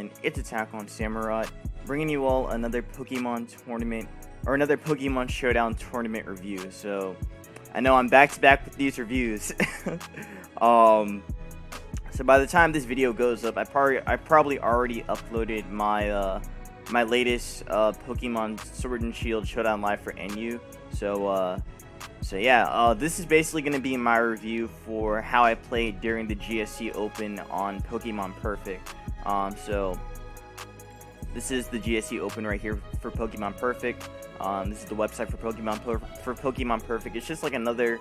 everyone, it's Attack on Samurai, bringing you all another Pokemon tournament, or another Pokemon Showdown tournament review. So, I know I'm back to back with these reviews. So by the time this video goes up, I probably already uploaded my my latest Pokemon Sword and Shield Showdown Live for NU. So yeah, this is basically going to be my review for how I played during the GSC Open on Pokemon Perfect. So this is the GSC Open right here for Pokemon Perfect. This is the website for Pokemon Perfect. It's just like another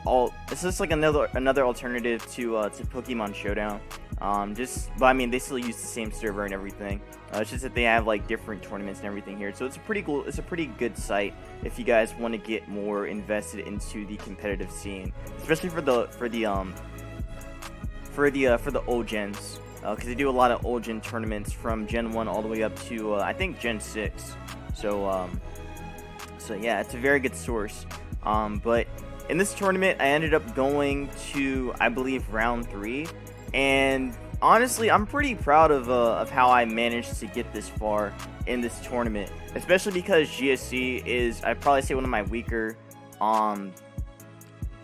alternative to Pokemon Showdown. But I mean, they still use the same server and everything. It's just that they have like different tournaments and everything here. So it's a pretty good site if you guys want to get more invested into the competitive scene, especially for the old gens, because they do a lot of old gen tournaments from Gen 1 all the way up to I think Gen 6. So yeah, it's a very good source. But in this tournament, I ended up going to, I believe, round 3, and honestly, I'm pretty proud of how I managed to get this far in this tournament, especially because GSC is, I'd probably say, one of my weaker,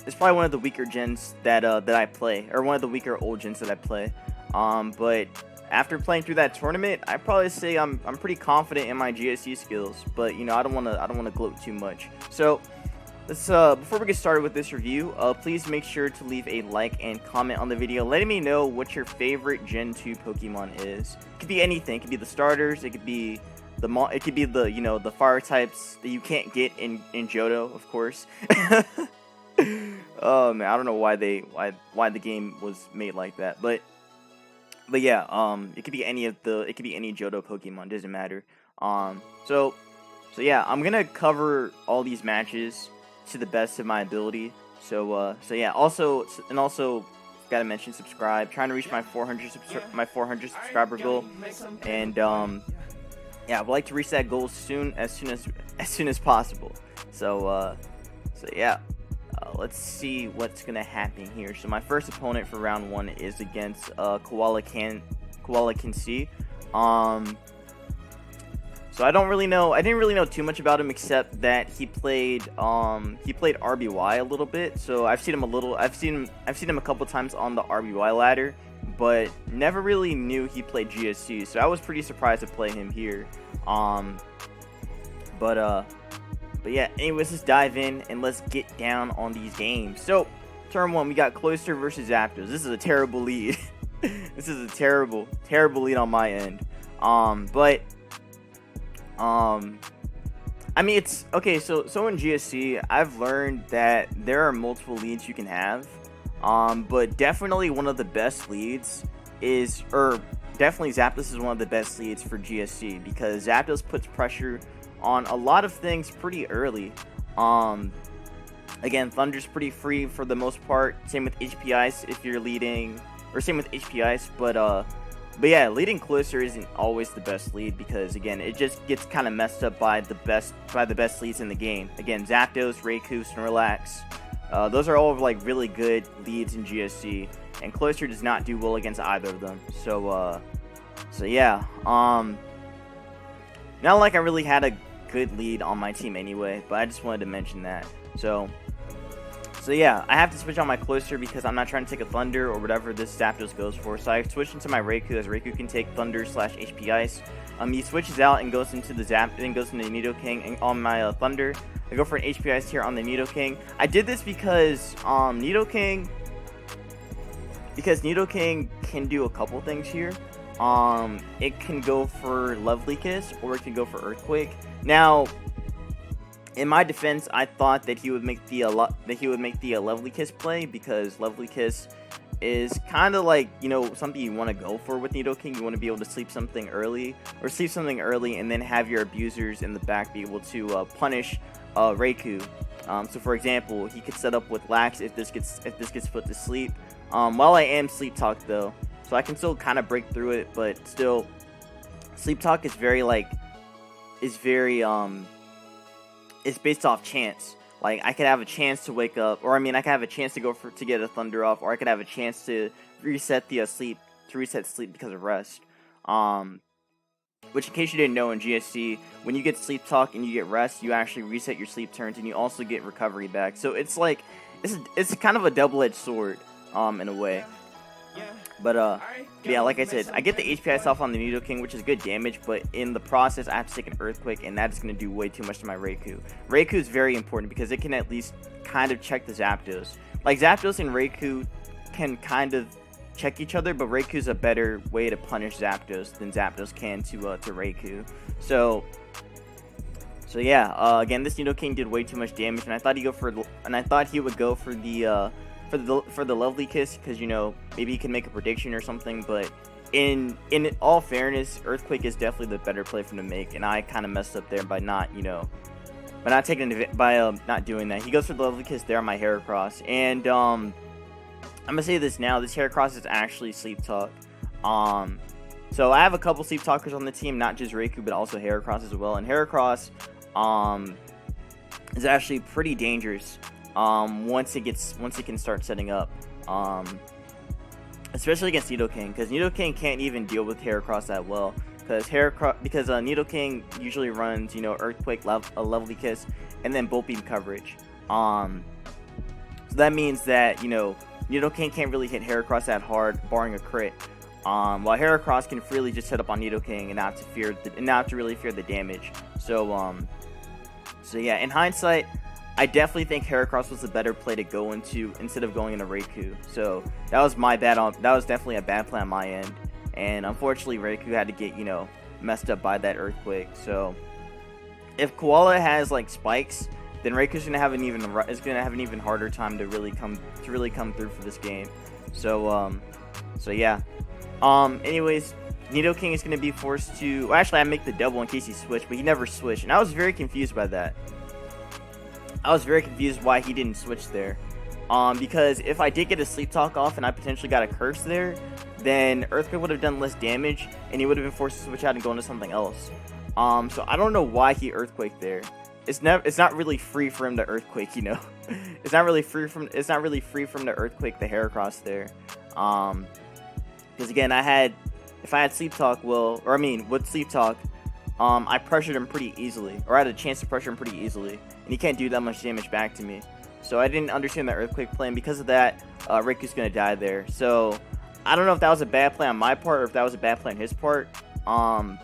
it's probably one of the weaker gens that I play, or one of the weaker old gens that I play. But after playing through that tournament, I probably say I'm pretty confident in my GSC skills. But you know, I don't wanna gloat too much. So let's before we get started with this review, please make sure to leave a like and comment on the video, letting me know what your favorite Gen 2 Pokemon is. It could be anything. It could be the starters. It could be the fire types that you can't get in Johto, of course. Oh man, I don't know why the game was made like that, but yeah, it could be any Johto Pokemon, doesn't matter. So yeah, I'm gonna cover all these matches to the best of my ability. So yeah, also gotta mention subscribe. Trying to reach my 400 subscriber goal, and yeah, I'd like to reach that goal as soon as possible. So yeah, let's see what's gonna happen here. So my first opponent for round 1 is against Koala Can See. So I didn't really know too much about him, except that he played RBY a little bit. So I've seen him a couple times on the RBY ladder, but never really knew he played GSC. So I was pretty surprised to play him here. But yeah, anyways, let's dive in and let's get down on these games. So turn 1, we got Cloyster versus Zapdos. This is a terrible lead. This is a terrible lead on my end. I mean, it's okay. So in GSC, I've learned that there are multiple leads you can have. But definitely one of the best leads is, or definitely Zapdos is one of the best leads for GSC, because Zapdos puts pressure on a lot of things pretty early. Again, Thunder's pretty free for the most part. Same with HP Ice if you're leading, or same with HP Ice, but yeah, leading Cloyster isn't always the best lead, because again, it just gets kind of messed up by the best leads in the game. Again, Zapdos, Raikou, Snorlax, those are all like really good leads in GSC, and Cloyster does not do well against either of them. So yeah, not like I really had a good lead on my team anyway, but I just wanted to mention that. So yeah, I have to switch on my Cloyster because I'm not trying to take a Thunder or whatever this Zapdos goes for. So I switched into my Raikou, as Raikou can take Thunder / HP Ice. He switches out and goes into the Nidoking, and on my Thunder, I go for an HP Ice here on the Nidoking. I did this because Nidoking can do a couple things here. It can go for Lovely Kiss, or it can go for Earthquake. Now, in my defense, I thought that he would make the Lovely Kiss play, because Lovely Kiss is kind of like, you know, something you want to go for with Nidoking. You want to be able to sleep something early, and then have your abusers in the back be able to punish Raikou. So for example, he could set up with Lax if this gets put to sleep. While I am Sleep Talk though, so I can still kind of break through it, but still, Sleep Talk is it's based off chance. Like, I could have a chance to wake up, or I mean, I could have a chance to get a Thunder off, or I could have a chance to reset sleep because of rest. Which, in case you didn't know, in GSC, when you get sleep talk and you get rest, you actually reset your sleep turns, and you also get recovery back. So it's like it's kind of a double-edged sword, in a way. But yeah, like I said, I get the HPI off on the Nidoking, which is good damage, but in the process, I have to take an Earthquake, and that's going to do way too much to my Raikou. Raikou is very important because it can at least kind of check the Zapdos. Like, Zapdos and Raikou can kind of check each other, but Raikou's a better way to punish Zapdos than Zapdos can to Raikou. So yeah, again, this Nidoking did way too much damage, and I thought he would go for the Lovely Kiss, because, you know, maybe he can make a prediction or something. But in all fairness, Earthquake is definitely the better play for him to make, and I kind of messed up there by not doing that. He goes for the Lovely Kiss there on my Heracross, and I'm gonna say this now: this Heracross is actually Sleep Talk. So I have a couple Sleep Talkers on the team, not just Raikou, but also Heracross as well. And Heracross is actually pretty dangerous once it can start setting up, especially against Nidoking, because Nidoking can't even deal with Heracross that well, because Nidoking usually runs, you know, Earthquake, a Lovely Kiss, and then Bolt Beam coverage. So that means that, you know, Nidoking can't really hit Heracross that hard, barring a crit. While Heracross can freely just set up on Nidoking and not to really fear the damage. So yeah, in hindsight, I definitely think Heracross was the better play to go into instead of going into Raikou. So that was my bad. That was definitely a bad plan on my end, and unfortunately Raikou had to get, you know, messed up by that Earthquake. So if Koala has like spikes, then Raikou's gonna have an even harder time to really come through for this game. So yeah. Anyways, Nidoking is gonna be forced to. Well, actually, I make the double in case he switched, but he never switched, and I was very confused by that. I was very confused why he didn't switch there. Because if I did get a Sleep Talk off and I potentially got a Curse there, then Earthquake would have done less damage, and he would have been forced to switch out and go into something else. So I don't know why he Earthquake there. It's not really free for him to Earthquake, you know. It's not really free for him to Earthquake the Heracross there. Because again, if I had Sleep Talk, with Sleep Talk, I pressured him pretty easily, or I had a chance to pressure him pretty easily, and he can't do that much damage back to me. So I didn't understand the Earthquake play, and because of that, Raikou's gonna die there. So I don't know if that was a bad play on my part or if that was a bad play on his part. I'm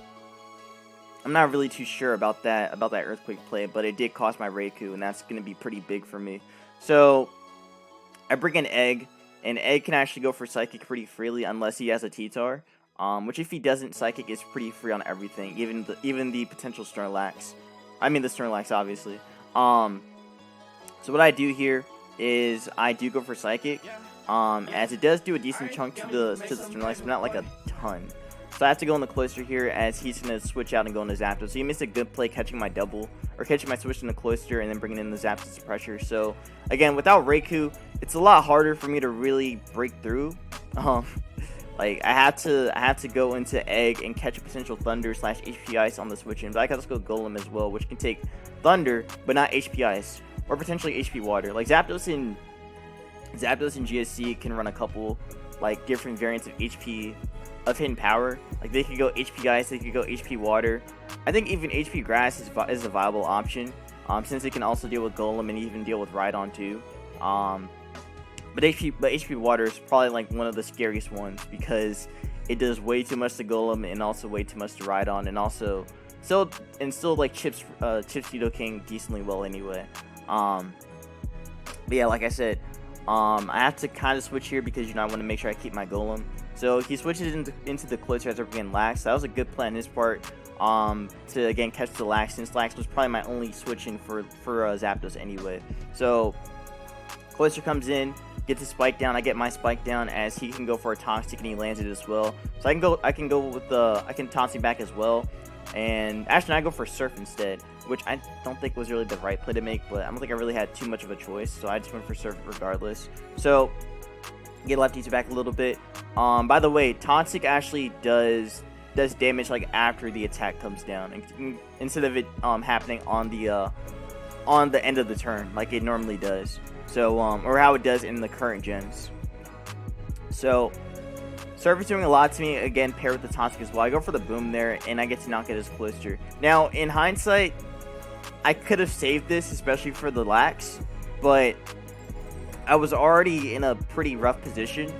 not really too sure about that Earthquake play, but it did cost my Raikou, and that's gonna be pretty big for me. So I bring an Egg, and Egg can actually go for Psychic pretty freely unless he has a T-Tar. Which if he doesn't, Psychic is pretty free on everything, even the potential Snorlax. I mean the Snorlax, obviously. So what I do here is I do go for Psychic, as it does do a decent chunk to the Snorlax, but not like a ton. So I have to go in the Cloister here, as he's going to switch out and go into Zapdos. So he missed a good play catching my double, or catching my switch in the Cloister and then bringing in the Zapdos pressure. So again, without Raikou, it's a lot harder for me to really break through. Like I have to go into Egg and catch a potential Thunder / HP Ice on the switch in, but I can also go Golem as well, which can take Thunder but not HP Ice, or potentially HP Water. Like Zapdos in GSC can run a couple like different variants of hidden power. Like they could go HP Ice, they could go HP Water. I think even HP Grass is a viable option, since it can also deal with Golem and even deal with Rhydon too. But HP Water is probably like one of the scariest ones, because it does way too much to Golem and also way too much to Rhydon, and also still like chips Nidoking decently well anyway. But yeah, like I said, I have to kind of switch here because, you know, I want to make sure I keep my Golem. So he switches into the Cloister as we're getting Lax. That was a good play on his part, to again catch the Lax, since Lax was probably my only switch in for Zapdos anyway. So Cloister comes in, gets his Spike down. I get my Spike down, as he can go for a Toxic and he lands it as well. So I can Toxic back as well. And actually I go for Surf instead, which I don't think was really the right play to make, but I don't think I really had too much of a choice, so I just went for Surf regardless. So get Lefties back a little bit. By the way, Toxic actually does damage like after the attack comes down, instead of it happening on the end of the turn like it normally does. So or how it does in the current gens. So Surf is doing a lot to me, again, paired with the Toxic as well. I go for the Boom there, and I get to knock out his Blister. Now, in hindsight, I could have saved this, especially for the Lax, but I was already in a pretty rough position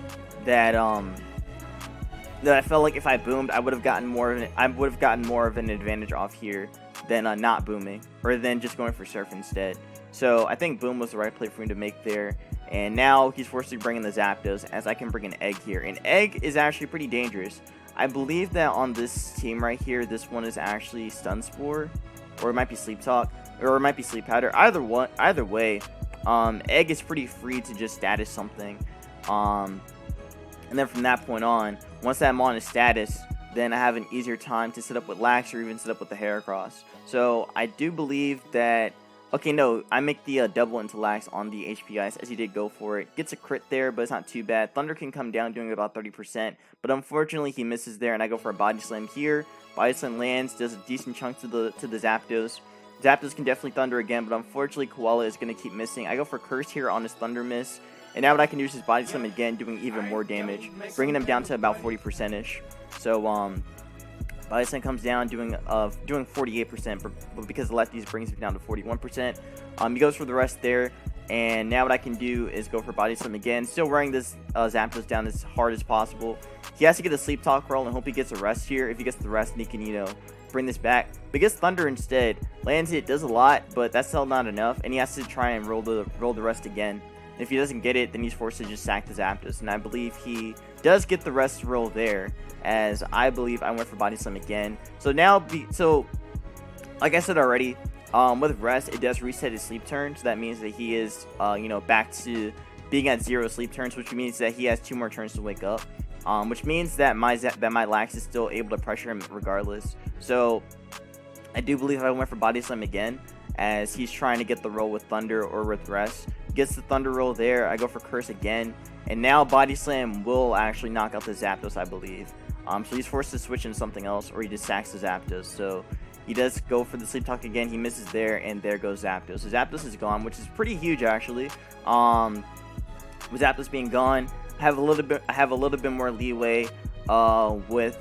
that I felt like if I boomed, I would have gotten more of an advantage off here than not booming, or than just going for Surf instead. So I think Boom was the right play for me to make there. And now he's forced to bring in the Zapdos, as I can bring an Egg here. And Egg is actually pretty dangerous. I believe that on this team right here, this one is actually Stun Spore, or it might be Sleep Talk, or it might be Sleep Powder. Either way, Egg is pretty free to just status something. And then from that point on, once that Mon is status, then I have an easier time to set up with Lax or even set up with the Heracross. So I do believe that. Okay, no, I make the double into Lax on the HP Ice, as he did go for it. Gets a crit there, but it's not too bad. Thunder can come down, doing about 30%, but unfortunately he misses there, and I go for a Body Slam here. Body Slam lands, does a decent chunk to the Zapdos. Zapdos can definitely Thunder again, but unfortunately Koala is going to keep missing. I go for Curse here on his Thunder miss, and now what I can do is his Body Slam again, doing even more damage, bringing him down to about 40%ish. So Body Slam comes down, doing 48%, but because of lefties brings him down to 41%. He goes for the rest there, and now what I can do is go for Body Slam again, still wearing this Zapdos down as hard as possible. He has to get a Sleep Talk roll and hope he gets a rest here. If he gets the rest, then he can, bring this back. But gets Thunder instead. Lands it, does a lot, but that's still not enough, and he has to try and roll the rest again. And if he doesn't get it, then he's forced to just sack the Zapdos, and I believe he does get the rest roll there, as I believe I went for Body Slam again. So now, like I said already, with rest, it does reset his sleep turn, so that means that he is, back to being at 0 sleep turns, which means that he has 2 more turns to wake up, which means that my Lax is still able to pressure him regardless. So I do believe I went for Body Slam again, as he's trying to get the roll with Thunder or with rest. Gets the Thunder roll there, I go for Curse again, and now Body Slam will actually knock out the Zapdos, I believe. So he's forced to switch into something else, or he just sacks the Zapdos. So he does go for the Sleep Talk again, he misses there, and there goes Zapdos. So Zapdos is gone, which is pretty huge actually. With Zapdos being gone, I have a little bit more leeway with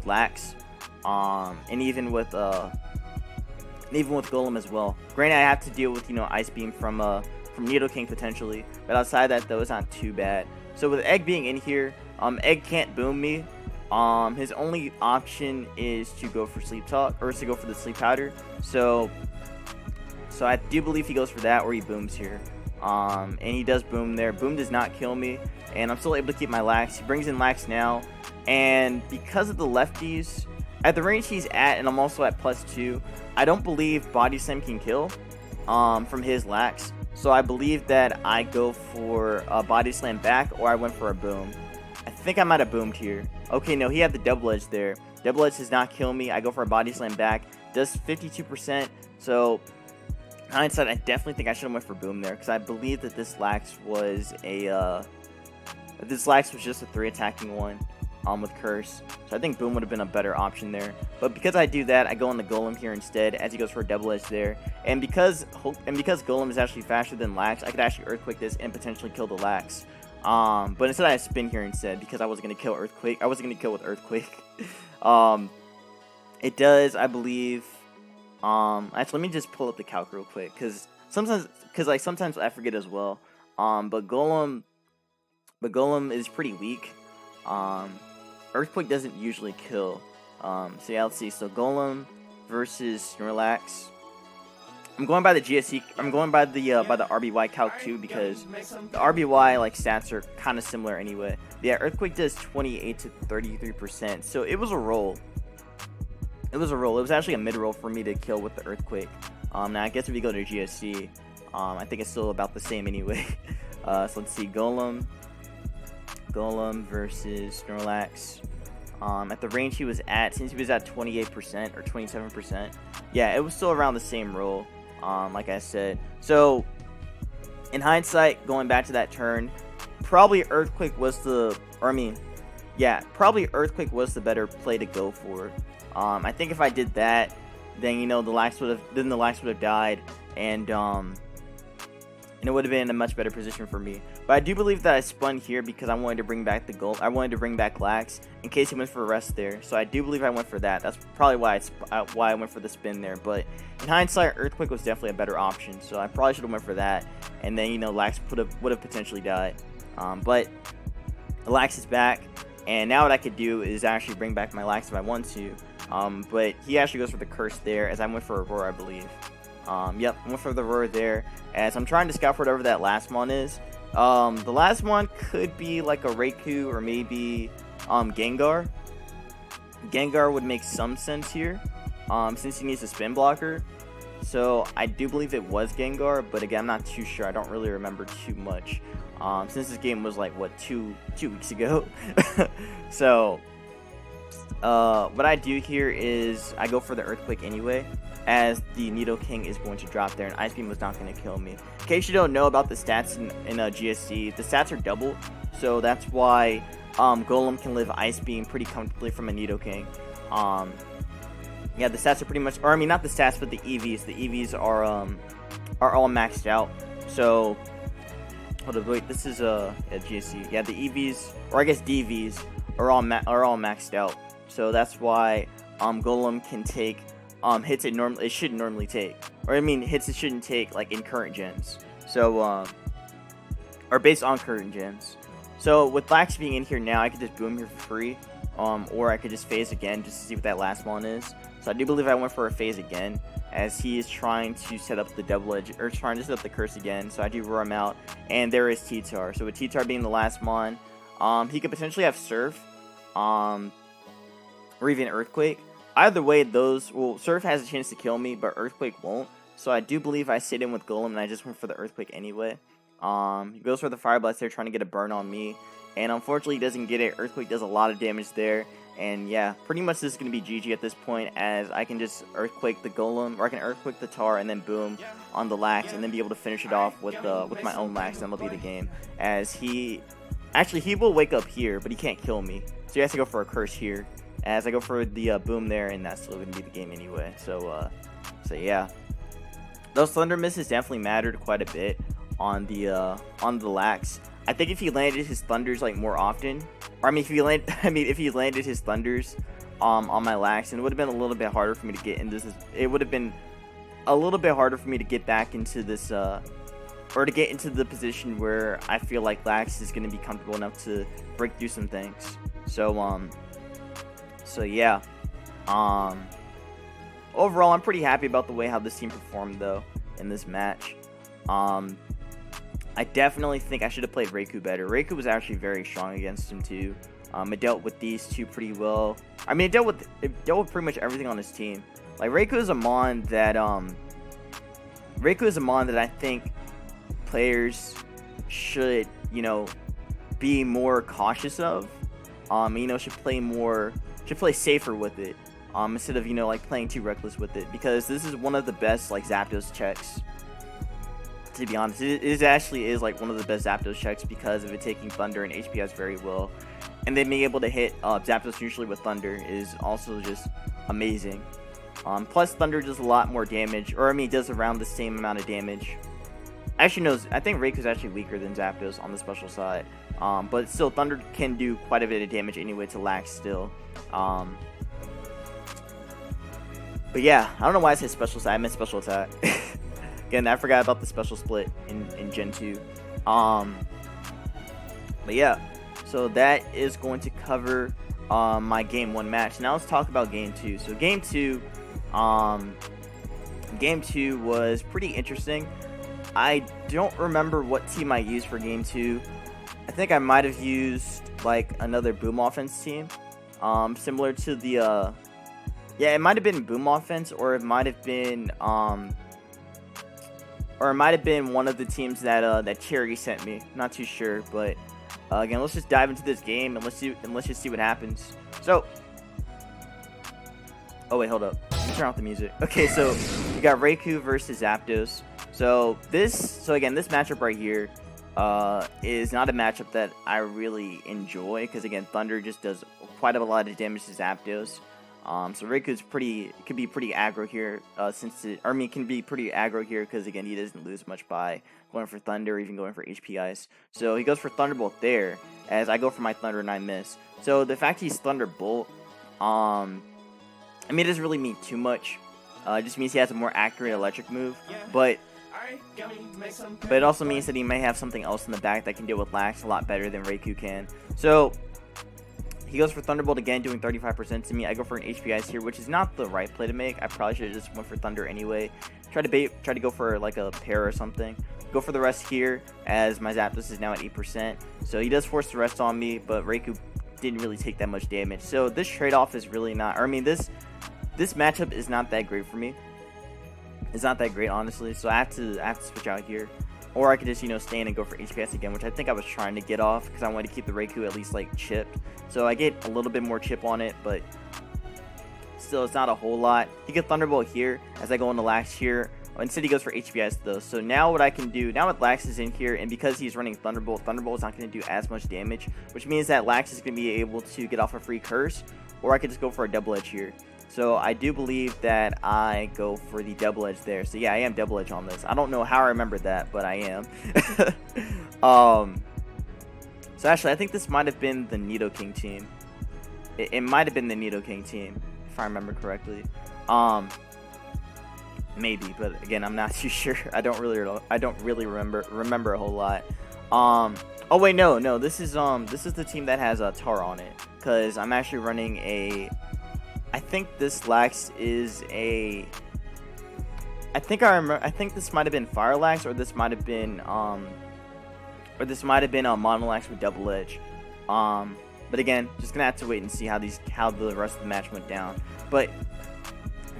Lax, and even with Golem as well. Granted, I have to deal with Ice Beam from Nidoking potentially, but outside that though, it's not too bad. So with Egg being in here, Egg can't boom me. His only option is to go for Sleep Talk, or is to go for the Sleep Powder. So I do believe he goes for that, or he booms here. And he does boom there. Boom does not kill me, and I'm still able to keep my Lax. He brings in Lax now, and because of the lefties, at the range he's at, and I'm also at +2, I don't believe Body Slam can kill from his Lax. So I believe that I go for a Body Slam back, or I went for a boom. I think I might have boomed here. Okay, no, he had the Double Edge there. Double Edge does not kill me. I go for a Body Slam back. Does 52%. So in hindsight, I definitely think I should have went for boom there, because I believe that this Lax was just a 3 attacking one. With Curse, so I think Boom would have been a better option there. But because I do that, I go on the Golem here instead, as he goes for a Double Edge there. And because Golem is actually faster than Lax, I could actually Earthquake this and potentially kill the Lax. But instead I spin here instead, because I wasn't gonna kill Earthquake. I wasn't gonna kill with Earthquake. It does, I believe. Actually, let me just pull up the calc real quick, because sometimes I forget as well. But Golem is pretty weak. Earthquake doesn't usually kill. So yeah, let's see. So Golem versus Snorlax. I'm going by the GSC. I'm going by the RBY calc too, because the RBY stats are kind of similar anyway. Yeah, Earthquake does 28 to 33%. So it was a roll. It was actually a mid roll for me to kill with the Earthquake. Now I guess if you go to GSC, I think it's still about the same anyway. So let's see. Golem versus Snorlax. At the range he was at, since he was at 28% or 27%, yeah, it was still around the same roll, like I said. So in hindsight, going back to that turn, probably Earthquake was the better play to go for. I think if I did that, then the Lax would have died, and it would have been in a much better position for me. But I do believe that I spun here because I wanted to bring back the goal. I wanted to bring back Lax in case he went for a rest there. So I do believe I went for that. That's probably why I went for the spin there. But in hindsight, Earthquake was definitely a better option. So I probably should have went for that. And then, you know, Lax would have potentially died. But Lax is back. And now what I could do is actually bring back my Lax if I want to. But he actually goes for the curse there as I went for Aurora, I believe. Yep, I went for the Aurora there. As I'm trying to scout for whatever that last mon is. The last one could be like a Raikou or maybe Gengar. Gengar would make some sense here, since he needs a spin blocker. So I do believe it was Gengar, but again, I'm not too sure. I don't really remember too much, since this game was like, what, two weeks ago. So what I do here is I go for the Earthquake anyway, as the Nidoking is going to drop there, and Ice Beam was not going to kill me. In case you don't know about the stats in GSC, the stats are double, so that's why Golem can live Ice Beam pretty comfortably from a Nidoking. Yeah, the stats are pretty much, or I mean, not the stats, but the EVs. The EVs are all maxed out. So, hold on, wait, this is GSC. Yeah, the EVs, or I guess DVs, are all maxed out. So that's why Golem can take hits it shouldn't normally take, or I mean hits it shouldn't take like in current gens. So or based on current gens. So with Lax being in here now, I could just boom here for free, or I could just phase again just to see what that last one is. So I do believe I went for a phase again, as he is trying to set up the double edge, or trying to set up the curse again. So I do roar him out, and there is T-Tar. So with T-Tar being the last mon, he could potentially have Surf, or even Earthquake. Either way, Surf has a chance to kill me, but Earthquake won't. So I do believe I stayed in with Golem, and I just went for the Earthquake anyway. He goes for the Fire Blast there, trying to get a burn on me. And unfortunately, he doesn't get it. Earthquake does a lot of damage there. And yeah, pretty much this is going to be GG at this point, as I can just Earthquake the Golem, or I can Earthquake the Tar, and then boom on the Lax, and then be able to finish it off with my own Lax, and that'll be the game. As he will wake up here, but he can't kill me. So he has to go for a curse here. As I go for the boom there, and that's still going to be the game anyway. So yeah, those Thunder Misses definitely mattered quite a bit on the Lax. I think if he landed his Thunders like more often, or I mean if he landed his Thunders on my Lax, and it would have been a little bit harder for me to get into this. It would have been a little bit harder for me to get back into this, or to get into the position where I feel like Lax is going to be comfortable enough to break through some things. So yeah, overall, I'm pretty happy about the way how this team performed though in this match. I definitely think I should have played Raikou better. Raikou was actually very strong against him too. It dealt with these two pretty well. I mean, it dealt with pretty much everything on his team. Like Raikou is a mon that I think players should, you know, be more cautious of. You know, should play safer with it, instead of, you know, like playing too reckless with it, because this is one of the best like Zapdos checks. To be honest, it actually is like one of the best Zapdos checks because of it taking Thunder and HPS very well, and then being able to hit Zapdos usually with Thunder is also just amazing. Plus Thunder does a lot more damage, or I mean, does around the same amount of damage. Actually, no, I think Raikou is actually weaker than Zapdos on the special side. But still, Thunder can do quite a bit of damage anyway to Lax still. But yeah, I don't know why I said special side. I meant special attack. Again, I forgot about the special split in Gen 2. But yeah, so that is going to cover my Game 1 match. Now let's talk about Game 2. So Game 2 was pretty interesting. I don't remember what team I used for Game 2. I think I might have used like another Boom Offense team, similar to the yeah, it might have been Boom Offense, or it might have been one of the teams that Cherry sent me. Not too sure, but again, let's just dive into this game and let's just see what happens. So, oh wait, hold up. Let me turn off the music. Okay, so we got Raikou versus Zapdos. So again, this matchup right here is not a matchup that I really enjoy, because again, Thunder just does quite a lot of damage to Zapdos. So Riku's could be pretty aggro here, can be pretty aggro here because again he doesn't lose much by going for Thunder or even going for HP Ice. So he goes for Thunderbolt there, as I go for my Thunder and I miss. So the fact he's Thunderbolt, I mean, it doesn't really mean too much. It just means he has a more accurate electric move, but it also means that he may have something else in the back that can deal with lax a lot better than Riku can. So he goes for Thunderbolt again, doing 35% to me. I go for an HP Ice here, which is not the right play to make. I probably should have just went for Thunder anyway. Try to go for like a pair or something. Go for the rest here, as my Zapdos is now at 8%. So he does force the rest on me, but Riku didn't really take that much damage. So this trade-off is really not, this matchup is not that great for me. It's not that great, honestly. So I have to switch out here. Or I could just, stay in and go for HPS again, which I think I was trying to get off because I wanted to keep the Riku at least, like, chipped. So I get a little bit more chip on it, but still, it's not a whole lot. He gets Thunderbolt here as I go into Lax here. Instead, he goes for HPS, though. So now what I can do, now with Lax is in here, and because he's running Thunderbolt is not going to do as much damage, which means that Lax is going to be able to get off a free curse, or I could just go for a double edge here. So I do believe that I go for the double edge there. So yeah, I am double edge on this. I don't know how I remembered that, but I am. So actually, I think this might have been the Nidoking team. It might have been the Nidoking team, if I remember correctly. Maybe, but again, I'm not too sure. I don't really remember a whole lot. Oh wait, no. This is the team that has a Tar on it, because I'm actually running a. I think this Lax is a. I think this might have been Fire Lax, or this might have been a Mono Lax with double edge. But again, just gonna have to wait and see how the rest of the match went down. But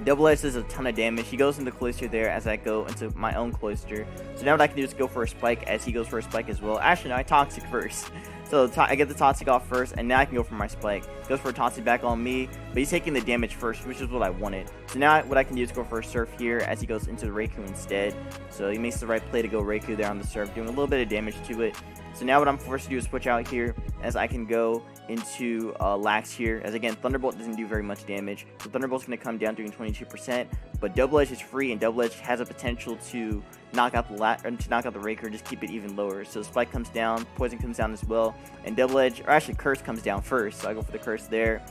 double edge does a ton of damage. He goes into Cloister there as I go into my own Cloister. So now what I can do is go for a Spike as he goes for a Spike as well. Actually, no, I Toxic first. So I get the Toxic off first, and now I can go for my Spike. Goes for a Toxic back on me, but he's taking the damage first, which is what I wanted. So now what I can do is go for a Surf here as he goes into the Raikou instead. So he makes the right play to go Raikou there on the Surf, doing a little bit of damage to it. So now what I'm forced to do is switch out here as I can go into Lax here. As again, Thunderbolt doesn't do very much damage. So Thunderbolt's going to come down doing 22%. But Double Edge is free, and Double Edge has a potential to knock out the Raikou, just keep it even lower. So Spike comes down, Poison comes down as well, and Double Edge, or actually Curse comes down first. So I go for the Curse there.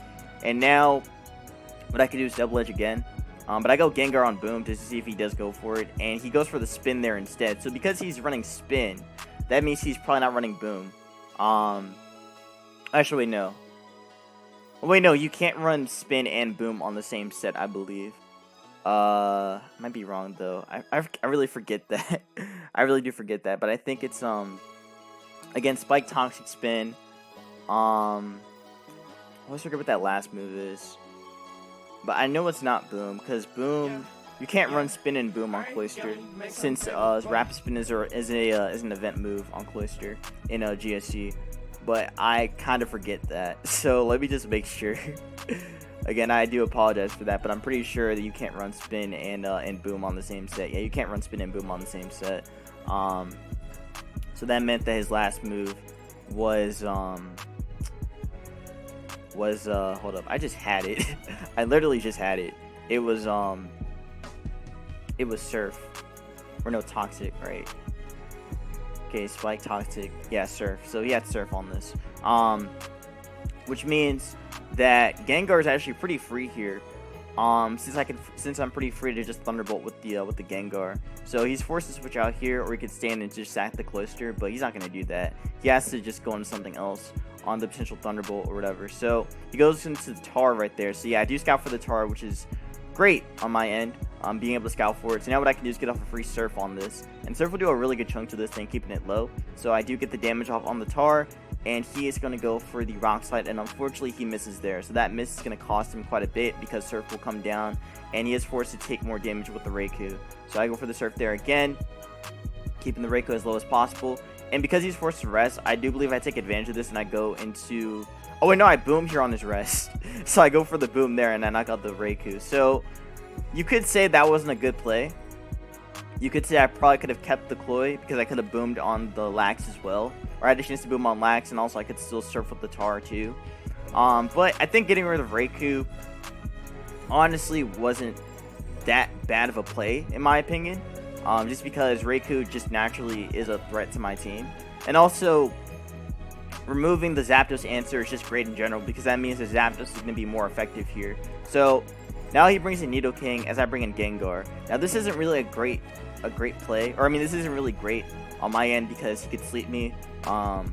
And now what I can do is Double Edge again. But I go Gengar on Boom just to see if he does go for it. And he goes for the Spin there instead. So because he's running Spin, that means he's probably not running Boom. Actually, wait, no. Wait, no, you can't run Spin and Boom on the same set, I believe. Might be wrong, though. I really forget that. I really do forget that, but I think it's, again, Spike, Toxic, Spin. I always forget what that last move is. But I know it's not Boom, because Boom, you can't run Spin and Boom on Cloister, since Rapid Spin is an event move on Cloister in GSC. But I kind of forget that, so let me just make sure. Again, I do apologize for that, but I'm pretty sure that you can't run Spin and Boom on the same set. Yeah, you can't run Spin and Boom on the same set. So that meant that his last move was hold up, I just had it. I literally just had it. It was Surf, or no, Toxic, right? Okay, Spike, Toxic, yeah, Surf. So he had Surf on this, which means that Gengar is actually pretty free here. Since I'm pretty free to just Thunderbolt with the Gengar. So he's forced to switch out here, or he could stand and just sack the Cloister, but he's not gonna do that. He has to just go into something else on the potential Thunderbolt or whatever. So he goes into the Tar right there. So yeah, I do scout for the Tar, which is great on my end. Being able to scout for it. So now what I can do is get off a free Surf on this, and Surf will do a really good chunk to this thing, keeping it low. So I do get the damage off on the Tar, and he is going to go for the Rock Slide, and unfortunately he misses there. So that miss is going to cost him quite a bit because Surf will come down, and he is forced to take more damage with the Raikou. So I go for the Surf there again, keeping the Raikou as low as possible. And because he's forced to rest, I do believe I take advantage of this, and I go into... Oh wait, no, I Boom here on his rest. So I go for the Boom there, and I knock out the Raikou. So you could say that wasn't a good play. You could say I probably could have kept the Cloy because I could have boomed on the Lax as well. Or I had a chance to boom on Lax, and also I could still Surf with the Tar too. But I think getting rid of Raikou honestly wasn't that bad of a play in my opinion. Just because Reiku just naturally is a threat to my team, and also removing the Zapdos answer is just great in general because that means the Zapdos is going to be more effective here. So now he brings in Nidoking as I bring in Gengar. Now this isn't really a great play, or I mean this isn't really great on my end because he could sleep me. Or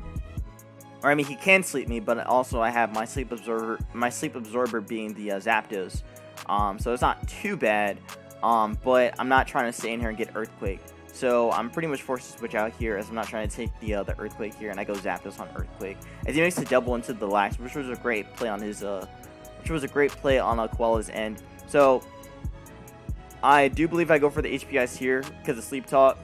I mean he can sleep me, but also I have my sleep absorber being the Zapdos. So it's not too bad. But I'm not trying to stay in here and get Earthquake. So I'm pretty much forced to switch out here as I'm not trying to take the Earthquake here, and I go Zapdos on Earthquake. As he makes the double into the Lax, which was a great play on his Koala's end. So I do believe I go for the HP Ice here because of Sleep Talk.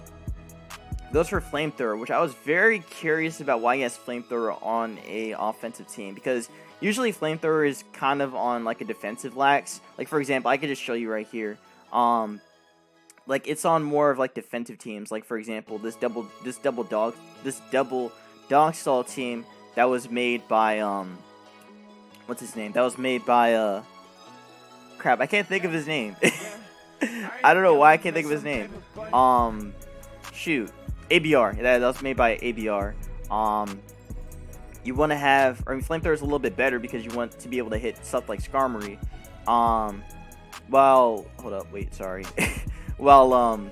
Goes for Flamethrower, which I was very curious about why he has Flamethrower on a offensive team, because usually Flamethrower is kind of on like a defensive Lax. Like for example, I could just show you right here. Like it's on more of like defensive teams. Like for example, this double dog stall team that was made by what's his name? That was made by crap, I can't think of his name. I don't know why I can't think of his name. Shoot, ABR. That was made by ABR. You want to have, I mean, Flamethrower is a little bit better because you want to be able to hit stuff like Skarmory. Well, hold up, wait, sorry. Well,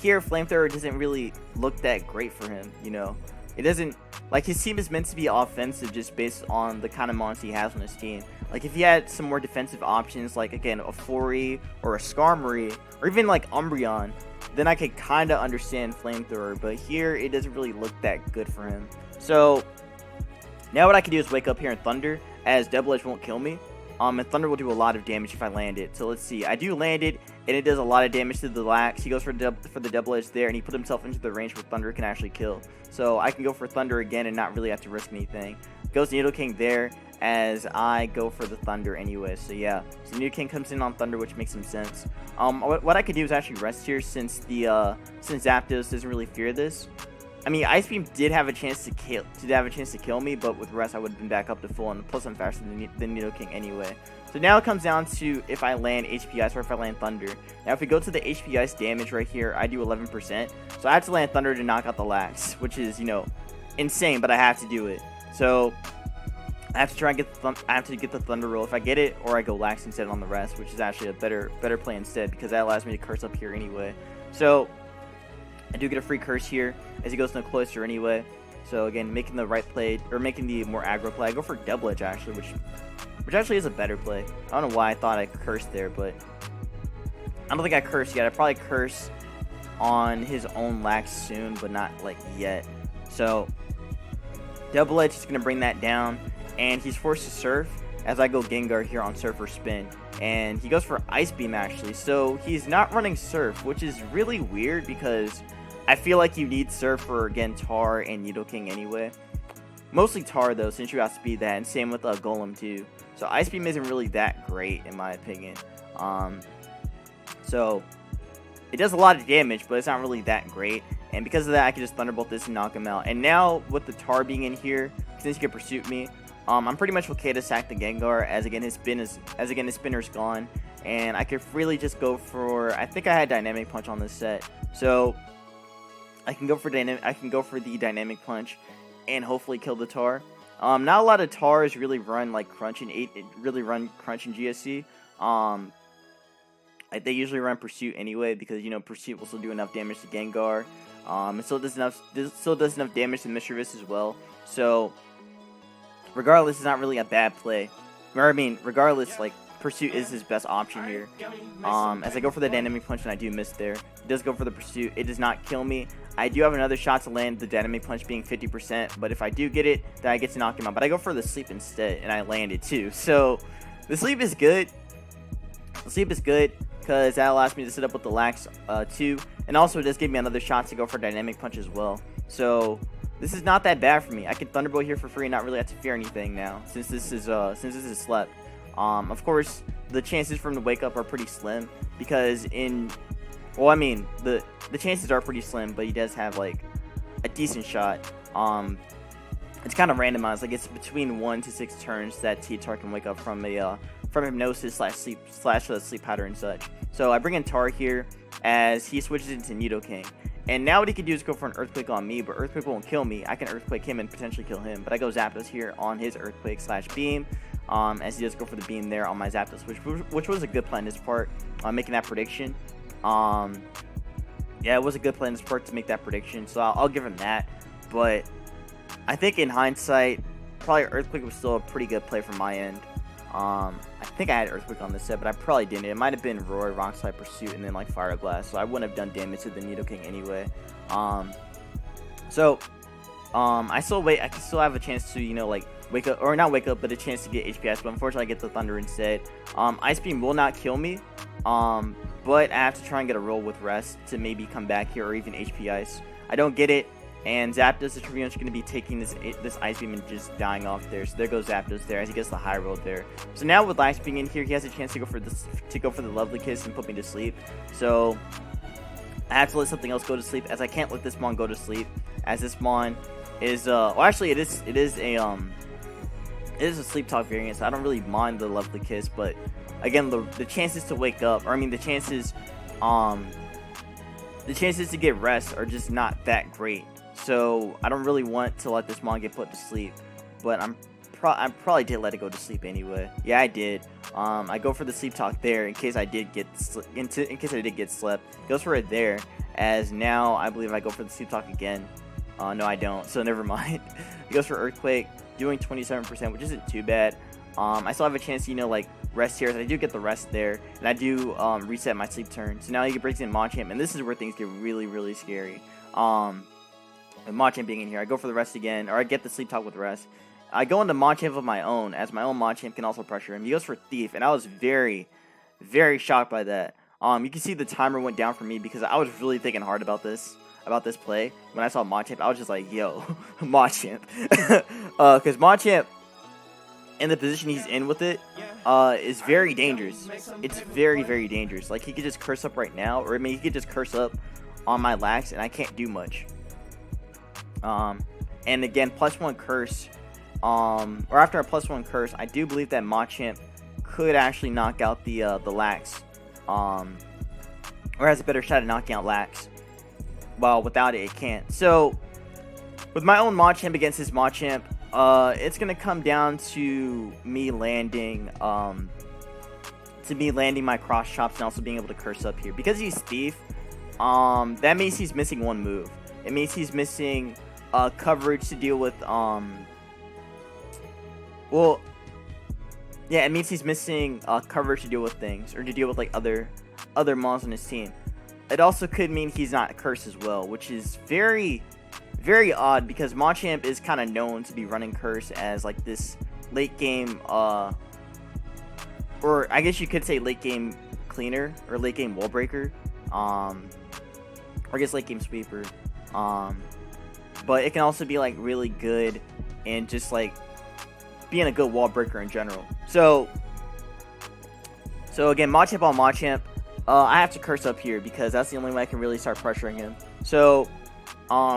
here Flamethrower doesn't really look that great for him, you know. It doesn't, like, his team is meant to be offensive just based on the kind of monster he has on his team. Like, if he had some more defensive options, like, again, a Fori or a Skarmory, or even, like, Umbreon, then I could kind of understand Flamethrower, but here it doesn't really look that good for him. So, now what I can do is wake up here in Thunder, as Double Edge won't kill me. And Thunder will do a lot of damage if I land it. So let's see. I do land it, and it does a lot of damage to the Lax. He goes for the Double Edge there, and he put himself into the range where Thunder can actually kill. So I can go for Thunder again and not really have to risk anything. Goes Nidoking there, as I go for the Thunder anyway. So yeah, so Nidoking comes in on Thunder, which makes some sense. What I could do is actually rest here since Zapdos doesn't really fear this. I mean, Ice Beam did have a chance to kill me, but with rest I would have been back up to full, and plus I'm faster than Nidoking anyway. So now it comes down to if I land HP Ice or if I land Thunder. Now if we go to the HP Ice damage right here, I do 11%. So I have to land Thunder to knock out the Lax, which is, you know, insane, but I have to do it. So I have to try and get the Thunder roll. If I get it, or I go Lax instead on the rest, which is actually a better play instead, because that allows me to curse up here anyway. So I do get a free curse here as he goes to the cloister anyway. So again, making the right play, or making the more aggro play. I go for Double Edge actually, which actually is a better play. I don't know why I thought I cursed there, but I don't think I cursed yet. I probably curse on his own Lax soon, but not like yet. So Double Edge is going to bring that down, and he's forced to Surf as I go Gengar here on Surf or Spin. And he goes for Ice Beam actually, so he's not running Surf, which is really weird because I feel like you need Surf for, again, Tar and Nidoking anyway. Mostly Tar though, since you outspeed that, and same with Golem too. So Ice Beam isn't really that great in my opinion. So it does a lot of damage, but it's not really that great. And because of that, I can just Thunderbolt this and knock him out. And now with the Tar being in here, since he can Pursuit me, I'm pretty much okay to sack the Gengar, as again his spinner's gone, and I could freely just go for, I think I had Dynamic Punch on this set, so I can go for the Dynamic Punch and hopefully kill the Tar. Not a lot of Tars really run like Crunch in GSC. They usually run Pursuit anyway, because you know Pursuit will still do enough damage to Gengar. It still does enough damage to Mischievous as well. So regardless, it's not really a bad play. Or, I mean, regardless, like, Pursuit is his best option here. As I go for the Dynamic Punch, and I do miss there. It does go for the Pursuit. It does not kill me. I do have another shot to land the Dynamic Punch being 50%, but if I do get it, then I get to knock him out. But I go for the Sleep instead, and I land it too. So, the Sleep is good. The Sleep is good, because that allows me to sit up with the Lax too. And also, it does give me another shot to go for Dynamic Punch as well. So this is not that bad for me. I can Thunderbolt here for free and not really have to fear anything now, since this is slept. Of course, the chances for him to wake up are pretty slim, because well, I mean, the chances are pretty slim, but he does have like a decent shot. it's kind of randomized. Like it's between 1 to 6 turns that T-Tar can wake up from a from hypnosis / sleep pattern and such. So I bring in Tar here as he switches into Nidoking. And now what he can do is go for an Earthquake on me, but Earthquake won't kill me. I can Earthquake him and potentially kill him. But I go Zapdos here on his Earthquake / Beam, as he does go for the Beam there on my Zapdos, which was a good play on his part, making that prediction. Yeah, it was a good play on his part to make that prediction, so I'll give him that. But I think in hindsight, probably Earthquake was still a pretty good play from my end. I think I had Earthquake on this set, but I probably didn't. It might have been Roar, Rock Slide, Pursuit, and then like Fire Blast, so I wouldn't have done damage to the Nidoking anyway. I still have a chance to, you know, like wake up, or not wake up, but a chance to get HP Ice, but unfortunately I get the Thunder instead. Ice Beam will not kill me, but I have to try and get a roll with Rest to maybe come back here, or even HP Ice. I don't get it. And Zapdos is pretty much going to be taking this Ice Beam and just dying off there. So there goes Zapdos there as he gets the high roll there. So now with Ice Beam in here, he has a chance to go for the Lovely Kiss and put me to sleep. So I have to let something else go to sleep, as I can't let this Mon go to sleep, as this Mon is well, actually it is a Sleep Talk variant, so I don't really mind the Lovely Kiss, but again, the chances to wake up, or I mean the chances to get rest are just not that great. So I don't really want to let this Mon get put to sleep, but I probably did let it go to sleep anyway. Yeah, I did. I go for the Sleep Talk there in case I did get slept. Goes for it there, as now I believe I go for the Sleep Talk again. No, I don't. So never mind. He goes for Earthquake, doing 27%, which isn't too bad. I still have a chance to, you know, like rest here, as I do get the rest there, and I do reset my sleep turn. So now he breaks in Machamp, and this is where things get really, really scary. With Machamp being in here, I go for the rest again, or I get the Sleep Talk with rest. I go into Machamp of my own, as my own Machamp can also pressure him. He goes for Thief, and I was very, very shocked by that. You can see the timer went down for me because I was really thinking hard about this play. When I saw Machamp, I was just like, yo, Machamp. Because Machamp, in the position he's in with it, is very dangerous. It's very, very dangerous. Like, he could just curse up right now, or I mean, he could just curse up on my Lax, and I can't do much. And again, +1 curse, or after a +1 curse, I do believe that Machamp could actually knock out the Lax, or has a better shot at knocking out Lax. Well, without it, it can't. So, with my own Machamp against his Machamp, it's gonna come down to me landing, my cross chops and also being able to curse up here. Because he's Thief, that means he's missing one move. It means he's missing coverage to deal with, it means he's missing coverage to deal with things, or to deal with like other mons on his team. It also could mean he's not cursed as well, which is very, very odd, because Machamp is kind of known to be running curse as like this late game, or I guess you could say late game cleaner, or late game wall breaker, or I guess late game sweeper. But it can also be like really good and just like being a good wall breaker in general. So again, Machamp on Machamp, I have to curse up here because that's the only way I can really start pressuring him. So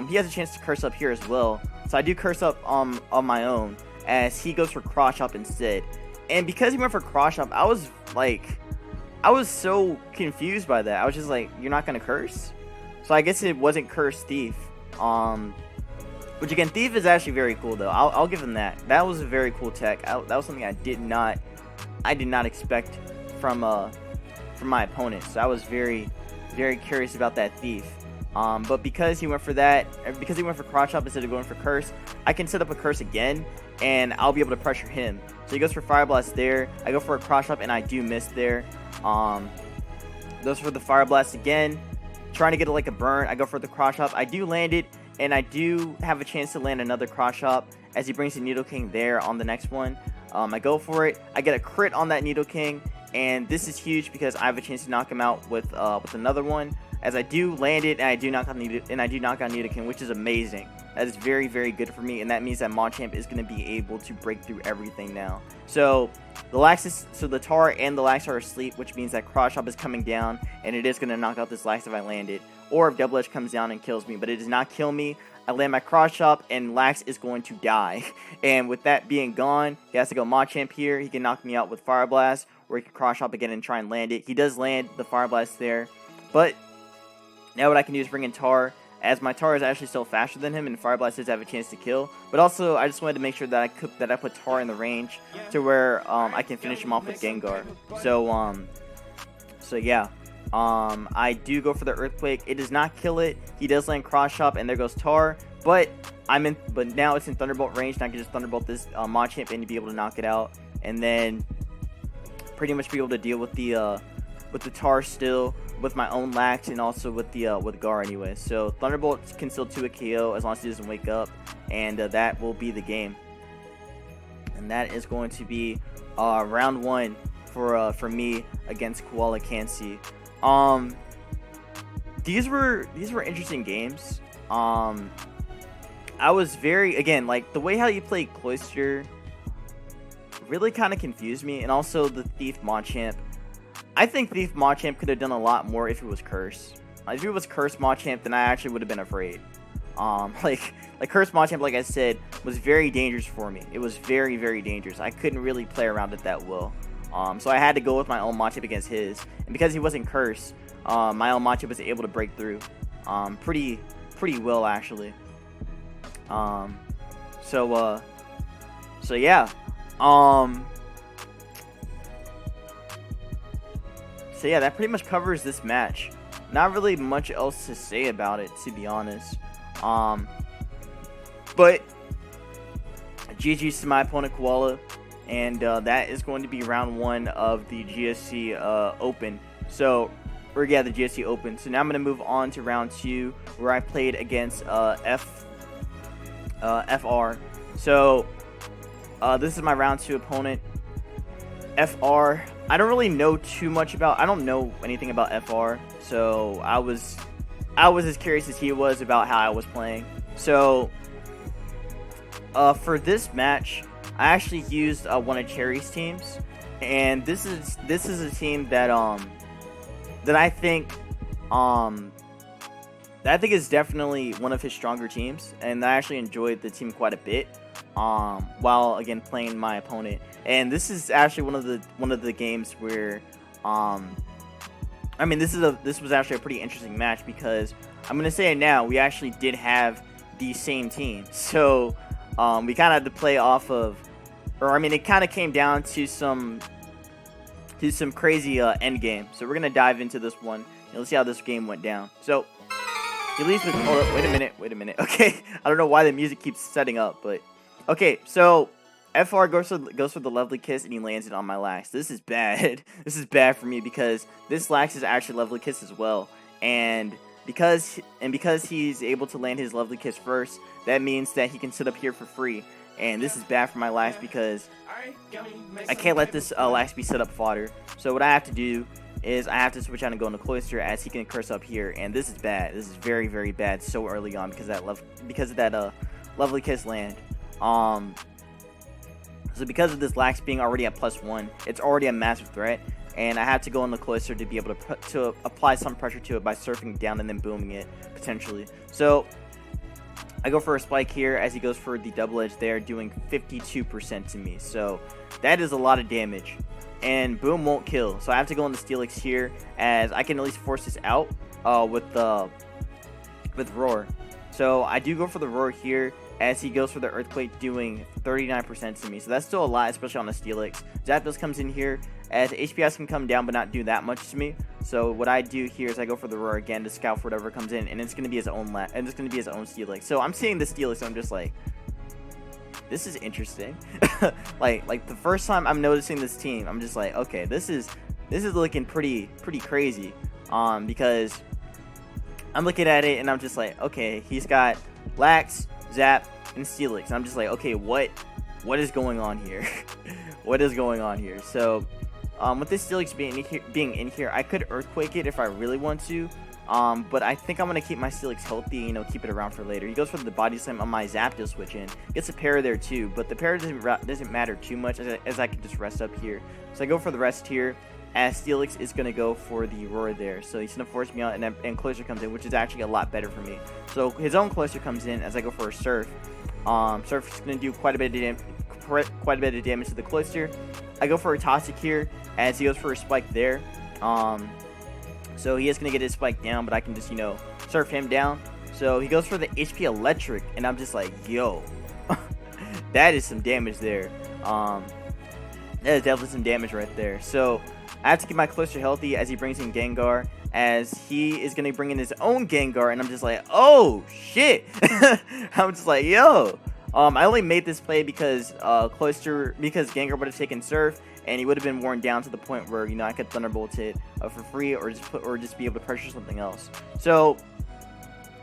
he has a chance to curse up here as well. So I do curse up on my own, as he goes for Cross Chop instead. And because he went for Cross Chop, I was so confused by that. I was just like, you're not gonna curse? So I guess it wasn't Curse Thief. Which again, Thief is actually very cool though. I'll give him that. That was a very cool tech. That was something I did not expect from my opponent. So I was very, very curious about that Thief. But because he went for that, because he went for Cross Chop instead of going for Curse, I can set up a Curse again, and I'll be able to pressure him. So he goes for Fire Blast there. I go for a Cross Chop, and I do miss there. Goes for the Fire Blast again, trying to get it like a burn. I go for the Cross Chop. I do land it, and I do have a chance to land another Cross Chop as he brings the Nidoking there on the next one. I go for it. I get a crit on that Nidoking, and this is huge because I have a chance to knock him out with another one. As I do land it, and I do knock out Nidoking, which is amazing. That is very, very good for me, and that means that Machamp is going to be able to break through everything now. So the Tar and the Lax are asleep, which means that Cross Chop is coming down, and it is going to knock out this Lax if I land it, or if Double Edge comes down and kills me. But it does not kill me. I land my cross chop, and Lax is going to die. And with that being gone, he has to go Machamp here. He can knock me out with Fire Blast, or he can cross chop again and try and land it. He does land the Fire Blast there, but now what I can do is bring in Tar, as my Tar is actually still faster than him, and Fire Blast does have a chance to kill. But also, I just wanted to make sure that I put Tar in the range to where I can finish him off with Gengar. So yeah. I do go for the Earthquake. It does not kill it. He does land Cross Chop, and there goes Tar. But now it's in Thunderbolt range, and I can just Thunderbolt this Machamp and to be able to knock it out, and then pretty much be able to deal with the Tar still with my own Lax, and also with Gar anyway. So Thunderbolt can still 2 a KO as long as he doesn't wake up, and that will be the game. And that is going to be round 1 for me against Koala Kansi. These were interesting games. I was again, like, the way how you play Cloyster really kind of confused me, and also the Thief Machamp. I think Thief Machamp could have done a lot more if it was Curse. If it was Curse Machamp, then I actually would have been afraid. Like Curse Machamp, like I said, was very dangerous for me. It was very, very dangerous. I couldn't really play around it that well. So I had to go with my own Machamp against his, and because he wasn't Cursed, my own Machamp was able to break through, pretty well actually. So yeah. So yeah, that pretty much covers this match. Not really much else to say about it, to be honest. But GG's to my opponent Koala, and that is going to be round 1 of the GSC Open. So, or yeah, the GSC Open. So now I'm going to move on to round 2, where I played against FR. So this is my round 2 opponent, FR. I don't really know too much about. I don't know anything about FR, so I was as curious as he was about how I was playing. So for this match, I actually used one of Cherry's teams, and this is a team that I think is definitely one of his stronger teams, and I actually enjoyed the team quite a bit while again playing my opponent. And this is actually one of the games where I mean, this was actually a pretty interesting match, because I'm gonna say it now, we actually did have the same team. So we kind of had to play off of, or I mean, it kind of came down to some crazy end game. So we're gonna dive into this one, and let's see how this game went down. So he leads with, oh, wait a minute. Okay, I don't know why the music keeps setting up, but okay. So FR goes for the Lovely Kiss, and he lands it on my Lax. This is bad. This is bad for me, because this Lax is actually Lovely Kiss as well, and because he's able to land his Lovely Kiss first, that means that he can sit up here for free. And this is bad for my Lax, because I can't let this Lax be set up fodder. So what I have to do is I have to switch out and go into Cloyster, as he can curse up here, and this is bad. This is very, very bad so early on, because of that Lovely Kiss land. So because of this Lax being already at +1, it's already a massive threat, and I have to go in the Cloyster to be able to apply some pressure to it by surfing down and then booming it, potentially. So I go for a Spike here, as he goes for the Double Edge there, doing 52% to me. So that is a lot of damage, and Boom won't kill. So I have to go into Steelix here, as I can at least force this out with Roar. So I do go for the Roar here, as he goes for the Earthquake, doing 39% to me. So that's still a lot, especially on the Steelix. Zapdos comes in here, as HPS can come down but not do that much to me. So what I do here is I go for the Roar again to scout for whatever comes in, and it's going to be his own Steelix. So I'm seeing the Steelix, so I'm just like, this is interesting. like the first time I'm noticing this team, I'm just like, okay, this is looking pretty crazy. Because I'm looking at it and I'm just like, okay, he's got Lax, Zap, and Steelix. And I'm just like, okay, what is going on here? What is going on here? So with this Steelix being in here, I could Earthquake it if I really want to, But I think I'm gonna keep my Steelix healthy, you know, keep it around for later. He goes for the body slam on my Zapdos switch in. Gets a parry there too, but the parry doesn't matter too much as I can just rest up here. So I go for the rest here, as Steelix is gonna go for the roar there. So he's gonna force me out, and closer comes in, which is actually a lot better for me. So his own closer comes in as I go for a surf. Surf is gonna do quite a bit of damage to the closer. I go for a toxic here as he goes for a spike there. So he is going to get his spike down, but I can just, you know, surf him down. So he goes for the HP electric, and I'm just like, yo, that is some damage there. That is definitely some damage right there. So I have to keep my closer healthy as he brings in Gengar, as he is going to bring in his own Gengar, and I'm just like, oh, shit. I'm just like, yo. I only made this play because Gengar would have taken Surf, and he would have been worn down to the point where, you know, I could Thunderbolt it for free, or just be able to pressure something else. So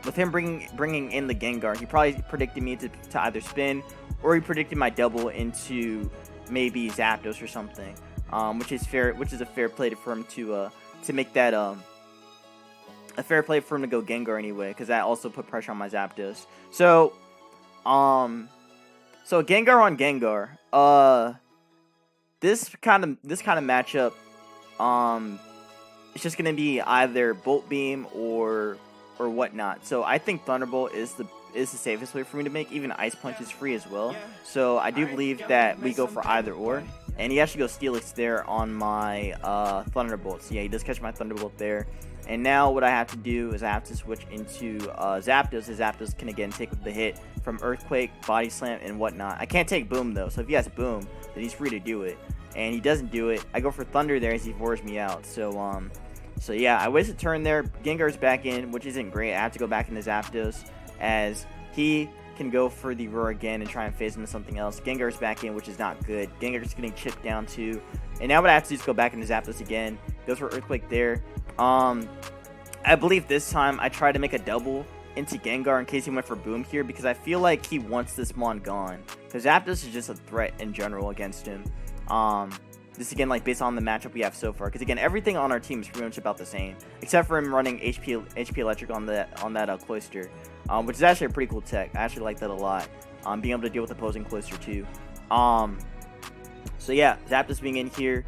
with him bringing in the Gengar, he probably predicted me to either spin, or he predicted my double into maybe Zapdos or something, which is a fair play for him to make that a fair play for him to go Gengar anyway, because that also put pressure on my Zapdos. So Gengar on Gengar. This kind of matchup, it's just gonna be either Bolt Beam or whatnot. So I think Thunderbolt is the safest way for me to make. Even Ice Punch is free as well. So I do believe that we go for either or. And he actually goes Steelix there on my Thunderbolt. So yeah, he does catch my Thunderbolt there. And now what I have to do is I have to switch into Zapdos. The Zapdos can again take the hit from Earthquake, Body Slam, and whatnot. I can't take Boom though, so if he has Boom, then he's free to do it. And he doesn't do it. I go for Thunder there as he roars me out. So yeah, I wasted a turn there. Gengar's back in, which isn't great. I have to go back into Zapdos as he can go for the roar again and try and phase into something else. Gengar's back in, which is not good. Gengar's getting chipped down too. And now what I have to do is go back into Zapdos again. Goes for Earthquake there. I believe this time I tried to make a double into Gengar in case he went for Boom here, because I feel like he wants this Mon gone. Because Zapdos is just a threat in general against him. This again, like based on the matchup we have so far, because again, everything on our team is pretty much about the same, except for him running HP Electric on that Cloyster, which is actually a pretty cool tech. I actually like that a lot. Being able to deal with opposing Cloyster too. So yeah, Zapdos being in here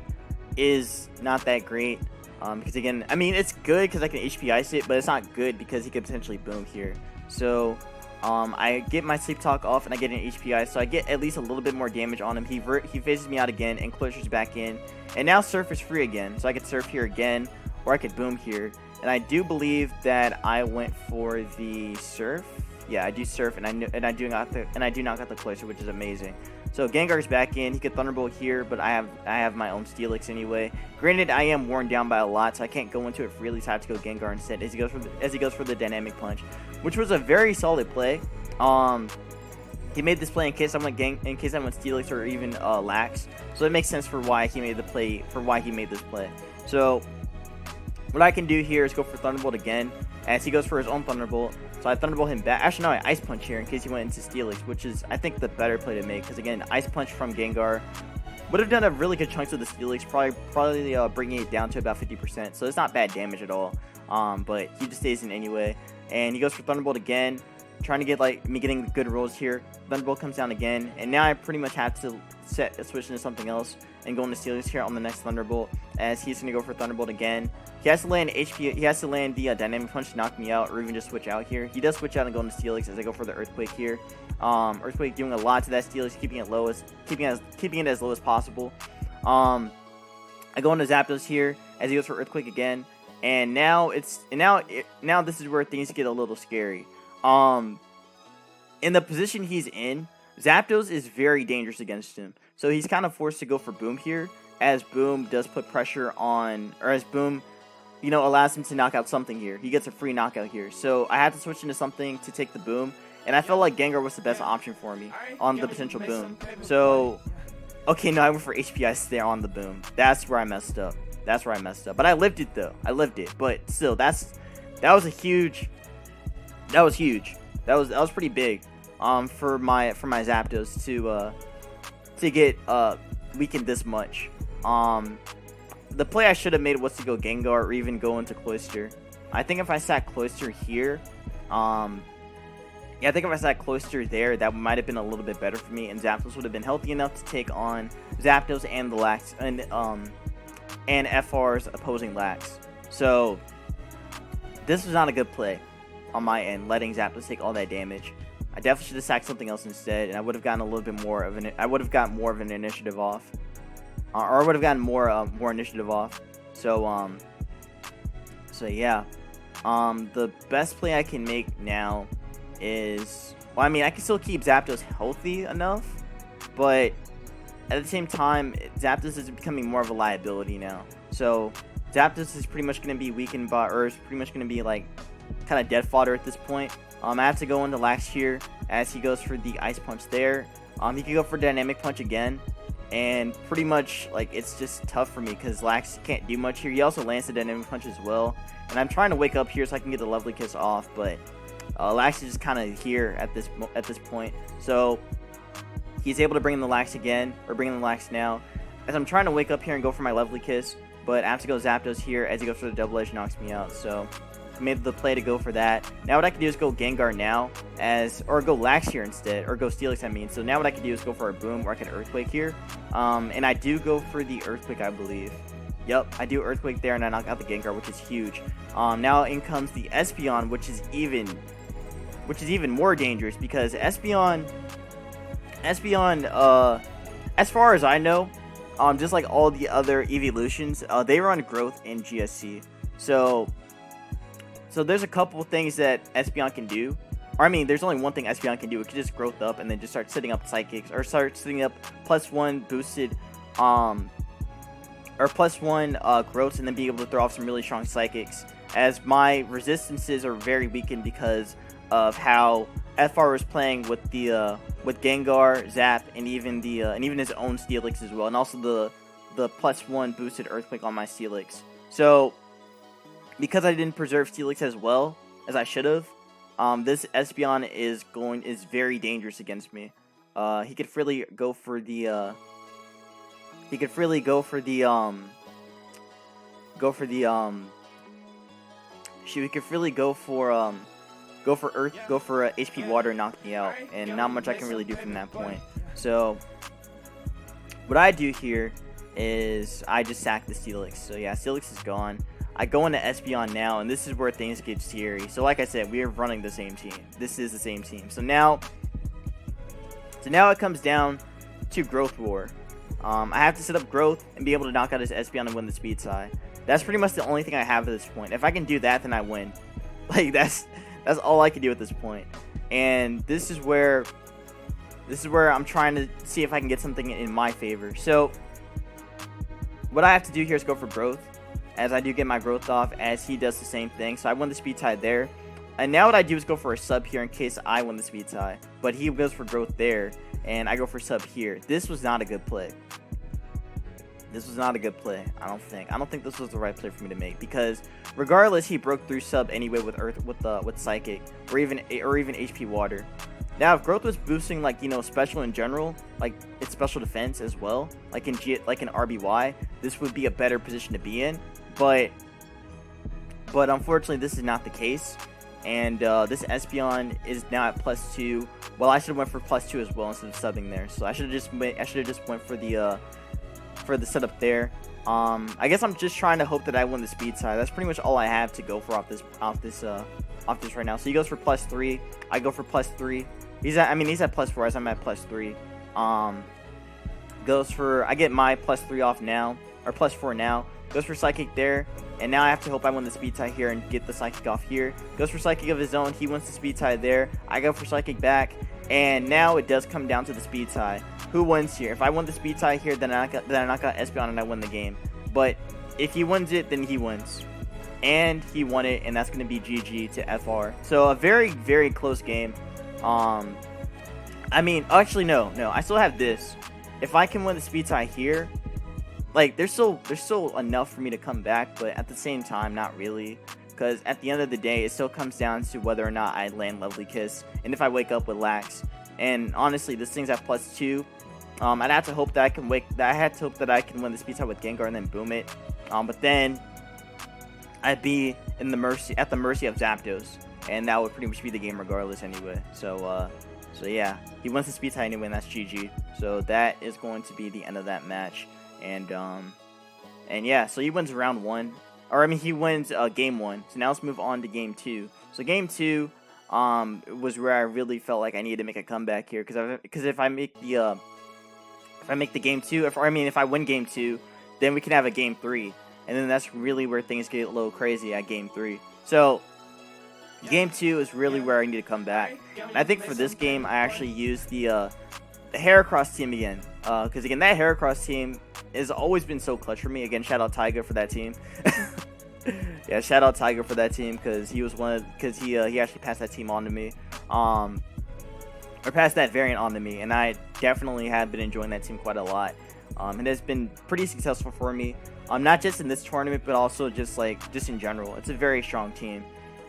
is not that great. Because again, I mean, it's good because I can HP Ice it, but it's not good because he could potentially Boom here. So I get my Sleep Talk off and I get an HP Ice, so I get at least a little bit more damage on him. He phases me out again, and Cloyster's back in, and now Surf is free again, so I could Surf here again, or I could Boom here. And I do believe that I went for the Surf. Yeah, I do Surf, and I do not got the Cloyster, which is amazing. So Gengar's back in. He could Thunderbolt here, but I have my own Steelix anyway. Granted, I am worn down by a lot, so I can't go into it freely. So I have to go Gengar instead as he goes for the Dynamic Punch, which was a very solid play. He made this play in case I went Steelix or even Lax. So it makes sense for why he made this play. So what I can do here is go for Thunderbolt again as he goes for his own Thunderbolt. So I Thunderbolt him back. Actually, no, I Ice Punch here in case he went into Steelix, which is, I think, the better play to make. Because, again, Ice Punch from Gengar would have done a really good chunk of the Steelix, probably bringing it down to about 50%. So it's not bad damage at all. But he just stays in anyway. And he goes for Thunderbolt again, trying to get, like, me getting good rolls here. Thunderbolt comes down again. And now I pretty much have to switch into something else and go into Steelix here on the next Thunderbolt, as he's going to go for Thunderbolt again. He has to land the Dynamic Punch to knock me out, or even just switch out here. He does switch out and go into Steelix as I go for the Earthquake here. Earthquake doing a lot to that Steelix, keeping it as low as possible. I go into Zapdos here as he goes for Earthquake again, and now this is where things get a little scary. In the position he's in, Zapdos is very dangerous against him. So he's kind of forced to go for Boom here, as Boom does put pressure on, or as Boom, you know, allows him to knock out something here. He gets a free knockout here. So I had to switch into something to take the Boom, and I felt like Gengar was the best option for me on the potential Boom. So, okay, no, I went for HP Ice there on the Boom. That's where I messed up. But I lived it though. But still, that was huge. That was pretty big. For my Zapdos to get weakened this much. The play I should have made was to go Gengar or even go into Cloyster. I think if I sat closer here, yeah, I think if I sat closer there, that might have been a little bit better for me, and Zapdos would have been healthy enough to take on Zapdos and the Lax and FR's opposing Lax. So this was not a good play on my end, letting Zapdos take all that damage. I definitely should have sacked something else instead, and I would have gotten a little bit more of an. I would have gotten more of an initiative off, or I would have gotten more initiative off. So yeah, the best play I can make now is, well, I mean, I can still keep Zapdos healthy enough, but at the same time, Zapdos is becoming more of a liability now. So Zapdos is pretty much going to be weakened by, or is pretty much going to be like kind of dead fodder at this point. I have to go into Lax here as he goes for the Ice Punch there. He could go for Dynamic Punch again, and pretty much like it's just tough for me because Lax can't do much here. He also lands the Dynamic Punch as well, and I'm trying to wake up here so I can get the Lovely Kiss off, but Lax is just kind of here at this point. So he's able to bring in the Lax again, or bring in the Lax now, as I'm trying to wake up here and go for my Lovely Kiss, but I have to go Zapdos here as he goes for the Double Edge, knocks me out. So I made the play to go for that. Now what I can do is go Gengar now, or go Lax here instead, or go Steelix, I mean. So now what I can do is go for a Boom, or I can Earthquake here. And I do go for the Earthquake, I believe. Yep, I do Earthquake there, and I knock out the Gengar, which is huge. Now in comes the Espeon, which is even more dangerous, because Espeon, as far as I know, just like all the other evolutions, they run growth in GSC. So there's a couple things that Espeon can do. Or I mean, there's only one thing Espeon can do. It can just growth up and then just start setting up Psychics, or start setting up +1 boosted, or +1 growths, and then be able to throw off some really strong Psychics. As my resistances are very weakened because of how FR is playing with the with Gengar, Zap, and even his own Steelix as well, and also the +1 boosted Earthquake on my Steelix. So because I didn't preserve Steelix as well as I should have, this Espeon is very dangerous against me. He could freely go for the HP Water and knock me out, and not much I can really do from that point. So what I do here is I just sack the Steelix. So yeah, Steelix is gone. I go into Espeon now, and this is where things get scary. So like I said, we are running the same team. This is the same team. So now it comes down to Growth War. I have to set up Growth and be able to knock out his Espeon and win the Speed tie. That's pretty much the only thing I have at this point. If I can do that, then I win. Like that's all I can do at this point. And this is where I'm trying to see if I can get something in my favor. So what I have to do here is go for Growth, as I do get my growth off, as he does the same thing. So I won the Speed tie there. And now what I do is go for a sub here in case I win the Speed tie. But he goes for growth there, and I go for sub here. This was not a good play. This was not a good play, I don't think. I don't think this was the right play for me to make, because regardless, he broke through sub anyway with Psychic, or even HP Water. Now, if growth was boosting, like, you know, special in general, like its special defense as well, like in RBY, this would be a better position to be in. But unfortunately, this is not the case. And this Espeon is now at +2. Well, I should have went for +2 as well instead of subbing there. So I should have just went for the setup there. I guess I'm just trying to hope that I win the Speed tie. That's pretty much all I have to go for off this right now. So he goes for +3. I go for +3. He's at +4 as I'm at +3. I get my +3 off now, or +4 now. Goes for Psychic there, and now I have to hope I win the Speed tie here and get the Psychic off here. Goes for Psychic of his own. He wins the Speed tie there. I go for Psychic back, and now it does come down to the Speed tie. Who wins here? If I win the Speed tie here, then I knock out Espeon and I win the game. But if he wins it, then he wins. And he won it, and that's going to be GG to FR. So a very, very close game. I mean, actually, no. I still have this. If I can win the Speed tie here, like, there's still enough for me to come back, but at the same time, not really. Because at the end of the day, it still comes down to whether or not I land Lovely Kiss, and if I wake up with Lax. And honestly, this thing's at +2. I'd have to hope that I can win the Speed tie with Gengar and then boom it. But then I'd be at the mercy of Zapdos, and that would pretty much be the game regardless anyway. So yeah, he wins the speed tie anyway, and that's GG. So that is going to be the end of that match, and yeah, so he wins round 1, or I mean he wins game 1. So now let's move on to game 2. So game 2 was where I really felt like I needed to make a comeback here, because if I make the game 2, if I win game 2, then we can have a game 3. And then that's really where things get a little crazy at game 3. So, game 2 is really where I need to come back. And I think for this game, I actually used the Heracross team again. Because again, that Heracross team has always been so clutch for me. Again, shout out Taiga for that team. Yeah, shout out Taiga for that team, because he was he actually passed that team on to me. Or passed that variant on to me. And I definitely have been enjoying that team quite a lot. It has been pretty successful for me. Not just in this tournament, but also just in general. It's a very strong team.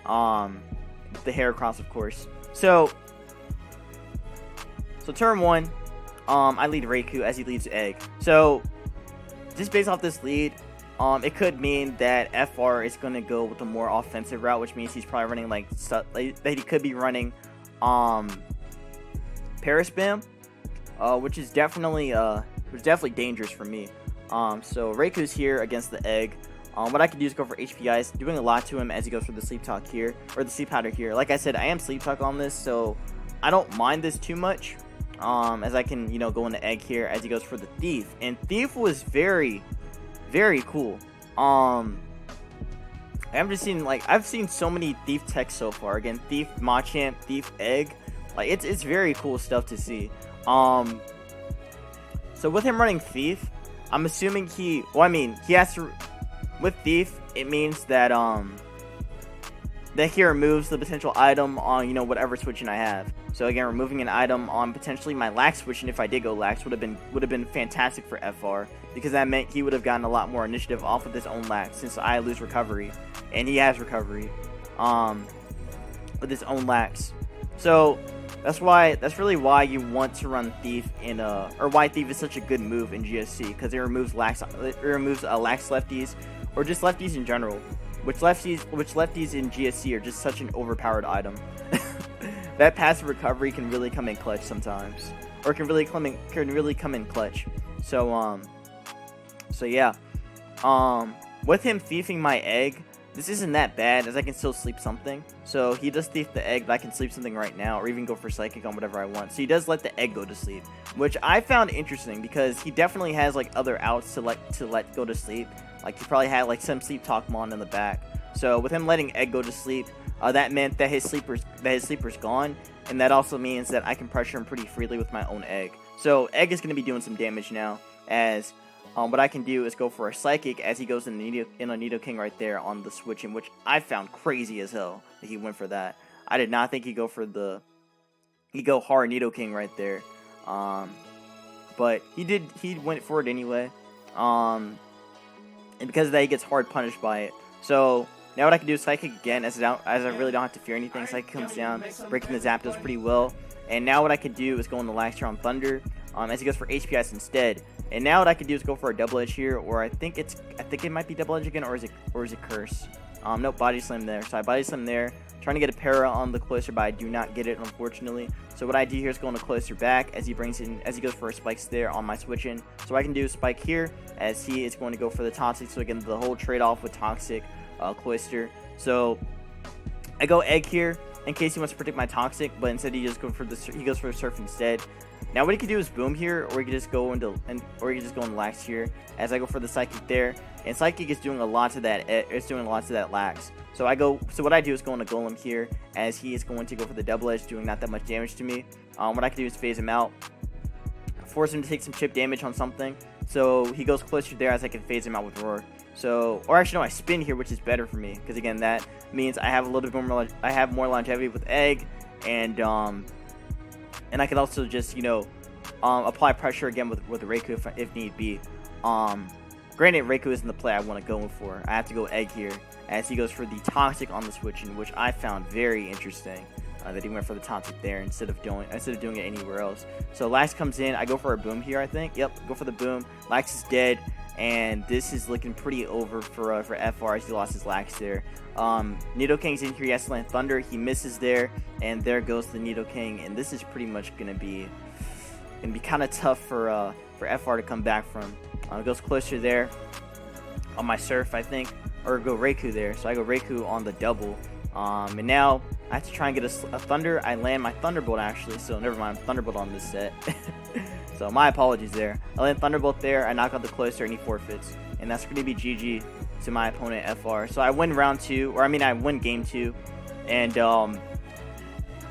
The Heracross, of course. So turn 1, I lead Raikou as he leads Egg. So just based off this lead, it could mean that FR is going to go with a more offensive route, which means he's probably running that he could be running Paris Spam, which is definitely dangerous for me. So Raikou's here against the Egg. What I can do is go for HP Ice, doing a lot to him as he goes for the Sleep Talk here, or the Sleep Powder here. Like I said, I am Sleep Talk on this, so I don't mind this too much, as I can, go into Egg here as he goes for the Thief. And Thief was very, very cool. I'm just seeing, I've seen so many Thief techs so far. Again, Thief Machamp, Thief Egg. It's very cool stuff to see. So with him running Thief, I'm assuming he has to, with Thief, it means that he removes the potential item on, whatever switching I have. So again, removing an item on potentially my Lax switching, if I did go Lax, would have been fantastic for FR, because that meant he would have gotten a lot more initiative off of his own Lax, since I lose recovery, and he has recovery, with his own Lax. So that's really why you want to run Thief or why Thief is such a good move in GSC, because it removes Lax lefties, or just lefties in general, which lefties in GSC are just such an overpowered item. That passive recovery can really come in clutch sometimes, or can really come in clutch. So yeah, with him thiefing my Egg, this isn't that bad, as I can still sleep something. So he does thief the Egg, but I can sleep something right now, or even go for Psychic on whatever I want. So he does let the Egg go to sleep, which I found interesting, because he definitely has other outs to let go to sleep. He probably had some Sleep Talk Mon in the back. So with him letting Egg go to sleep, that meant that his sleeper's gone, and that also means that I can pressure him pretty freely with my own Egg. So Egg is going to be doing some damage now, as what I can do is go for a Psychic as he goes in a Nidoking right there on the switching, which I found crazy as hell that he went for that. I did not think he'd go hard Nidoking right there, but he went for it anyway, and because of that he gets hard punished by it. So now what I can do is Psychic again, as I really don't have to fear anything. Psychic comes down, breaking the Zapdos pretty well. And now what I could do is go in the Lax on Thunder, as he goes for HP Ice instead. And now what I could do is go for a Double Edge here, or I think it might be Double Edge again, or is it Curse? Nope, Body Slam there. So I Body Slam there, trying to get a Para on the Cloyster, but I do not get it, unfortunately. So what I do here is go into Cloyster back as he goes for a Spikes there on my switch-in. So what I can do is Spike here, as he is going to go for the Toxic. So again, the whole trade-off with Toxic, Cloyster. So I go Egg here in case he wants to predict my Toxic, but instead he goes for Surf instead. Now what he could do is Boom here, or he could just go into Lax here, as I go for the Psychic there. And Psychic is doing a lot to that. It's doing lots of that Lax. So what I do is go into Golem here, as he is going to go for the Double Edge, doing not that much damage to me. What I can do is phase him out, force him to take some chip damage on something. So he goes closer there, as I can phase him out with Roar. So, or actually no, I spin here, which is better for me, because again that means I have a little bit more. I have more longevity with Egg, and I can also just apply pressure again with Raikou if need be. Granted, Raikou isn't the play I want to go for. I have to go Egg here, as he goes for the Toxic on the switching, which I found very interesting. That he went for the Toxic there instead of doing it anywhere else. So Lax comes in, I go for a Boom here, I think. Yep, go for the Boom. Lax is dead, and this is looking pretty over for FR as he lost his lax there. Nidoking's in here, he has to land Thunder, he misses there, and there goes the Nidoking, and this is pretty much gonna be kind of tough for FR to come back from. Goes closer there on my Surf, I think, or go Raikou there. So I go Raikou on the double. And now I have to try and get a Thunder. I land my Thunderbolt actually, so never mind, Thunderbolt on this set. So my apologies there. I land Thunderbolt there, I knock out the closer, and he forfeits. And that's going to be GG to my opponent FR. So I win round 2, or I mean I win game 2. And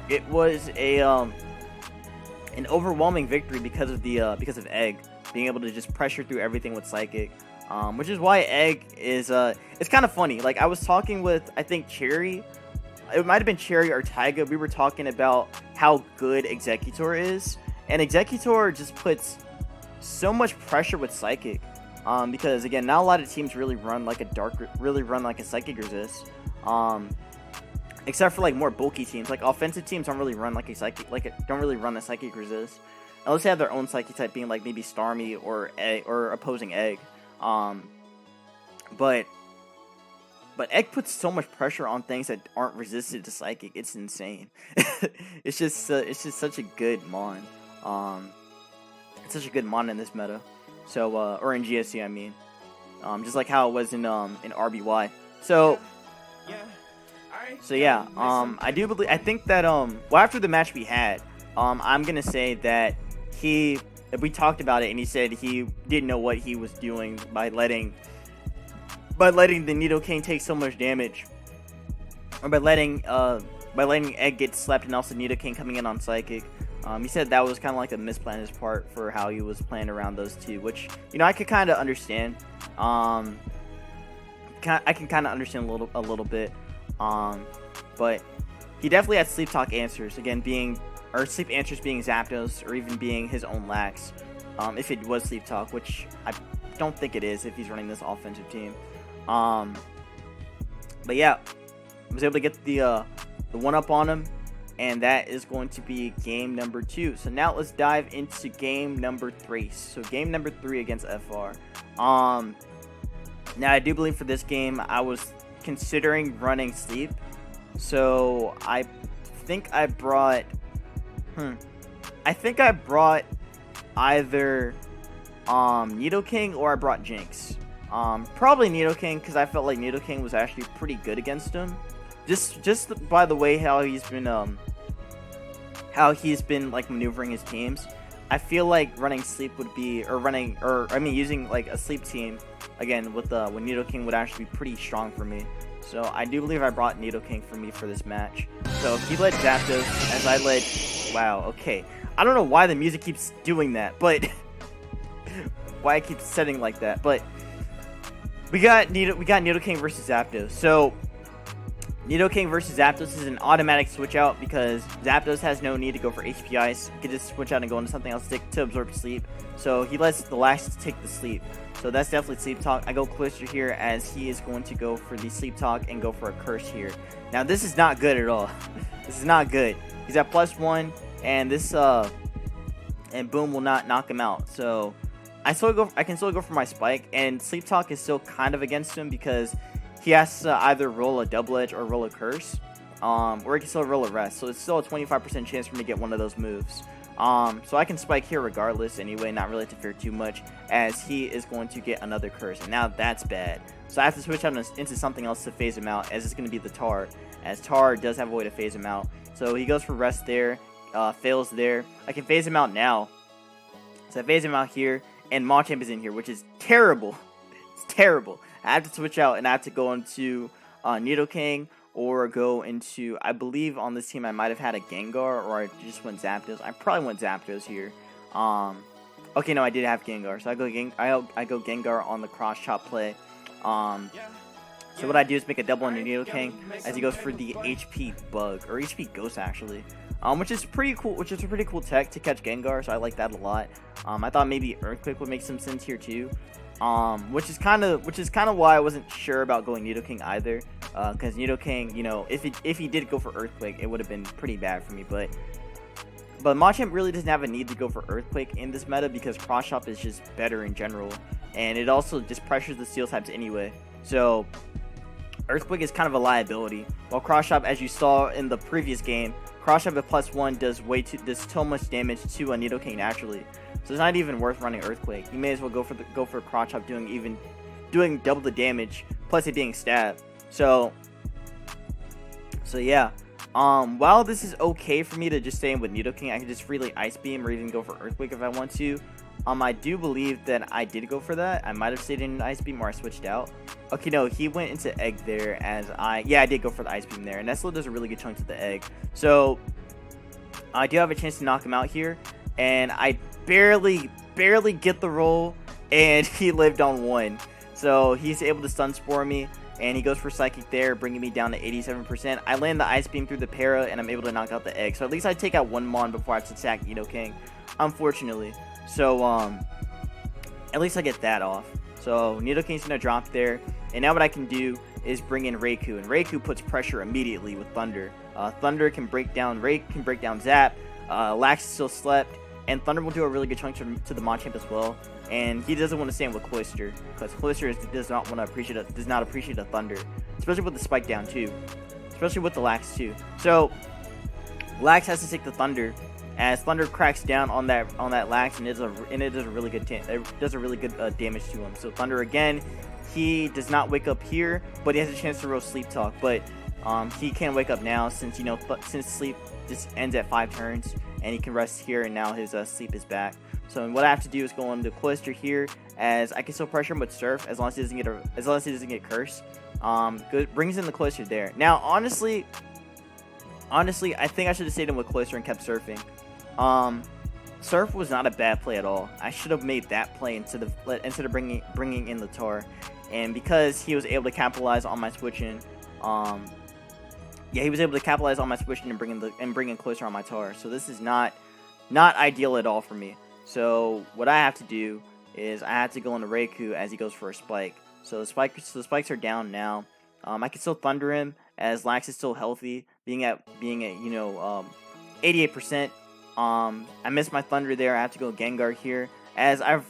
it was an overwhelming victory because of Egg being able to just pressure through everything with Psychic. Which is why Egg is, it's kind of funny. Like, I was talking with, I think, Cherry. It might have been Cherry or Taiga. We were talking about how good Executor is. And Executor just puts so much pressure with Psychic. Because, again, not a lot of teams really run like a Psychic Resist. Except for, like, more bulky teams. Like, offensive teams don't really run like a Psychic, don't really run a Psychic Resist. Unless they have their own Psychic type being, like, maybe Starmie or opposing Egg. But Egg puts so much pressure on things that aren't resisted to Psychic. It's insane. It's just such a good mon. It's such a good mon in this meta. So or in GSC, I mean. Just like how it was in RBY. So yeah. I think that well, after the match we had, I'm gonna say that we talked about it, and he said he didn't know what he was doing by letting the Nidoking take so much damage, or by letting Egg get slept, and also Nidoking coming in on Psychic. He said that was kind of like a misplan on his part for how he was playing around those two, which, you know, I could kind of understand. I can kind of understand a little bit, but he definitely had Sleep Talk answers, again sleep answers being Zapdos, or even being his own lax, if it was Sleep Talk, which I don't think it is if he's running this offensive team. But yeah, I was able to get the 1-up on him, and that is going to be game number 2. So now let's dive into game number 3. So game number 3 against FR. Now I do believe for this game I was considering running Sleep, so I think I brought either Nidoking or I brought Jinx. Probably Nidoking, because I felt like Nidoking was actually pretty good against him. Just by the way how he's been like maneuvering his teams. I feel like running Sleep would be, using like a Sleep team again with Nidoking would actually be pretty strong for me. So I do believe I brought Nidoking for me for this match. So he led Zapdos as I led. Wow, okay. I don't know why the music keeps doing that, but why it keeps setting like that. But we got Nidoking versus Zapdos. So Nidoking versus Zapdos is an automatic switch out because Zapdos has no need to go for HP Ice. He can just switch out and go into something else to absorb Sleep. So he lets the Lax take the Sleep. So that's definitely Sleep Talk. I go closer here as he is going to go for the Sleep Talk and go for a Curse here. Now this is not good at all. This is not good. He's at +1, and this and Boom will not knock him out. So I can still go for my Spike, and Sleep Talk is still kind of against him because he has to either roll a Double Edge or roll a Curse, or he can still roll a Rest. So it's still a 25% chance for me to get one of those moves. So I can Spike here regardless anyway, not really to fear too much, as he is going to get another Curse, and now that's bad. So I have to switch out into something else to phase him out, as it's going to be the Tar, as Tar does have a way to phase him out. So he goes for Rest there, fails there. I can phase him out now. So I phase him out here, and Machamp is in here, which is terrible. It's terrible. I have to switch out, and I have to go into Nidoking, or go into, I believe on this team I might have had a Gengar, or I just went Zapdos. I probably went Zapdos here. Okay, no, I did have Gengar, so I go Gengar on the cross chop play. So what I do is make a double on Nidoking as he goes for the HP Bug, or HP Ghost actually, which is pretty cool. Which is a pretty cool tech to catch Gengar, so I like that a lot. I thought maybe Earthquake would make some sense here too. Which is kind of why I wasn't sure about going Nidoking either, because Nidoking, you know, if he did go for Earthquake, it would have been pretty bad for me. But Machamp really doesn't have a need to go for Earthquake in this meta because Cross Chop is just better in general, and it also just pressures the steel types anyway. So Earthquake is kind of a liability. While Cross Chop, as you saw in the previous game, Cross Chop at +1 does so much damage to a Nidoking naturally. So it's not even worth running Earthquake. You may as well go for Cross Chop doing double the damage, plus it being stabbed. So yeah. While this is okay for me to just stay in with Nidoking, I can just freely Ice Beam or even go for Earthquake if I want to. I do believe that I did go for that. I might have stayed in Ice Beam or I switched out. Okay, no, he went into Egg there as I did go for the Ice Beam there. And that still does a really good chunk to the Egg. So I do have a chance to knock him out here. And I barely get the roll. And he lived on 1. So he's able to Stun Spore me. And he goes for Psychic there, bringing me down to 87%. I land the Ice Beam through the Para, and I'm able to knock out the Egg. So at least I take out 1 Mon before I have to attack Nidoking, unfortunately. So, at least I get that off. So, Nidoking's going to drop there. And now what I can do is bring in Raikou. And Raikou puts pressure immediately with Thunder. Thunder can break down Zap. Lax is still slept. And Thunder will do a really good chunk to the Machamp as well. And he doesn't want to stand with Cloyster, because Cloyster does not appreciate a Thunder, especially with the Spike down too, especially with the Lax too. So Lax has to take the Thunder, as Thunder cracks down on that Lax, and it does a really good damage to him. So Thunder again, he does not wake up here, but he has a chance to roll Sleep Talk. But he can wake up now since since sleep just ends at 5 turns, and he can rest here, and now his sleep is back. So what I have to do is go into Cloyster here, as I can still pressure him with Surf as long as he doesn't get Curse. Brings in the Cloyster there. Now honestly, I think I should have stayed in with Cloyster and kept surfing. Surf was not a bad play at all. I should have made that play instead of bringing in the Tar, and because he was able to capitalize on my switching, he was able to capitalize on my switching and bring in Cloyster on my Tar. So this is not ideal at all for me. So what I have to do is I have to go into Raikou as he goes for a Spike. So the spikes are down now. I can still Thunder him as Lax is still healthy, being at 88%. I missed my Thunder there. I have to go Gengar here. As I'm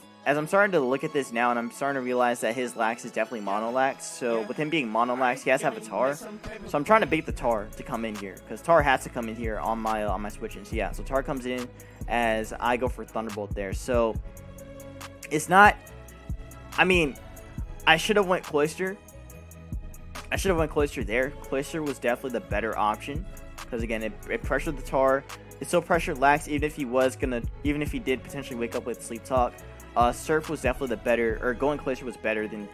starting to look at this now, and I'm starting to realize that his Lax is definitely Mono Lax. So with him being Mono Lax, he has to have a Tar. So I'm trying to bait the Tar to come in here, because Tar has to come in here on my switching. So yeah, so Tar comes in as I go for Thunderbolt there. So it's not. I mean, I should have went Cloyster. There. Cloyster was definitely the better option, because again, it pressured the Tar. It still pressured Lax, even if he did potentially wake up with Sleep Talk. Surf was definitely the better, or going Cloyster was better than,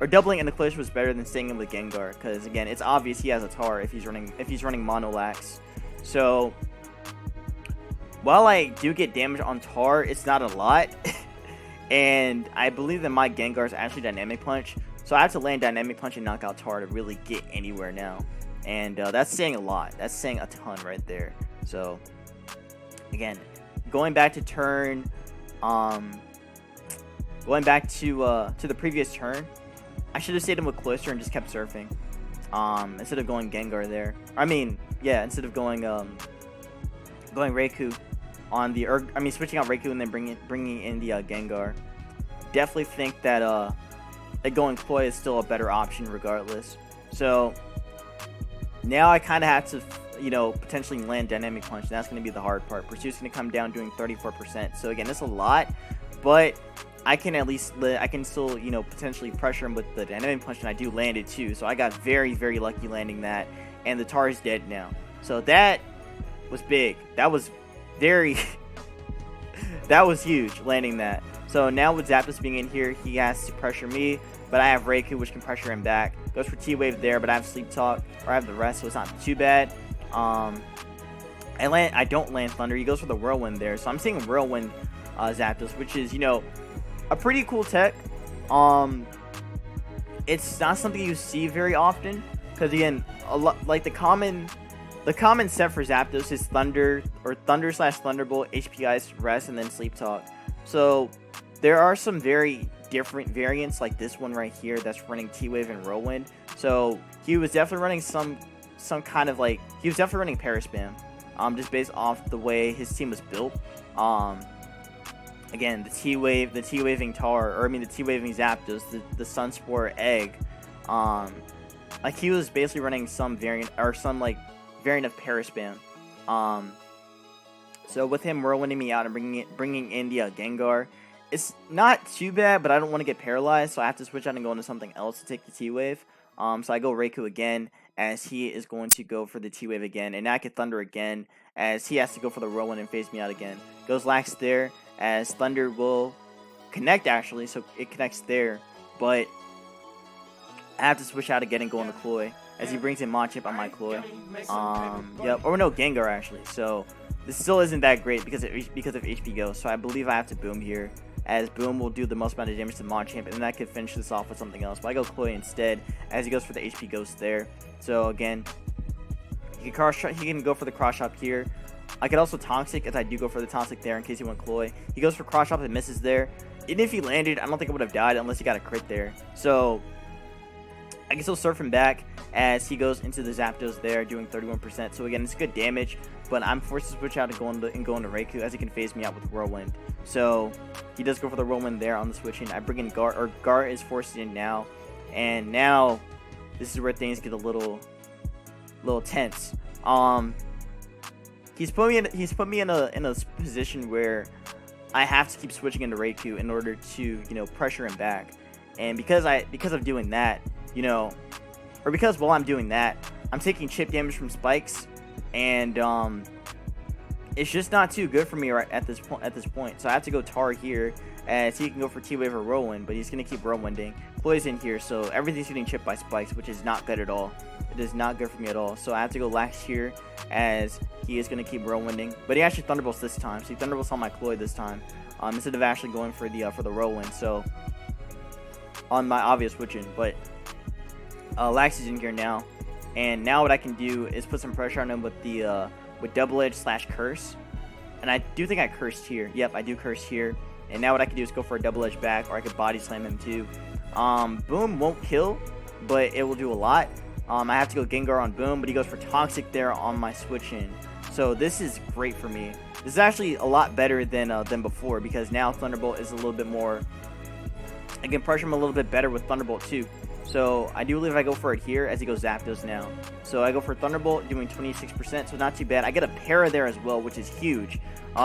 or doubling into Cloyster was better than staying in with Gengar, because again, it's obvious he has a Tar if he's running Mono Lax. So while I do get damage on Tar, it's not a lot. And I believe that my Gengar is actually Dynamic Punch. So I have to land Dynamic Punch and knock out Tar to really get anywhere now. And that's saying a lot. That's saying a ton right there. So again, going back to turn, going back to the previous turn, I should have stayed in with Cloyster and just kept surfing. Instead of going Gengar there. Instead of going Raikou on the switching out Raikou and then bringing in the Gengar. Definitely think that going Cloy is still a better option regardless. So now I kind of have to potentially land Dynamic Punch, and that's going to be the hard part. Pursuit's going to come down doing 34%. So again, it's a lot, but I can still potentially pressure him with the Dynamic Punch, and I do land it too. So I got very, very lucky landing that, and the Tar is dead now. So that was big. That was very that was huge, landing that. So now with Zapdos being in here, he has to pressure me, but I have Raikou, which can pressure him back. Goes for T-Wave there, but I have Sleep Talk, or I have the rest, so it's not too bad. I don't land Thunder. He goes for the Whirlwind there, so I'm seeing Whirlwind Zapdos, which is a pretty cool tech. It's not something you see very often, because again, like the common set for Zapdos is Thunder or Thunder/Thunderbolt, HP Ice, Rest, and then Sleep Talk. So there are some very different variants like this one right here that's running T-Wave and Whirlwind. So he was definitely running some kind of he was definitely running Paraspam, just based off the way his team was built. again, the T-waving Tar, or I mean the T-waving Zapdos, the Sunspore Egg, like he was basically running some variant, or some like variant of Paraspam. So with him whirlwinding me out and bringing in the Gengar, it's not too bad, but I don't want to get paralyzed, so I have to switch out and go into something else to take the T-wave. So I go Raikou again, as he is going to go for the T-wave again, and now I can Thunder again, as he has to go for the whirlwind and phase me out again. Goes Lax there, as Thunder will connect actually, so it connects there, but I have to switch out again and go into Cloy, as he brings in Machamp on my Cloy. Yep, or no, Gengar actually. So this still isn't that great because of HP Ghost. So I believe I have to Boom here, as Boom will do the most amount of damage to Machamp, and then I could finish this off with something else. But I go Cloy instead, as he goes for the HP Ghost there. So again, he can go for the Cross Chop here. I could also Toxic, as I do go for the Toxic there in case he went Cloy. He goes for Cross Chop and misses there. Even if he landed, I don't think I would have died unless he got a crit there. So I can still surf him back, as he goes into the Zapdos there, doing 31%. So again, it's good damage, but I'm forced to switch out and go into Raikou, as he can phase me out with Whirlwind. So he does go for the Whirlwind there on the switch in. I bring in Gar, or Gar is forced in now, and now this is where things get a little tense. He's put me in a position where I have to keep switching into Raikou in order to, pressure him back. And because of doing that, or because while I'm doing that, I'm taking chip damage from spikes, and it's just not too good for me right at this point. So I have to go Tar here, as he can go for T-Wave or Whirlwind, but he's gonna keep Whirlwinding. Cloy's in here, so everything's getting chipped by spikes, which is not good at all. It is not good for me at all. So I have to go Lax here, as he is gonna keep Whirlwinding, but he actually Thunderbolts this time. So he Thunderbolts on my Cloy this time, instead of actually going for the Whirlwind. So on my obvious switch in, but Lax is in here now, and now what I can do is put some pressure on him with the Double Edge / Curse, and I do think I cursed here. Yep, I do curse here, and now what I can do is go for a Double Edge back, or I could Body Slam him too. Boom won't kill, but it will do a lot. I have to go Gengar on Boom, but he goes for Toxic there on my switch in. So this is great for me. This is actually a lot better than before, because now Thunderbolt is a little bit more. I can pressure him a little bit better with Thunderbolt too. So I do believe I go for it here, as he goes Zapdos now. So I go for Thunderbolt, doing 26%, so not too bad. I get a Para there as well, which is huge,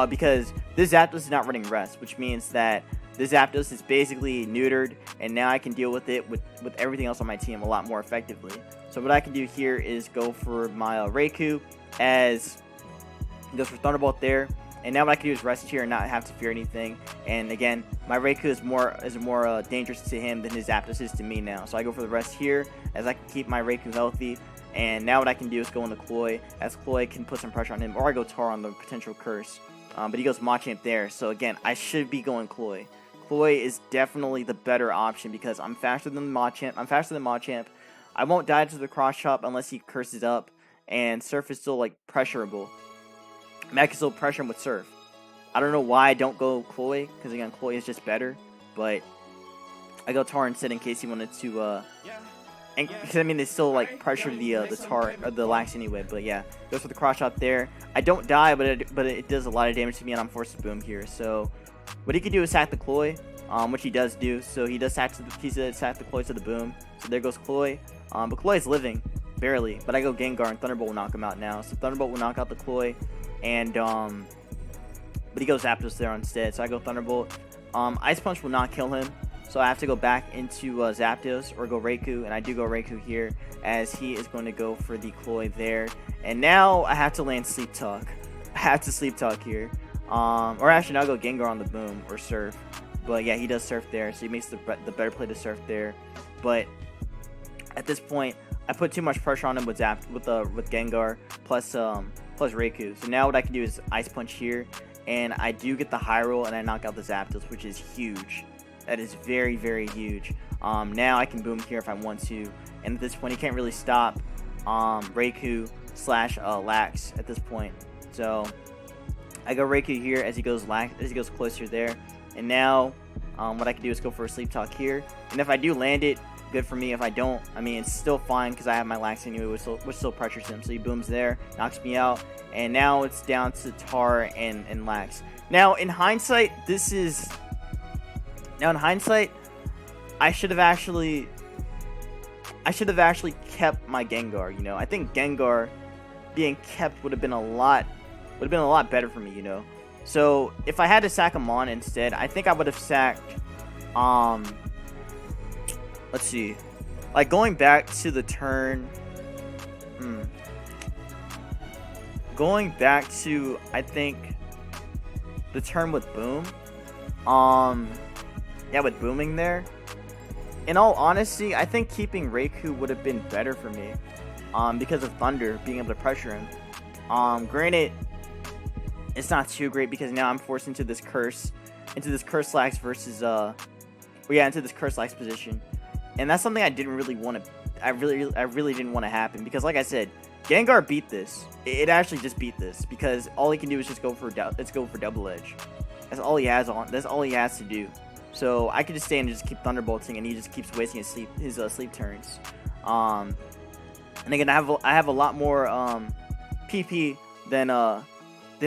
because this Zapdos is not running Rest, which means that this Zapdos is basically neutered, and now I can deal with it with everything else on my team a lot more effectively. So what I can do here is go for my Raikou, as he goes for Thunderbolt there. And now what I can do is rest here and not have to fear anything. And again, my Raikou is more dangerous to him than his Zapdos is to me now. So I go for the rest here, as I can keep my Raikou healthy. And now what I can do is go into Cloy, as Cloy can put some pressure on him. Or I go Tar on the potential curse. But he goes Machamp there. So again, I should be going Cloy. Cloy is definitely the better option, because I'm faster than Machamp. I won't die to the Cross Chop unless he curses up. And Surf is still like pressurable. I can still pressure him with Surf. I don't know why I don't go Cloy, because again, Cloy is just better. But I go Tar instead in case he wanted to. And because I mean, they still like pressure the Tar or the Lax anyway. But yeah, goes for the Cross Shot there. I don't die, but it does a lot of damage to me, and I'm forced to Boom here. So what he can do is sack the Cloy, which he does do. So he does sack the Cloy to the Boom. So there goes Cloy. But Cloy is living barely. But I go Gengar, and Thunderbolt will knock him out now. So Thunderbolt will knock out the Cloy. And but he goes Zapdos there instead, so I go Thunderbolt. Ice Punch will not kill him, so I have to go back into Zapdos or go Raikou, and I do go Raikou here, as he is going to go for the Cloy there. And now I have to land Sleep Talk. I have to Sleep Talk here, or actually now I'll go Gengar on the Boom or Surf. But yeah, he does Surf there, so he makes the better play to Surf there. But at this point, I put too much pressure on him with Gengar plus Raikou. So now what I can do is Ice Punch here, and I do get the High Roll, and I knock out the Zapdos, which is huge. That is very, very huge. Now I can Boom here if I want to, and at this point he can't really stop Raikou / Lax at this point. So I go Raikou here as he goes closer there, and now what I can do is go for a Sleep Talk here, and if I do land it, good for me. If I don't, I mean, it's still fine because I have my lax anyway, which still pressures him. So he booms there, knocks me out, and now it's down to Tar and lax. Now, in hindsight, I should have actually kept my Gengar. You know, I think Gengar being kept would have been a lot better for me. You know, so if I had to sack him on instead, I think I would have sacked. Let's see, like going back to the turn. Going back to, I think, the turn with Boom. Yeah, with booming there. In all honesty, I think keeping Raikou would have been better for me. Because of Thunder being able to pressure him. Granted, it's not too great because now I'm forced into this curse lax versus into this curse lax position, and that's something I didn't really want to. I really didn't want to happen because, like I said, Gengar beat this. It actually just beat this because all he can do is just go for double edge. That's all he has on. That's all he has to do. So I could just stay and just keep thunderbolting, and he just keeps wasting his sleep turns. And again, I have a lot more PP than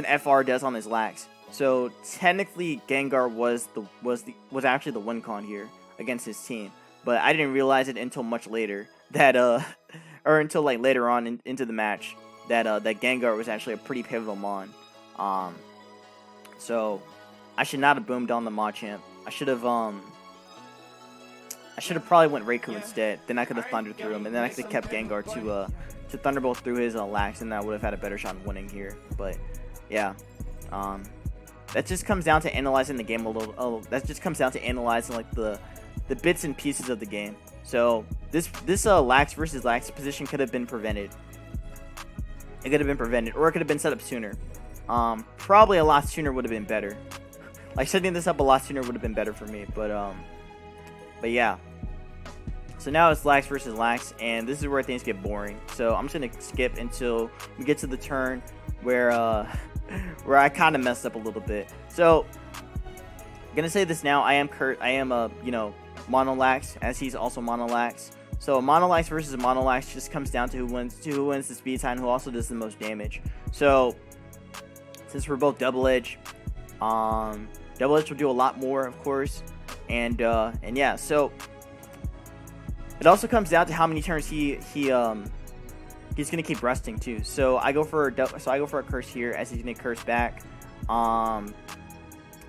FR does on his lax. So technically, Gengar was actually the win con here against his team, but I didn't realize it until much later that or until like later on into the match that Gengar was actually a pretty pivotal mon. So I should not have boomed on the Machamp. I should have probably went Raikou instead. Then I could have thundered through him, and then I could have kept Gengar to Thunderbolt through his lax, and I would have had a better shot in winning here. But yeah, that just comes down to analyzing the game a little. That just comes down to analyzing like the bits and pieces of the game. So this lax versus lax position could have been prevented. It could have been prevented, or it could have been set up sooner. Probably a lot sooner would have been better. Like setting this up a lot sooner would have been better for me. But yeah. So now it's lax versus lax, and this is where things get boring. So I'm just gonna skip until we get to the turn where I kind of messed up a little bit. So I'm gonna say this now. I am Monolax, as he's also Monolax. So Monolax versus Monolax just comes down to who wins the speed time, who also does the most damage. So since we're both double edge will do a lot more, of course, and yeah. So it also comes down to how many turns he's gonna keep resting too. So I go for a curse here, as he's gonna curse back. I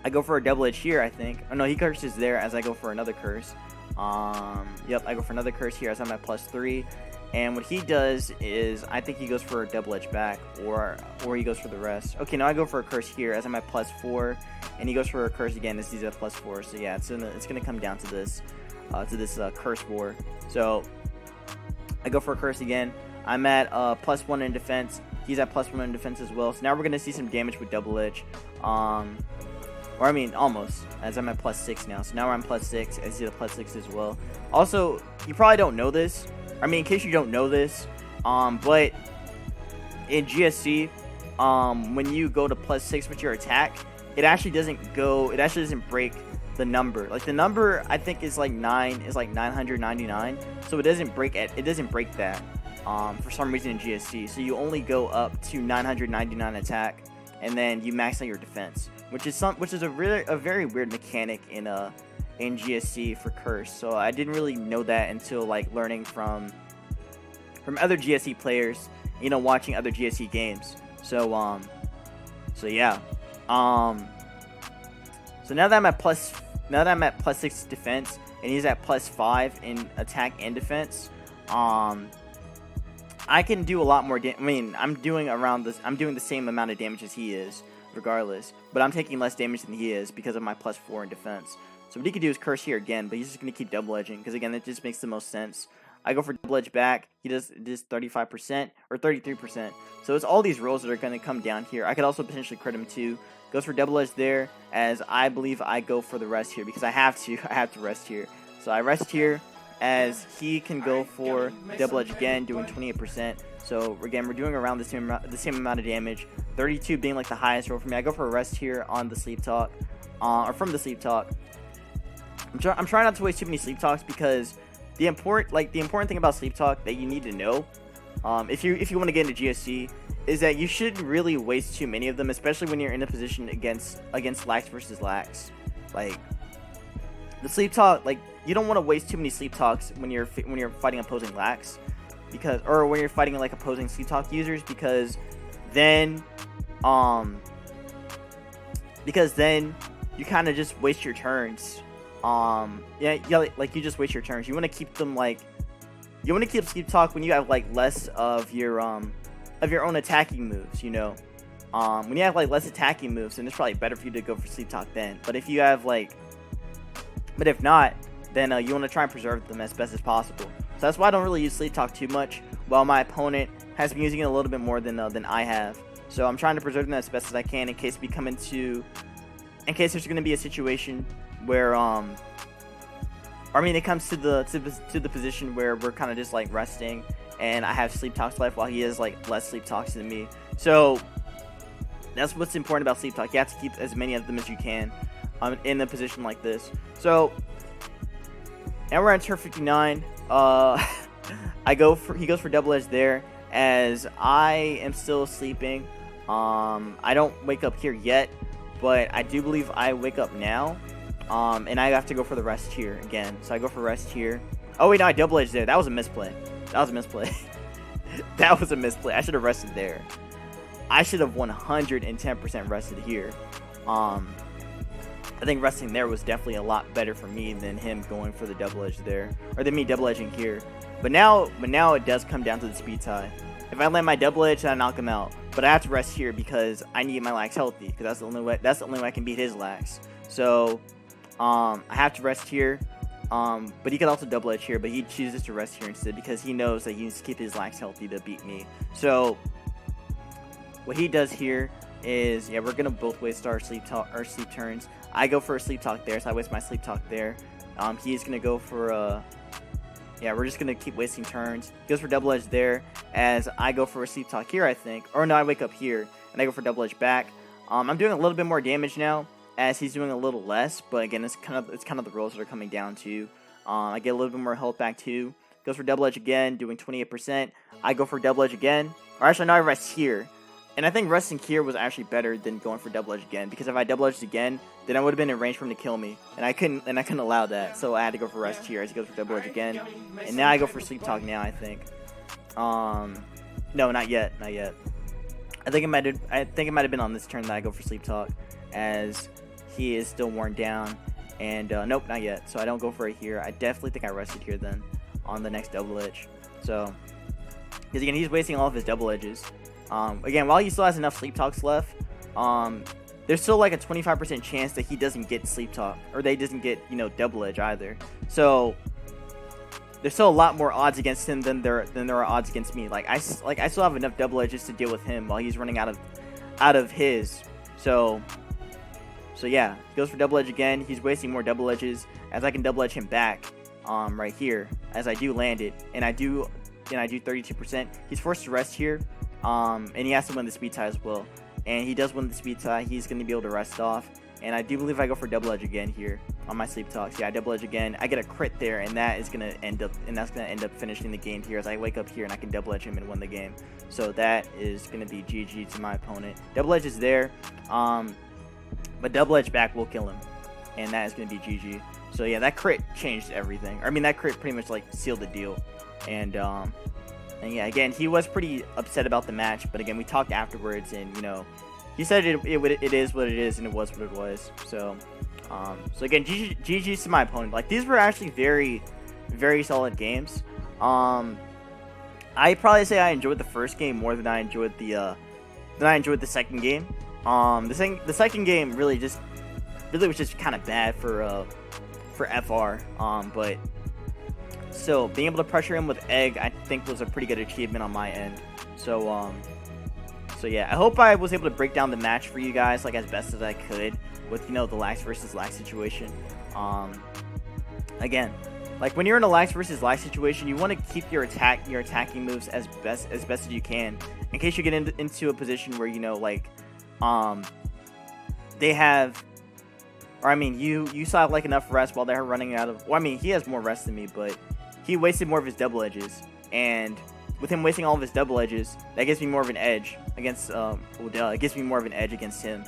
go for a double edge here, I think. Oh no, he curses there as I go for another curse. Yep, I go for another curse here as I'm at +3. And what he does is, I think he goes for a double edge back, or he goes for the rest. Okay, now I go for a curse here as I'm at +4, and he goes for a curse again as he's at +4. So yeah, it's gonna come down to this curse war. So I go for a curse again. I'm at +1 in defense. He's at +1 in defense as well. So now we're gonna see some damage with double edge. Or I mean, almost, as I'm at +6 now. So now I'm +6, as he's at +6 as well. Also, you probably don't know this. I mean, in case you don't know this, but in GSC, when you go to +6 with your attack, it actually doesn't break the number. Like the number, I think is like 999. So it doesn't break that. For some reason in GSC. So you only go up to 999 attack, and then you max out your defense, which is a very weird mechanic in GSC for curse. So I didn't really know that until like learning from other GSC players, watching other GSC games. So yeah. So now that I'm at +6 defense, and he's at +5 in attack and defense, I can do a lot more damage. I mean, I'm doing the same amount of damage as he is, regardless. But I'm taking less damage than he is because of my +4 in defense. So what he could do is curse here again, but he's just going to keep double edging, because again, that just makes the most sense. I go for double edge back. He does 35% or 33%. So it's all these rolls that are going to come down here. I could also potentially crit him too. Goes for double edge there, as I believe I go for the rest here, because I have to rest here. So I rest here, as he can go for double edge again, doing 28%. So again, we're doing around the same amount of damage. 32 being like the highest roll for me. I go for a rest here on the sleep talk, or from the sleep talk. I'm trying not to waste too many sleep talks, because the important thing about sleep talk that you need to know, if you want to get into GSC, is that you shouldn't really waste too many of them, especially when you're in a position against lax versus lax. Like the sleep talk, like you don't want to waste too many sleep talks when you're fighting opposing lax, or when you're fighting like opposing sleep talk users, because then you kind of just waste your turns. Like you just waste your turns. You want to keep them you want to keep sleep talk when you have like less of your own attacking moves, you know. When you have like less attacking moves, then it's probably better for you to go for sleep talk then. But if not, then you want to try and preserve them as best as possible. So that's why I don't really use sleep talk too much, while my opponent has been using it a little bit more than I have. So I'm trying to preserve them as best as I can in case there's going to be a situation where it comes to the position where we're kind of just like resting, and I have sleep talks left while he has like less sleep talks than me. So that's what's important about sleep talk. You have to keep as many of them as you can in a position like this. So now we're on turn 59. He goes for double edge there, as I am still sleeping. I don't wake up here yet, but I do believe I wake up now. And I have to go for the rest here again. So I go for rest here. Oh wait, no, I double edged there. That was a misplay. That was a misplay. I should have rested there. I should have 110% rested here. I think resting there was definitely a lot better for me than him going for the double edge there, or than me double edging here. But now it does come down to the speed tie. If I land my double edge, then I knock him out. But I have to rest here because I need my lax healthy, because that's the only way I can beat his lax. So I have to rest here. But he could also double edge here, but he chooses to rest here instead because he knows that he needs to keep his lax healthy to beat me. So what he does here is, we're gonna both waste our sleep turns. I go for a sleep talk there, so I waste my sleep talk there. He's gonna go for we're just gonna keep wasting turns. He goes for double edge there, as I go for a sleep talk here, I think. Or no, I wake up here and I go for double edge back. I'm doing a little bit more damage now, as he's doing a little less, but again, it's kind of the rolls that are coming down to. I get a little bit more health back too. Goes for double edge again, doing 28%. I go for double edge again, or actually now I rest here, and I think resting here was actually better than going for double edge again, because if I double edged again, then I would have been in range for him to kill me, and I couldn't allow that, so I had to go for rest here as he goes for double edge again, and now I go for sleep talk now, I think. No, not yet. I think it might have been on this turn that I go for sleep talk, as he is still worn down, and nope, not yet. So I don't go for it here. I definitely think I rested here then on the next double edge. So, because again, he's wasting all of his double edges. Again, while he still has enough sleep talks left, there's still like a 25% chance that he doesn't get sleep talk, or they doesn't get double edge either. So there's still a lot more odds against him than there are odds against me. I still have enough double edges to deal with him while he's running out of his. So yeah, he goes for double edge again. He's wasting more double edges, as I can double edge him back right here, as I do land it, and I do 32%. He's forced to rest here, and he has to win the speed tie as well. And he does win the speed tie. He's going to be able to rest off, and I do believe I go for double edge again here on my sleep talks. Yeah, I double edge again. I get a crit there, and that's going to end up finishing the game here, as I wake up here and I can double edge him and win the game. So that is going to be GG to my opponent. Double edge is there. But double edge back will kill him, and that is going to be GG. So yeah, that crit changed everything. I mean, that crit pretty much sealed the deal. And yeah, again, he was pretty upset about the match, but again, we talked afterwards, and he said it is what it is, and it was what it was. So so again, GG's to my opponent. These were actually very, very solid games. I probably say I enjoyed the first game more than I enjoyed the second game. The second game really was just kind of bad for FR. But still, being able to pressure him with egg, I think, was a pretty good achievement on my end. So yeah, I hope I was able to break down the match for you guys as best as I could with the lax versus lax situation. Again, when you're in a lax versus lax situation, you want to keep your attacking moves as best as you can, in case you get into a position where they have, or you still have enough rest while they're running out of. Well, he has more rest than me, but he wasted more of his double edges, and with him wasting all of his double edges, that gives me more of an edge against it gives me more of an edge against him.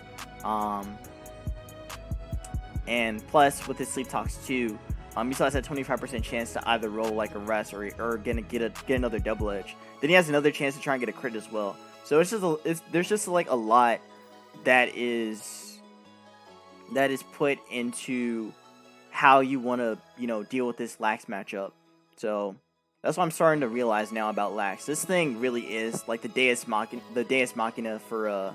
And plus with his sleep talks too, he still has a 25% chance to either roll like a rest or get another double edge. Then he has another chance to try and get a crit as well. So there's just like a lot that is put into how you want to deal with this Lax matchup. So that's what I'm starting to realize now about Lax. This thing really is like the Deus Machina for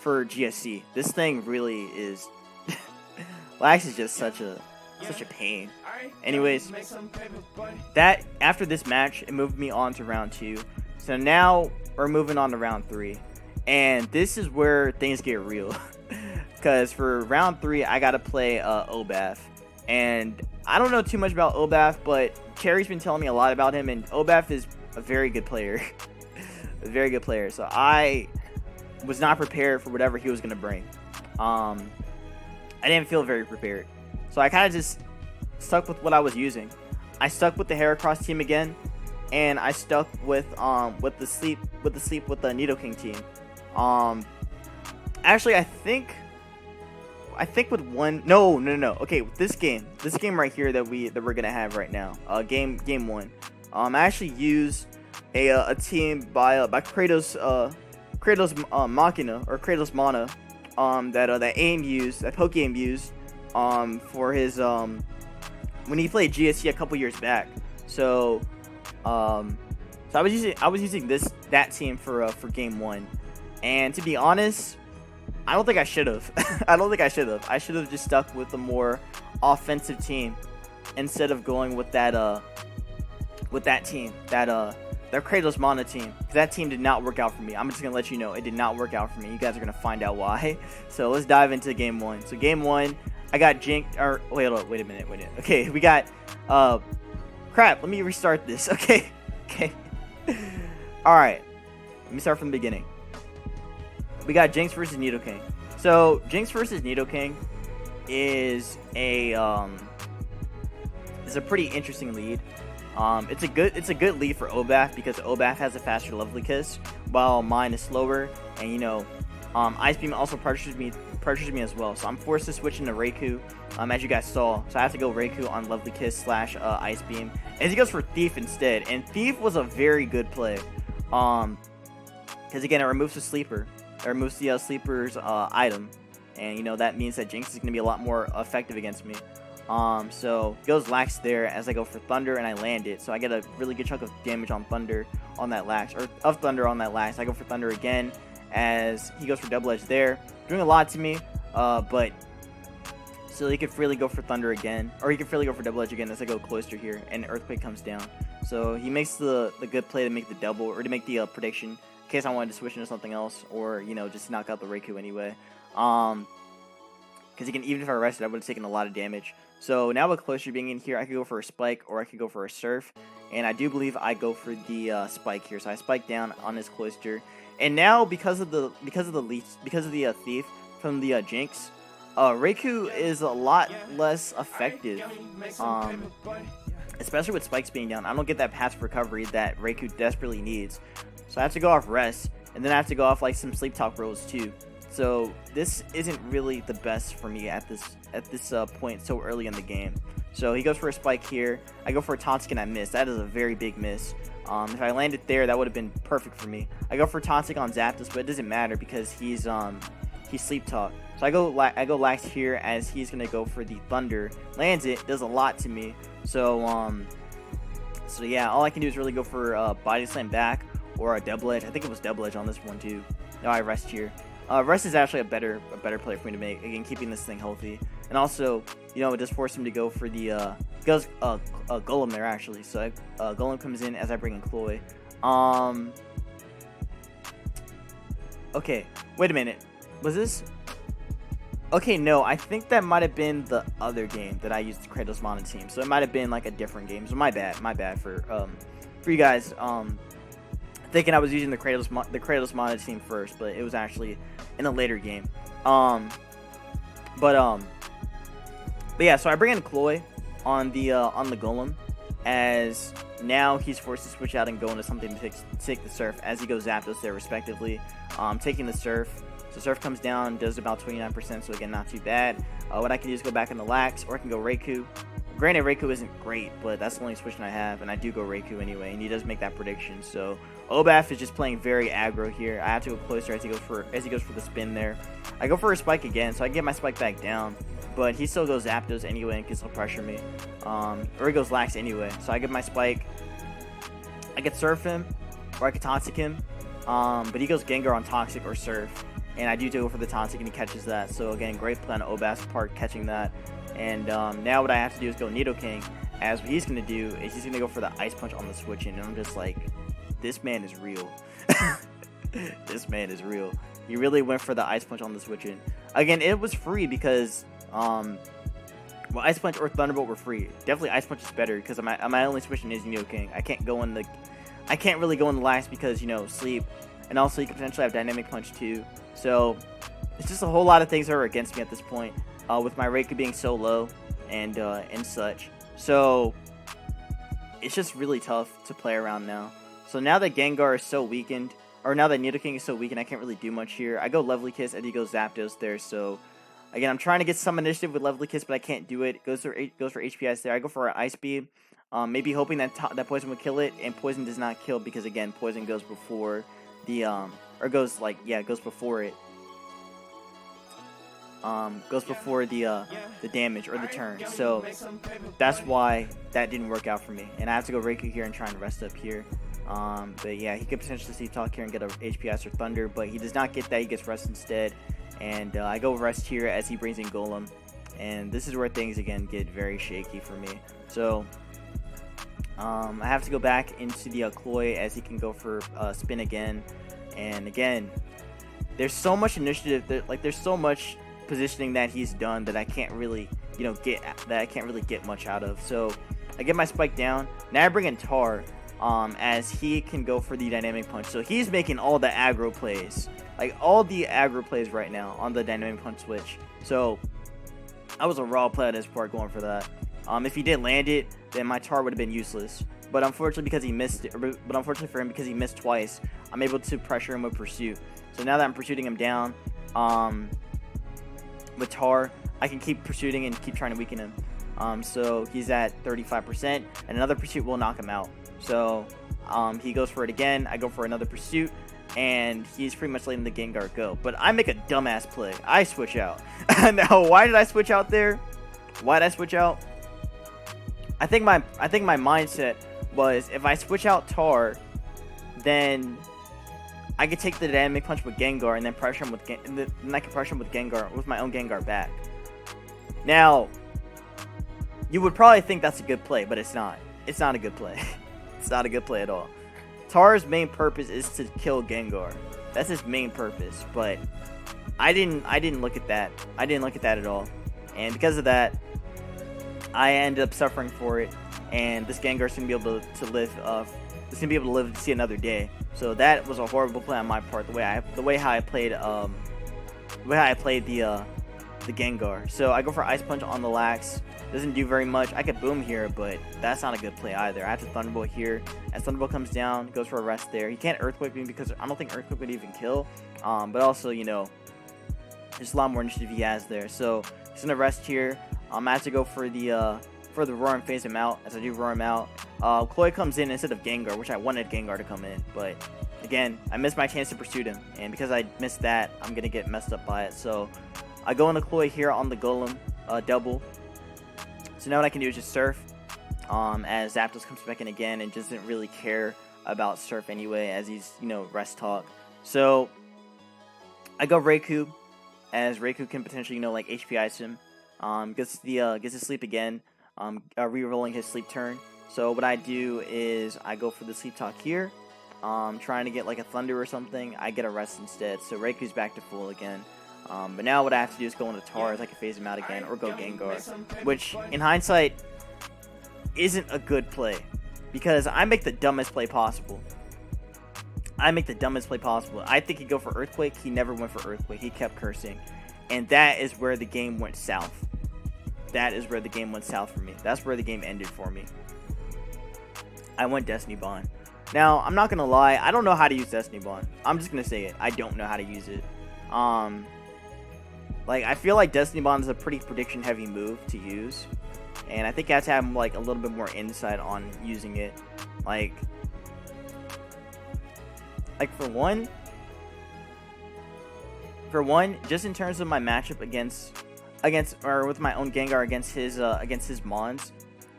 GSC. This thing really is. Lax is just such a pain. Anyways, that after this match, it moved me on to round 2. So now we're moving on to round 3, and this is where things get real. Because for round 3, I gotta play Obaf, and I don't know too much about Obaf, but Cherry's been telling me a lot about him, and Obaf is a very good player. A very good player. So I was not prepared for whatever he was gonna bring. I didn't feel very prepared. So I kind of just stuck with what I was using. I stuck with the Heracross team again, and I stuck with the sleep with the Nidoking team. Actually, I think with one no. Okay, with this game right here that we're gonna have right now, game 1. I actually used a team by Kratos Machina or Kratos Mana, that AIM used, that PokeAim used, for his when he played GSC a couple years back. So I was using that team for game 1, and to be honest, I don't think I should have. I should have just stuck with the more offensive team instead of going with that team, that Kratos Mana team. That team did not work out for me. I'm just gonna let you know, it did not work out for me. You guys are gonna find out why. So let's dive into game 1. So game 1, I got wait a minute. Okay, we got crap. Let me restart this. Okay. All right. Let me start from the beginning. We got Jinx versus Nidoking. So Jinx versus Nidoking is a pretty interesting lead. It's a good lead for Obaf because Obaf has a faster Lovely Kiss, while mine is slower, and Ice Beam also pressures me as well. So I'm forced to switch into Raikou, as you guys saw. So I have to go Raikou on Lovely Kiss / Ice Beam, and he goes for Thief instead. And Thief was a very good play, because again, it removes the sleeper. It removes the sleeper's item, and that means that Jinx is going to be a lot more effective against me. So he goes Lax there as I go for Thunder, and I land it. So I get a really good chunk of damage on Thunder on that Lax, or of Thunder on that Lax. I go for Thunder again as he goes for Double Edge there, doing a lot to me. But so he could freely go for Thunder again, or he could freely go for Double Edge again as I go Cloister here, and Earthquake comes down. So he makes the good play to make the double, or to make the prediction, in case I wanted to switch into something else, or just knock out the Raikou anyway. Because even if I rested, I would have taken a lot of damage. So now with Cloister being in here, I could go for a Spike, or I could go for a Surf, and I do believe I go for the Spike here. So I Spike down on his Cloister, and now because of the Thief from the Jinx, Raikou is a lot less effective. Especially with Spikes being down, I don't get that passive recovery that Raikou desperately needs. So I have to go off Rest, and then I have to go off like some Sleep Talk rolls too. So this isn't really the best for me at this point so early in the game. So he goes for a Spike here. I go for a Taunt and I miss. That is a very big miss. If I landed there, that would have been perfect for me. I go for Taunt on Zapdos, but it doesn't matter because he's Sleep Talk. So I go Lax here as he's gonna go for the Thunder. Lands it, does a lot to me. So yeah, all I can do is really go for Body Slam back or a Double Edge. I think it was Double Edge on this one too. No, I Rest here. Rest is actually a better play for me to make, again, keeping this thing healthy, and also it does force him to go for the Golem there actually. So Golem comes in as I bring in Cloy. Okay, wait a minute, was this? Okay, no, I think that might have been the other game that I used the Kratos Mana team, so it might have been like a different game. So my bad for you guys thinking I was using the Kratos Mana team first, but it was actually in a later game. But yeah, so I bring in Cloy on the Golem, as now he's forced to switch out and go into something to take the Surf as he goes Zapdos there respectively, taking the Surf. So Surf comes down, does about 29%, so again, not too bad. What I can do is go back in the Lax, or I can go Raikou. Granted, Raikou isn't great, but that's the only switch I have, and I do go Raikou anyway, and he does make that prediction. So Obaf is just playing very aggro here. I have to go closer as he goes for the spin there. I go for a Spike again, so I get my Spike back down, but he still goes Zapdos anyway and can still pressure me. Or he goes Lax anyway, so I get my Spike. I could Surf him, or I could Toxic him, but he goes Gengar on Toxic or Surf. And I do go for the Toxic, and he catches that. So again, great play on Obaf's part catching that. And now what I have to do is go Nidoking, as what he's going to do is he's going to go for the Ice Punch on the switch in. And I'm just like, this man is real. This man is real. He really went for the Ice Punch on the switch in. Again, it was free because, well, Ice Punch or Thunderbolt were free. Definitely Ice Punch is better because my only switch in is Nidoking. I can't really go in the last because, you know, sleep. And also you can potentially have Dynamic Punch too. So it's just a whole lot of things that are against me at this point, with my Raikou being so low and such. So it's just really tough to play around now. So now that Gengar is so weakened, or now that Nidoking is so weakened, I can't really do much here. I go Lovely Kiss, and he goes Zapdos there. So again, I'm trying to get some initiative with Lovely Kiss, but I can't do it. Goes for HPS there. I go for an Ice Beam, maybe hoping that Poison would kill it, and Poison does not kill because again, Poison goes before the goes before it. Goes before the damage or the turn. So that's why that didn't work out for me. And I have to go Raikou here and try and rest up here. But yeah, he could potentially Sleep Talk here and get a HPS or Thunder, but he does not get that. He gets Rest instead. And I go Rest here as he brings in Golem. And this is where things again get very shaky for me. So I have to go back into the Cloy as he can go for Spin again. And again, there's so much initiative, there's so much positioning that he's done that I can't really, get much out of. So I get my Spike down. Now I bring in Tar, as he can go for the Dynamic Punch. So he's making all the aggro plays, right now on the Dynamic Punch switch. So I was a raw play at his part going for that. If he did land it, then my Tar would have been useless. But unfortunately, because he missed it, because he missed twice, I'm able to pressure him with Pursuit. So now that I'm pursuing him down, with Tar, I can keep pursuing and keep trying to weaken him. So he's at 35%, and another Pursuit will knock him out. So he goes for it again. I go for another Pursuit, and he's pretty much letting the Gengar go. But I make a dumbass play. I switch out. Now, why did I switch out there? Why did I switch out? I think my mindset was if I switch out Tar, then I could take the Dynamic Punch with Gengar and then pressure him with I can pressure him with Gengar with my own Gengar back. Now, you would probably think that's a good play, but it's not. It's not a good play. It's not a good play at all. Tar's main purpose is to kill Gengar. That's his main purpose, but I didn't look at that. I didn't look at that at all. And because of that, I ended up suffering for it, and this Gengar's gonna be able to live. It's gonna be able to live to see another day. So that was a horrible play on my part. The way how I played the Gengar. So I go for Ice Punch on the Lax. Doesn't do very much. I could Boom here, but that's not a good play either. I have to Thunderbolt here. As Thunderbolt comes down, goes for a Rest there. He can't Earthquake me because I don't think Earthquake would even kill. But also, there's a lot more initiative he has there. So he's gonna Rest here. I have to go for the Roar and phase him out. As I do roar him out, Cloy comes in instead of Gengar, which I wanted Gengar to come in, but again, I missed my chance to pursue him, and because I missed that, I'm gonna get messed up by it. So I go into Cloy here on the Golem double. So now what I can do is just Surf, as Zapdos comes back in again and doesn't really care about Surf anyway, as he's Rest Talk. So I go Raikou, as Raikou can potentially HP Ice him. Gets his Sleep again. Re-rolling his Sleep turn. So what I do is I go for the Sleep Talk here, trying to get like a Thunder or something. I get a Rest instead, so Raikou's back to full again. But now what I have to do is go into Tar, as I can phase him out again, or go Gengar, which in hindsight isn't a good play, because I make the dumbest play possible. I think he'd go for Earthquake. He never went for Earthquake. He kept cursing, and that is where the game went south. That is where the game went south for me. That's where the game ended for me. I went Destiny Bond. Now, I'm not gonna lie, I don't know how to use Destiny Bond. I'm just gonna say it. I don't know how to use it. Like, I feel like Destiny Bond is a pretty prediction heavy move to use. And I think I have to have like a little bit more insight on using it. Like for one, just in terms of my matchup against or with my own Gengar against his Mons,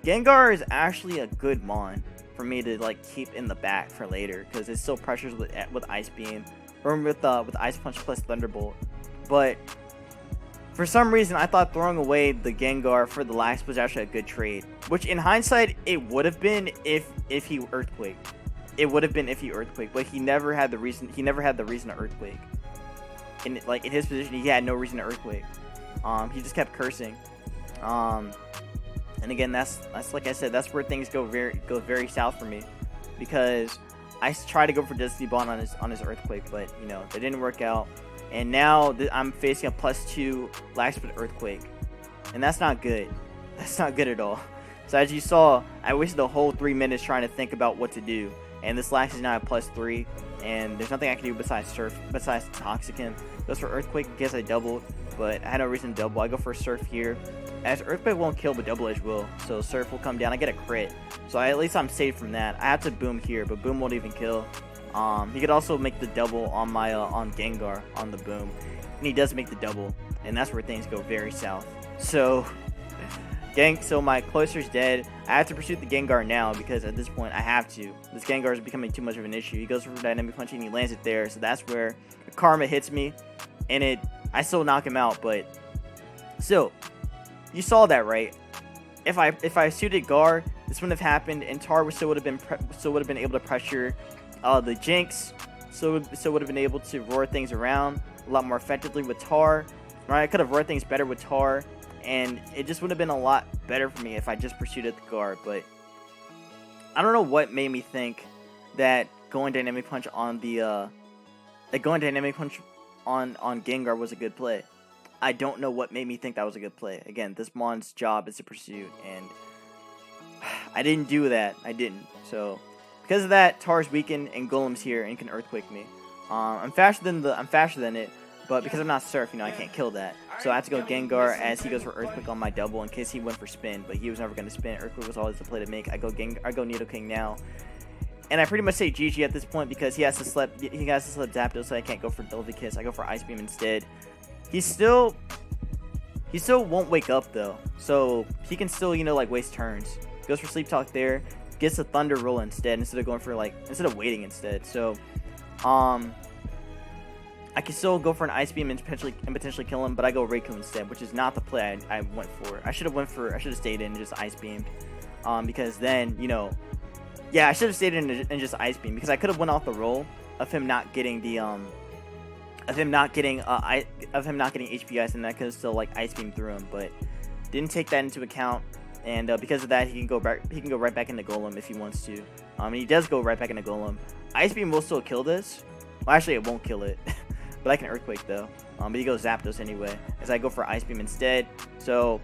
Gengar is actually a good Mon for me to like keep in the back for later, because it still pressures with Ice Beam or with Ice Punch plus Thunderbolt. But for some reason, I thought throwing away the Gengar for the Lax was actually a good trade, which in hindsight it would have been if he Earthquake. It would have been if he Earthquake, but he never had the reason. He never had the reason to Earthquake. In his position, he had no reason to Earthquake. He just kept cursing. And again, that's like I said, that's where things go very south for me, because I tried to go for Destiny Bond on his Earthquake, but you know, it didn't work out. And now I'm facing a +2 Lax with Earthquake, and that's not good. That's not good at all. So as you saw, I wasted the whole 3 minutes trying to think about what to do. And this Lax is now at +3, and there's nothing I can do besides Surf, besides Toxic him. Goes for Earthquake, I guess I doubled, but I had no reason to double. I go for Surf here. As Earthquake won't kill, but Double Edge will. So Surf will come down. I get a crit. So at least I'm safe from that. I have to Boom here, but Boom won't even kill. He could also make the double on my on Gengar on the Boom. And he does make the double, and that's where things go very south. So so my Cloyster's dead. I have to pursue the Gengar now, because at this point I have to. This Gengar is becoming too much of an issue. He goes for Dynamic Punch and he lands it there. So that's where Karma hits me, and I still knock him out. But still, you saw that, right? If I suited Gar, this wouldn't have happened, and Tar still would have been able to pressure the Jinx. So would have been able to roar things around a lot more effectively with Tar. Right? I could have roared things better with Tar. And it just would have been a lot better for me if I just pursued the guard. But I don't know what made me think that going Dynamic Punch on on Gengar was a good play. I don't know what made me think that was a good play. Again, this Mon's job is to pursue, and I didn't do that. I didn't. So because of that, Tar's weakened and Golem's here and can Earthquake me. I'm faster than it. But because I'm not Surf, you know, I can't kill that. So I have to go Gengar as he goes for Earthquake on my double in case he went for Spin. But he was never going to Spin. Earthquake was always the play to make. I go Nidoking now. And I pretty much say GG at this point, because he has to slip Zapdos, so I can't go for Delta Kiss. I go for Ice Beam instead. He still won't wake up though. So he can still, you know, like waste turns. Goes for Sleep Talk there. Gets a Thunder Roll instead instead of waiting instead. So I can still go for an Ice Beam and potentially kill him, but I go Raikou instead, which is not the play I went for. I should have stayed in and just Ice Beamed, because then, you know, yeah, I should have stayed in and just Ice Beam, because I could have went off the roll of him not getting the of him not getting HP Ice, and I could have still like Ice Beam through him, but didn't take that into account. And because of that, he can go right back into Golem if he wants to. And he does go right back into Golem. Ice Beam will still kill this. Well, actually, it won't kill it. But I can Earthquake though. But he goes Zapdos anyway, as I go for Ice Beam instead. So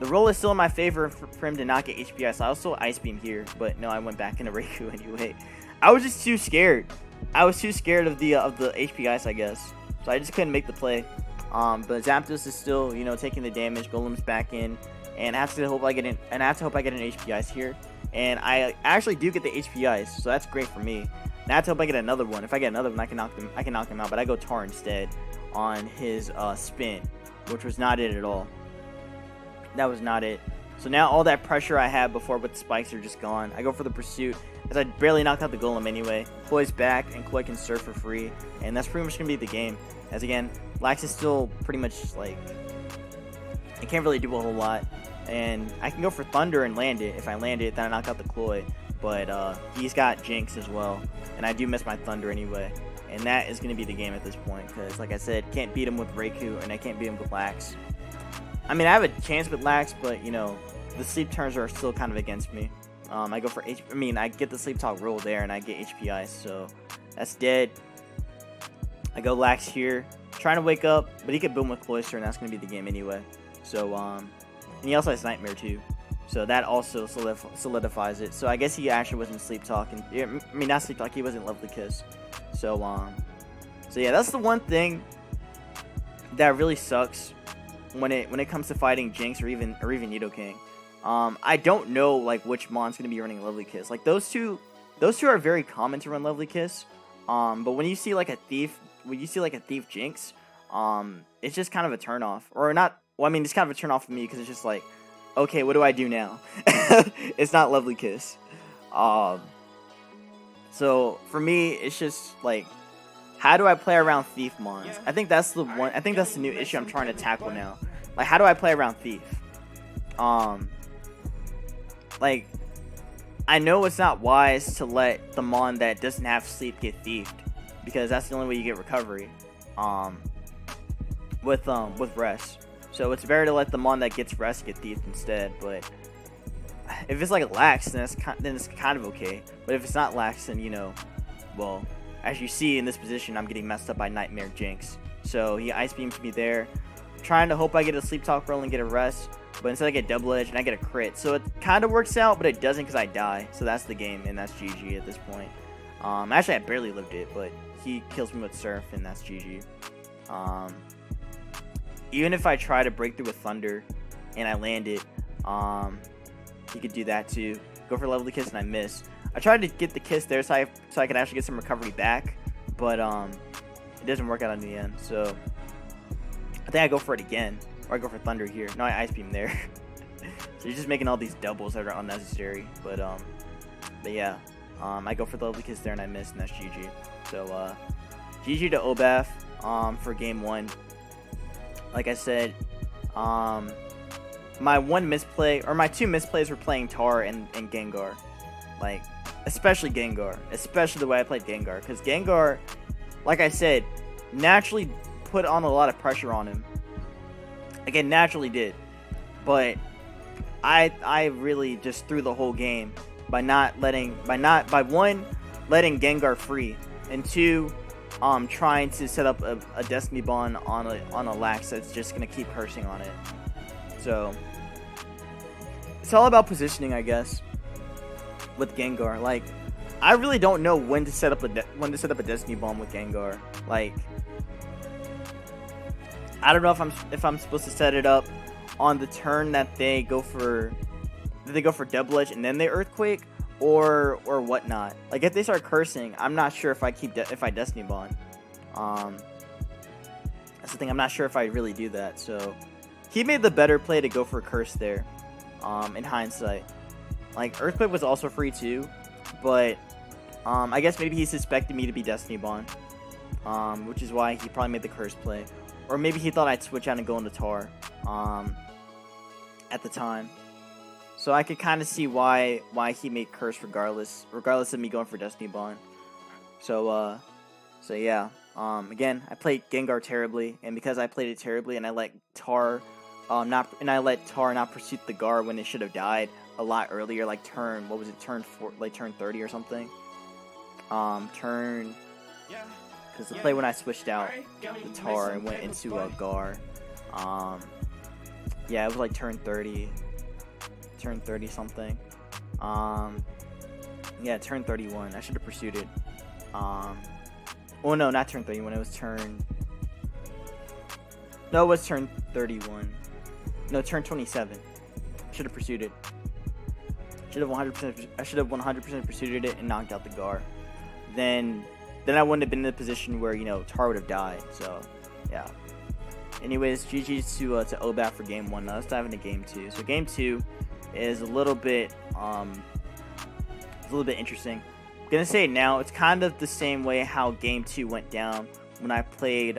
the roll is still in my favor for him to not get HP Ice. I also Ice Beam here, but no, I went back into Raikou anyway. I was just too scared. I was too scared of the HP Ice, I guess. So I just couldn't make the play. But Zapdos is still, you know, taking the damage. Golem's back in, and I have to hope I get an HP Ice here. And I actually do get the HP Ice, so that's great for me. And I have to hope I get another one. If I get another one, I can knock him out. But I go Tar instead on his Spin, which was not it at all. That was not it. So now all that pressure I had before with the spikes are just gone. I go for the Pursuit, as I barely knocked out the Golem anyway. Kloy's back, and Kloy can Surf for free. And that's pretty much going to be the game. As again, Lax is still pretty much like, I can't really do a whole lot. And I can go for Thunder and land it. If I land it, then I knock out the Kloy. But he's got Jinx as well. And I do miss my Thunder anyway. And that is going to be the game at this point. Because like I said, can't beat him with Raikou, and I can't beat him with Lax. I mean, I have a chance with Lax, but, you know, the sleep turns are still kind of against me. I go for I get the Sleep Talk roll there, and I get HP Ice, so that's dead. I go Lax here, trying to wake up, but he could boom with Cloyster, and that's going to be the game anyway. So, and he also has Nightmare too. So that also solidifies it. So I guess he actually wasn't sleep talking. I mean, not sleep talk. He wasn't lovely kiss. So so yeah, that's the one thing that really sucks when it comes to fighting Jinx or even Nidoking. I don't know like which mon's gonna be running lovely kiss. Like those two are very common to run lovely kiss. But when you see like a thief Jinx, it's just kind of a turnoff, or not. Well, I mean, it's kind of a turnoff for me because it's just like, okay, what do I do now? It's not lovely kiss. So for me, it's just like, how do I play around thief mons? I think that's the one. I think that's the new issue I'm trying to tackle now. Like, how do I play around thief? Like, I know it's not wise to let the mon that doesn't have sleep get thiefed, because that's the only way you get recovery. With rest. So it's better to let the mon that gets rest get thieved instead. But if it's like lax, then it's kind of okay. But if it's not lax, then, you know, well, as you see in this position, I'm getting messed up by Nightmare Jinx. So he ice beams me there, trying to hope I get a sleep talk roll and get a rest. But instead I get double edge and I get a crit. So it kind of works out, but it doesn't because I die. So that's the game, and that's GG at this point. Actually, I barely lived it, but he kills me with Surf, and that's GG. Even if I try to break through with Thunder and I land it, he could do that too. Go for lovely kiss and I miss. I tried to get the kiss there so I could actually get some recovery back, but it doesn't work out in the end. So I think I go for it again, or I go for Thunder here. No, I ice beam there. So you're just making all these doubles that are unnecessary. But yeah, I go for the lovely kiss there and I miss, and that's GG. So GG to Obaf for game 1. Like I said, my one misplay, or my two misplays were playing Tar and Gengar. Like, especially Gengar. Especially the way I played Gengar. Because Gengar, like I said, naturally put on a lot of pressure on him. Again, naturally did. But I really just threw the whole game by one, letting Gengar free, and 2, trying to set up a Destiny Bond on a Lax that's just gonna keep cursing on it. So it's all about positioning, I guess, with Gengar. Like, I really don't know when to set up a Destiny Bomb with Gengar. Like, I don't know if I'm supposed to set it up on the turn that they go for double edge and then they Earthquake, or whatnot. Like, if they start cursing, I'm not sure if I Destiny Bond. That's the thing. I'm not sure if I really do that. So he made the better play to go for curse there. In hindsight, like, Earthquake was also free too, but I guess maybe he suspected me to be Destiny Bond, which is why he probably made the curse play, or maybe he thought I'd switch out and go into Tar at the time. So I could kind of see why he made curse regardless of me going for Destiny Bond. So yeah. Again, I played Gengar terribly, and because I played it terribly, and I let Tar not pursue the Gar when it should have died a lot earlier, like turn 30 or something. Because the play when I switched out the Tar and went into a Gar. Yeah, it was like turn 30 something. Yeah, turn 31. I should have pursued it. Oh no, not turn 31. It was turn. No, it was turn 31. No, turn 27. Should have pursued it. Should have 100%. I should have 100% pursued it and knocked out the Gar. Then I wouldn't have been in the position where, you know, Tar would have died. So yeah. Anyways, GG's to Obaf for game 1. Now let's dive into game 2. So game 2 is a little bit interesting. I'm gonna say it now. It's kind of the same way how game 2 went down when I played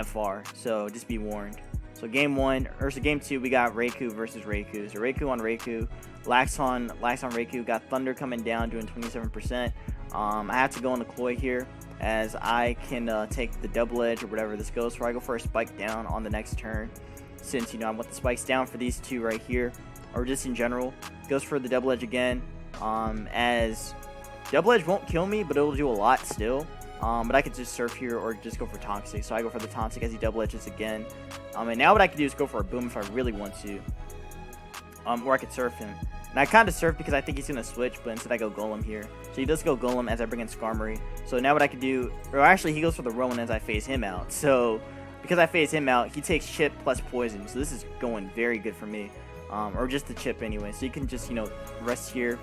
FR. So just be warned. So game 2, we got Raikou versus Raikou. So Raikou on Raikou, Lax on Raikou. Got Thunder coming down, doing 27%. I have to go on the Cloy here, as I can take the double edge or whatever this goes for. I go for a spike down on the next turn, since, you know, I want the spikes down for these two right here, or just in general. Goes for the double edge again, as double edge won't kill me, but it'll do a lot still. But I could just surf here or just go for Toxic. So I go for the Toxic as he double edges again. And now what I can do is go for a Boom if I really want to. or I could surf him. And I kind of surf because I think he's gonna switch, but instead I go Golem here. So he does go Golem as I bring in Skarmory. So now what I can do, or actually he goes for the Rowan as I phase him out. So because I phase him out, he takes chip plus poison. So this is going very good for me, or just the chip anyway. So you can just, you know, rest here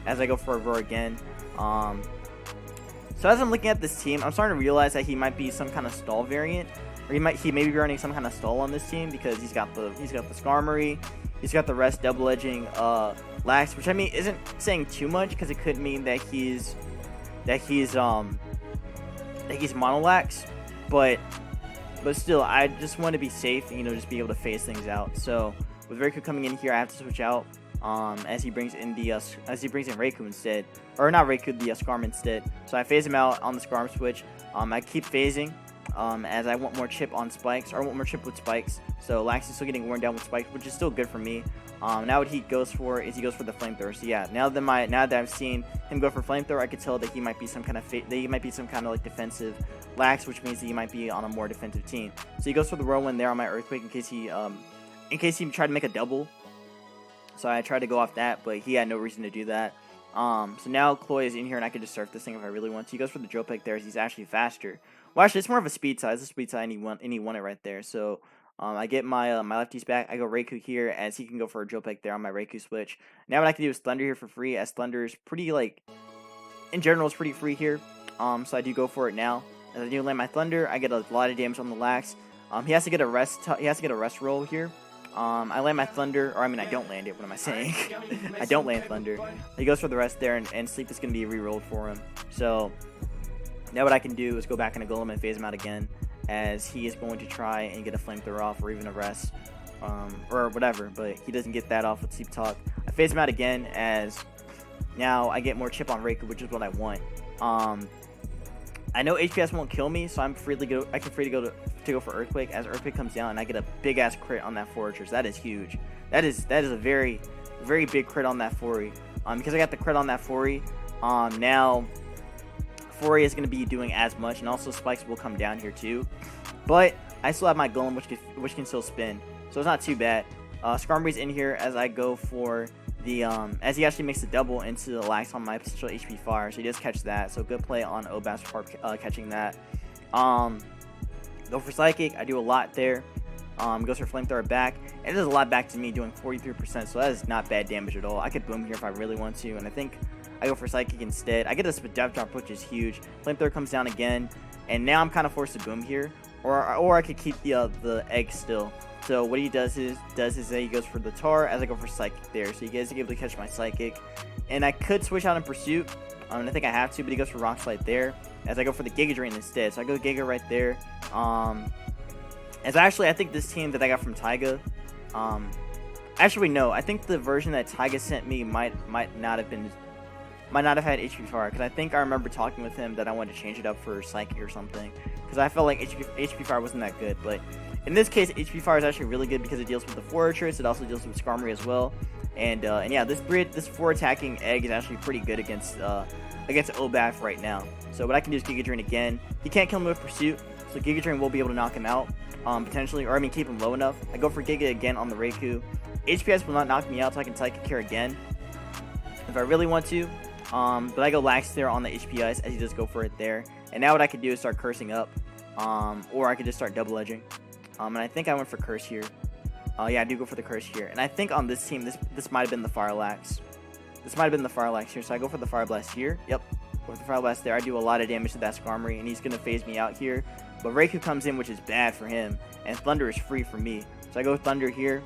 as I go for a roar again. So as I'm looking at this team, I'm starting to realize that he might be some kind of stall variant, or he may be running some kind of stall on this team because he's got the Skarmory, he's got the rest double edging Lax, which I mean isn't saying too much because it could mean that he's mono Lax, but still I just want to be safe and, you know, just be able to phase things out. So with Raikou coming in here, I have to switch out as he brings in Raikou instead, or not Raikou, the Skarm instead. So I phase him out on the Skarm switch. I keep phasing as I want more chip on spikes, or I want more chip with spikes. So Lax is still getting worn down with spikes, which is still good for me. Now what he goes for is he goes for the flamethrower. So yeah, now that I've seen him go for flamethrower, I could tell that he might be some kind of like defensive Lax, which means that he might be on a more defensive team. So he goes for the whirlwind there on my Earthquake in case he tried to make a double. So I tried to go off that, but he had no reason to do that. So now Chloe is in here, and I could just surf this thing if I really want to. He goes for the drill pick there, as he's actually faster. Well, actually, it's more of a speed side. It's a speed side, and he won it right there. So I get my my lefties back. I go Raikou here, as he can go for a drill pick there on my Raikou switch. Now what I can do is Thunder here for free, as Thunder is pretty, like, in general, it's pretty free here. So I do go for it now. As I do land my Thunder, I get a lot of damage on the Lax. He has to get a rest roll here. I land my Thunder, or I mean I don't land it, what am I saying? I don't land Thunder. He goes for the rest there, and Sleep is going to be re-rolled for him. So now what I can do is go back into Golem and phase him out again, as he is going to try and get a flamethrower off, or even a rest, or whatever, but he doesn't get that off with Sleep Talk. I phase him out again, as now I get more chip on Raikou, which is what I want. I know HPS won't kill me, so I'm free to go for Earthquake, as Earthquake comes down and I get a big ass crit on that Fortress. That is huge. That is a very, very big crit on that Fori. Because I got the crit on that Fori, now Fori is going to be doing as much, and also spikes will come down here too. But I still have my Golem, which can still spin, so it's not too bad. Skarmory's in here as I go for the as he actually makes a double into the Lax on my potential HP fire, so he does catch that. So good play on Obas for catching that. Go for Psychic. I do a lot there. Goes for Flamethrower back, and it does a lot back to me, doing 43%. So that is not bad damage at all. I could boom here if I really want to, and I think I go for Psychic instead. I get a Depth Drop, which is huge. Flamethrower comes down again, and now I'm kind of forced to boom here, or I could keep the egg still. So what he does is that he goes for the Tar as I go for Psychic there. So you guys are able to catch my Psychic. And I could switch out in Pursuit. And I think I have to, but he goes for Rock Slide there as I go for the Giga Drain instead. So I go Giga right there. As actually, I think this team that I got from Taiga, actually no, I think the version that Taiga sent me might not have had HP Fire, because I think I remember talking with him that I wanted to change it up for Psychic or something, because I felt like HP Fire wasn't that good. But in this case, HP Fire is actually really good because it deals with the Fortress. It also deals with Skarmory as well. And yeah, this 4 attacking egg is actually pretty good against Obaf right now. So what I can do is Giga Drain again. He can't kill him with Pursuit, so Giga Drain will be able to knock him out, potentially, or I mean keep him low enough. I go for Giga again on the Raikou. HPS will not knock me out, so I can Psychic here again if I really want to. But I go Lax there on the HPS as he does go for it there. And now what I could do is start cursing up, or I could just start double edging. And I think I went for Curse here. Yeah, I do go for the Curse here. And I think on this team, this might have been the Fire Lax. This might have been the Fire Lax here. So I go for the Fire Blast here. Yep. Go for the Fire Blast there. I do a lot of damage to that Skarmory, and he's going to phase me out here. But Raikou comes in, which is bad for him. And Thunder is free for me. So I go Thunder here.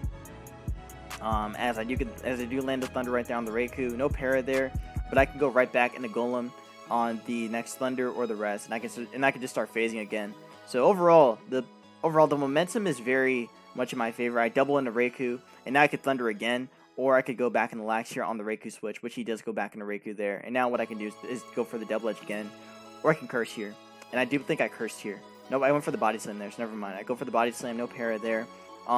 As I do land the Thunder right there on the Raikou. No para there. But I can go right back into Golem on the next Thunder or the rest. And I can just start phasing again. So overall, the momentum is very much in my favor. I double into Raikou, and now I could Thunder again, or I could go back in the Lax here on the Raikou switch, which he does go back into Raikou there. And now what I can do is go for the double edge again, or I can Curse here. And I do think I cursed here. Nope, I went for the Body Slam there, so never mind. I go for the Body Slam, no para there.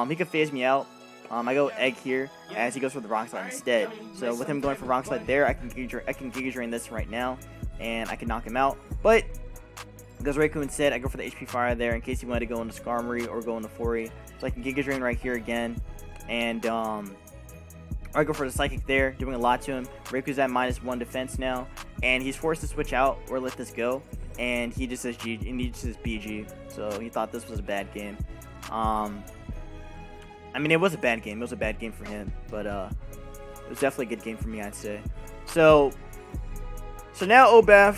He could phase me out. I go Egg here as he goes for the Rock Slide instead. So with him going for Rock Slide there, I can Giga Drain this right now, and I can knock him out. But goes Raikou instead. I go for the HP Fire there in case he wanted to go into Skarmory or go into Fori. So I can Giga Drain right here again. And I go for the Psychic there, doing a lot to him. Riku's at -1 defense now, and he's forced to switch out or let this go, and he just says G, and he just says BG. So he thought this was a bad game. I mean, it was a bad game. It was a bad game for him, but it was definitely a good game for me, I'd say. So now Obaf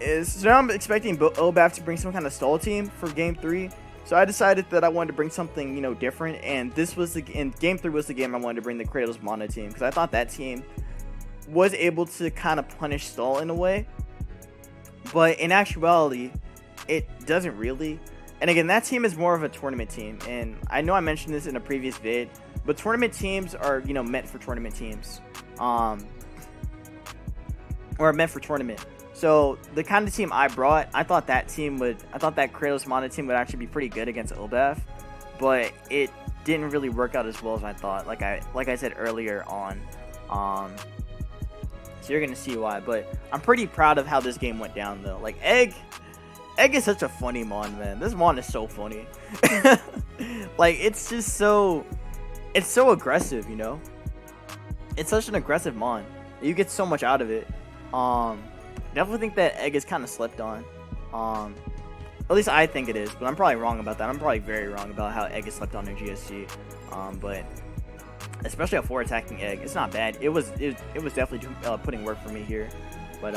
is. So now I'm expecting Obaf to bring some kind of stall team for Game 3. So I decided that I wanted to bring something, different, and Game 3 was the game I wanted to bring the Kratos Mono team, because I thought that team was able to kind of punish stall in a way, but in actuality, it doesn't really. And again, that team is more of a tournament team, and I know I mentioned this in a previous vid, but tournament teams are, meant for tournament teams, or meant for tournament. So the kind of team I brought, I thought that Kratos Mono team would actually be pretty good against Obaf, but it didn't really work out as well as I thought. Like I said earlier on, so you're gonna see why. But I'm pretty proud of how this game went down though. Like Egg is such a funny mon, man. This mon is so funny. Like it's just so aggressive, It's such an aggressive mon. You get so much out of it. Definitely think that Egg is kind of slept on. At least I think it is, but I'm probably wrong about that. I'm probably very wrong about how Egg is slept on in GSC. But especially for attacking Egg, it's not bad. It was definitely putting work for me here. But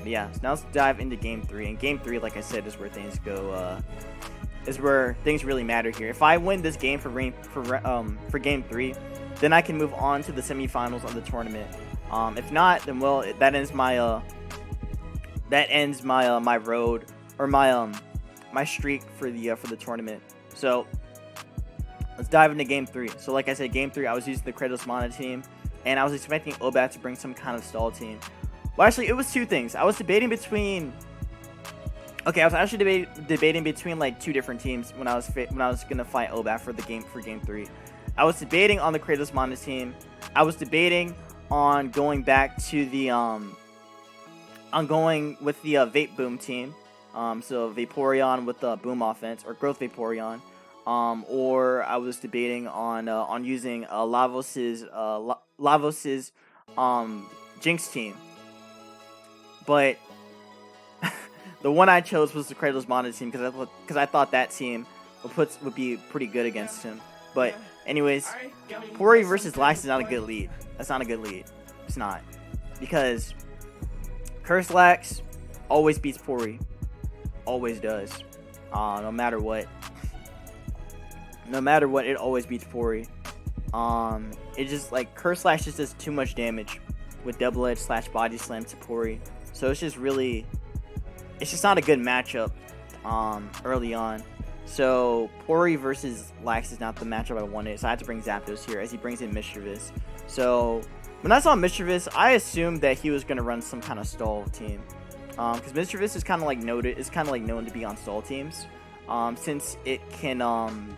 yeah. So now let's dive into Game 3. And Game 3, like I said, is where things go. Is where things really matter here. If I win this game for Game 3, then I can move on to the semifinals of the tournament. If not, then well, that ends my my road, or my streak for the tournament. So let's dive into Game 3. So like I said, Game 3, I was using the Kratos Mono team, and I was expecting Obaf to bring some kind of stall team. Well, actually, it was two things. I was debating between. Okay, I was actually debating between like two different teams when I was gonna fight Obaf for Game 3. I was debating on the Kratos Mono team. I was debating on going back to the going with the Vape Boom team, so Vaporeon with the Boom offense, or Growth Vaporeon, or I was debating on using Lavos's Jinx team, but the one I chose was the Kratos Mono team because I thought that team would be pretty good against him. But anyways, Pori versus Lax is not a good lead. That's not a good lead. It's not. Because Curse Lax always beats Pori. Always does. No matter what. No matter what, it always beats Pori. It just, like, Curse Lax just does too much damage with Double Edge / Body Slam to Pori. So it's just really, it's just not a good matchup early on. So Pori versus Lax is not the matchup I wanted, so I had to bring Zapdos here as he brings in Mischievous. So when I saw Mischievous, I assumed that he was gonna run some kind of stall team, because Mischievous is kind of like known to be on stall teams, since it can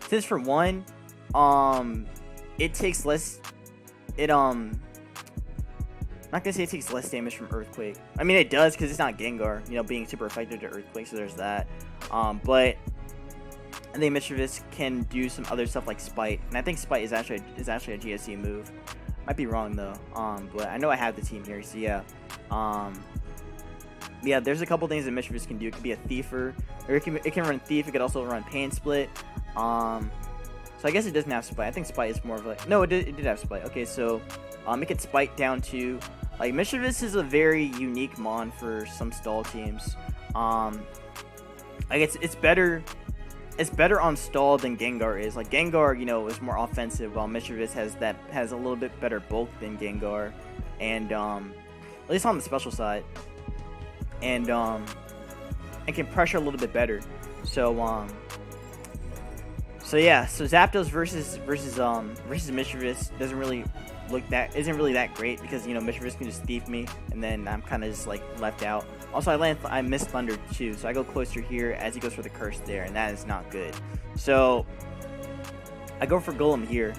since for one, it takes less. I'm not gonna say it takes less damage from Earthquake. I mean, it does because it's not Gengar, being super effective to Earthquake, so there's that. But I think Mischievous can do some other stuff like Spite, and I think Spite is actually a GSC move. Might be wrong though. But I know I have the team here, so yeah. Yeah, there's a couple things that Mischievous can do. It could be a Thiefer, or it can run Thief. It could also run Pain Split. So I guess it doesn't have Spite. I think Spite is more of like, no, it did have Spite. Okay, so it could Spite down to, like, Mischievous is a very unique mon for some stall teams. Like it's better on stall than Gengar is. Like Gengar, is more offensive, while Mischievous has a little bit better bulk than Gengar, and at least on the special side, and can pressure a little bit better. So yeah, so Zapdos versus Mischievous isn't really that great, because Mischievous can just thief me, and then I'm kind of just like left out. Also, I missed Thunder too, so I go closer here as he goes for the Curse there, and that is not good. So I go for Golem here.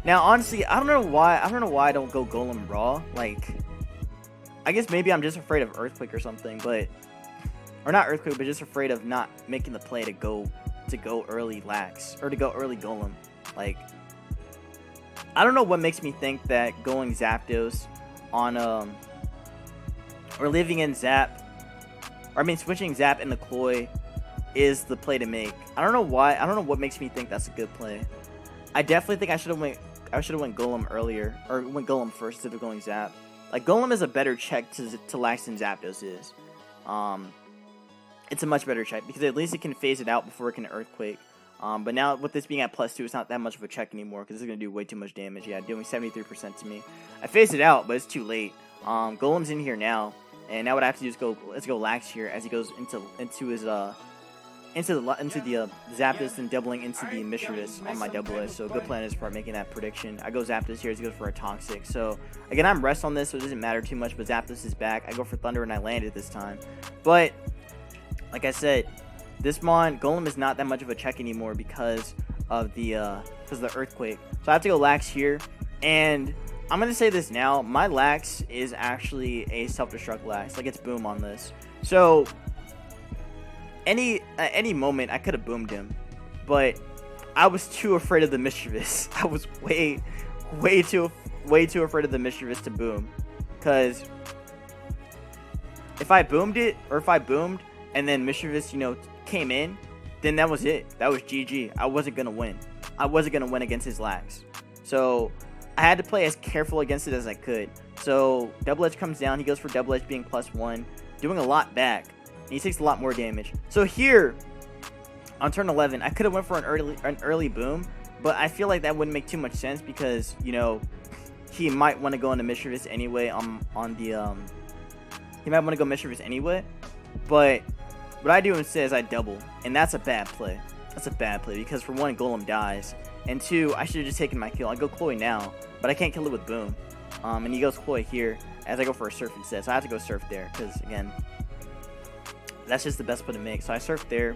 Now, honestly, I don't know why I don't go Golem raw. Like, I guess maybe I'm just afraid of Earthquake or something, or not Earthquake, but just afraid of not making the play to go early Lax, or to go early Golem. Like, I don't know what makes me think that going Zapdos on or leaving in Zap, or I mean switching Zap into Cloy is the play to make. I don't know why. I don't know what makes me think that's a good play. I definitely think I should have went Golem earlier, or went Golem first instead of going Zap. Like Golem is a better check to Lax than Zapdos is. It's a much better check because at least it can phase it out before it can Earthquake. But now with this being at +2, it's not that much of a check anymore because it's gonna do way too much damage. Yeah, doing 73% to me. I phased it out, but it's too late. Golem's in here now, and now what I have to do is let's go Lax here as he goes into the Zapdos and doubling into the Mischievous on my double edge. So good plan is for making that prediction. I go Zapdos here as he goes for a Toxic. So again, I'm rest on this, so it doesn't matter too much. But Zapdos is back. I go for Thunder and I landed this time. But like I said, this Mon Golem is not that much of a check anymore because of the Earthquake. So I have to go Lax here, and I'm gonna say this now. My Lax is actually a self-destruct Lax. Like it's Boom on this. So at any moment I could have boomed him, but I was too afraid of the Mischievous. I was way too afraid of the Mischievous to boom, because if I boomed it, or if I boomed and then Mischievous, came in, then that was it. That was GG. I wasn't gonna win. I wasn't gonna win against his Lax. So I had to play as careful against it as I could. So double edge comes down. He goes for double edge being +1, doing a lot back. And he takes a lot more damage. So here on turn 11, I could have went for an early boom, but I feel like that wouldn't make too much sense because he might want to go into Mischievous anyway. He might want to go Mischievous anyway, but what I do instead is I double, and that's a bad play. That's a bad play because for one, Golem dies, and two, I should have just taken my kill. I go Cloy now, but I can't kill it with Boom. And he goes Cloy here as I go for a Surf instead. So I have to go Surf there because again, that's just the best play to make. So I Surf there.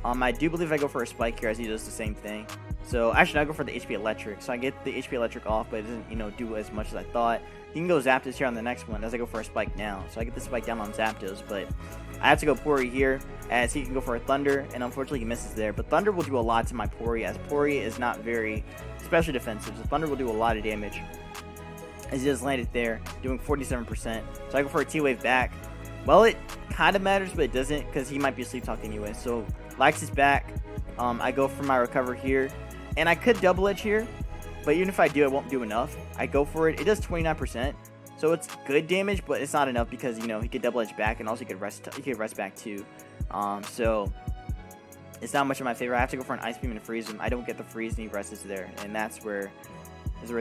I do believe I go for a Spike here as he does the same thing. So actually I go for the HP Electric. So I get the HP Electric off, but it doesn't do as much as I thought. He can go Zapdos here on the next one as I go for a Spike now. So I get the Spike down on Zapdos, but I have to go Pori here as he can go for a Thunder, and unfortunately he misses there. But Thunder will do a lot to my Pori as Pori is not very especially defensive. So Thunder will do a lot of damage as he just landed there, doing 47%. So I go for a T-Wave back. Well, it kind of matters, but it doesn't because he might be Sleep Talk anyway. So Lax is back. I go for my recover here, and I could double edge here, but even if I do, it won't do enough. I go for it. It does 29%, so it's good damage, but it's not enough because he could double edge back, and also he could rest back too. So it's not much in my favor. I have to go for an Ice Beam and freeze him. I don't get the freeze, and he rests there, and that's where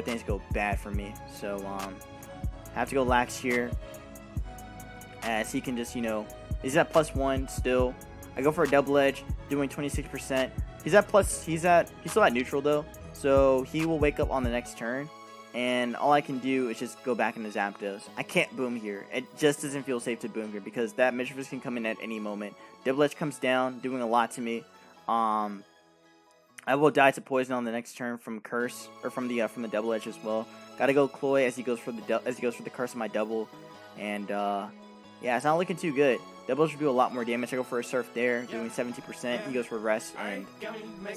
things go bad for me. So I have to go Lax here, as he can just he's at +1 still. I go for a double edge, doing 26%. He's still at neutral though, so he will wake up on the next turn, and all I can do is just go back into Zapdos. I can't boom here. It just doesn't feel safe to boom here because that Mischievous can come in at any moment. Double edge comes down, doing a lot to me. I will die to poison on the next turn from Curse, or from the double edge as well. Gotta go Cloy as he goes for the Curse on my double, and yeah, it's not looking too good. Double should do a lot more damage. I go for a Surf there, doing 70%. He goes for Rest, and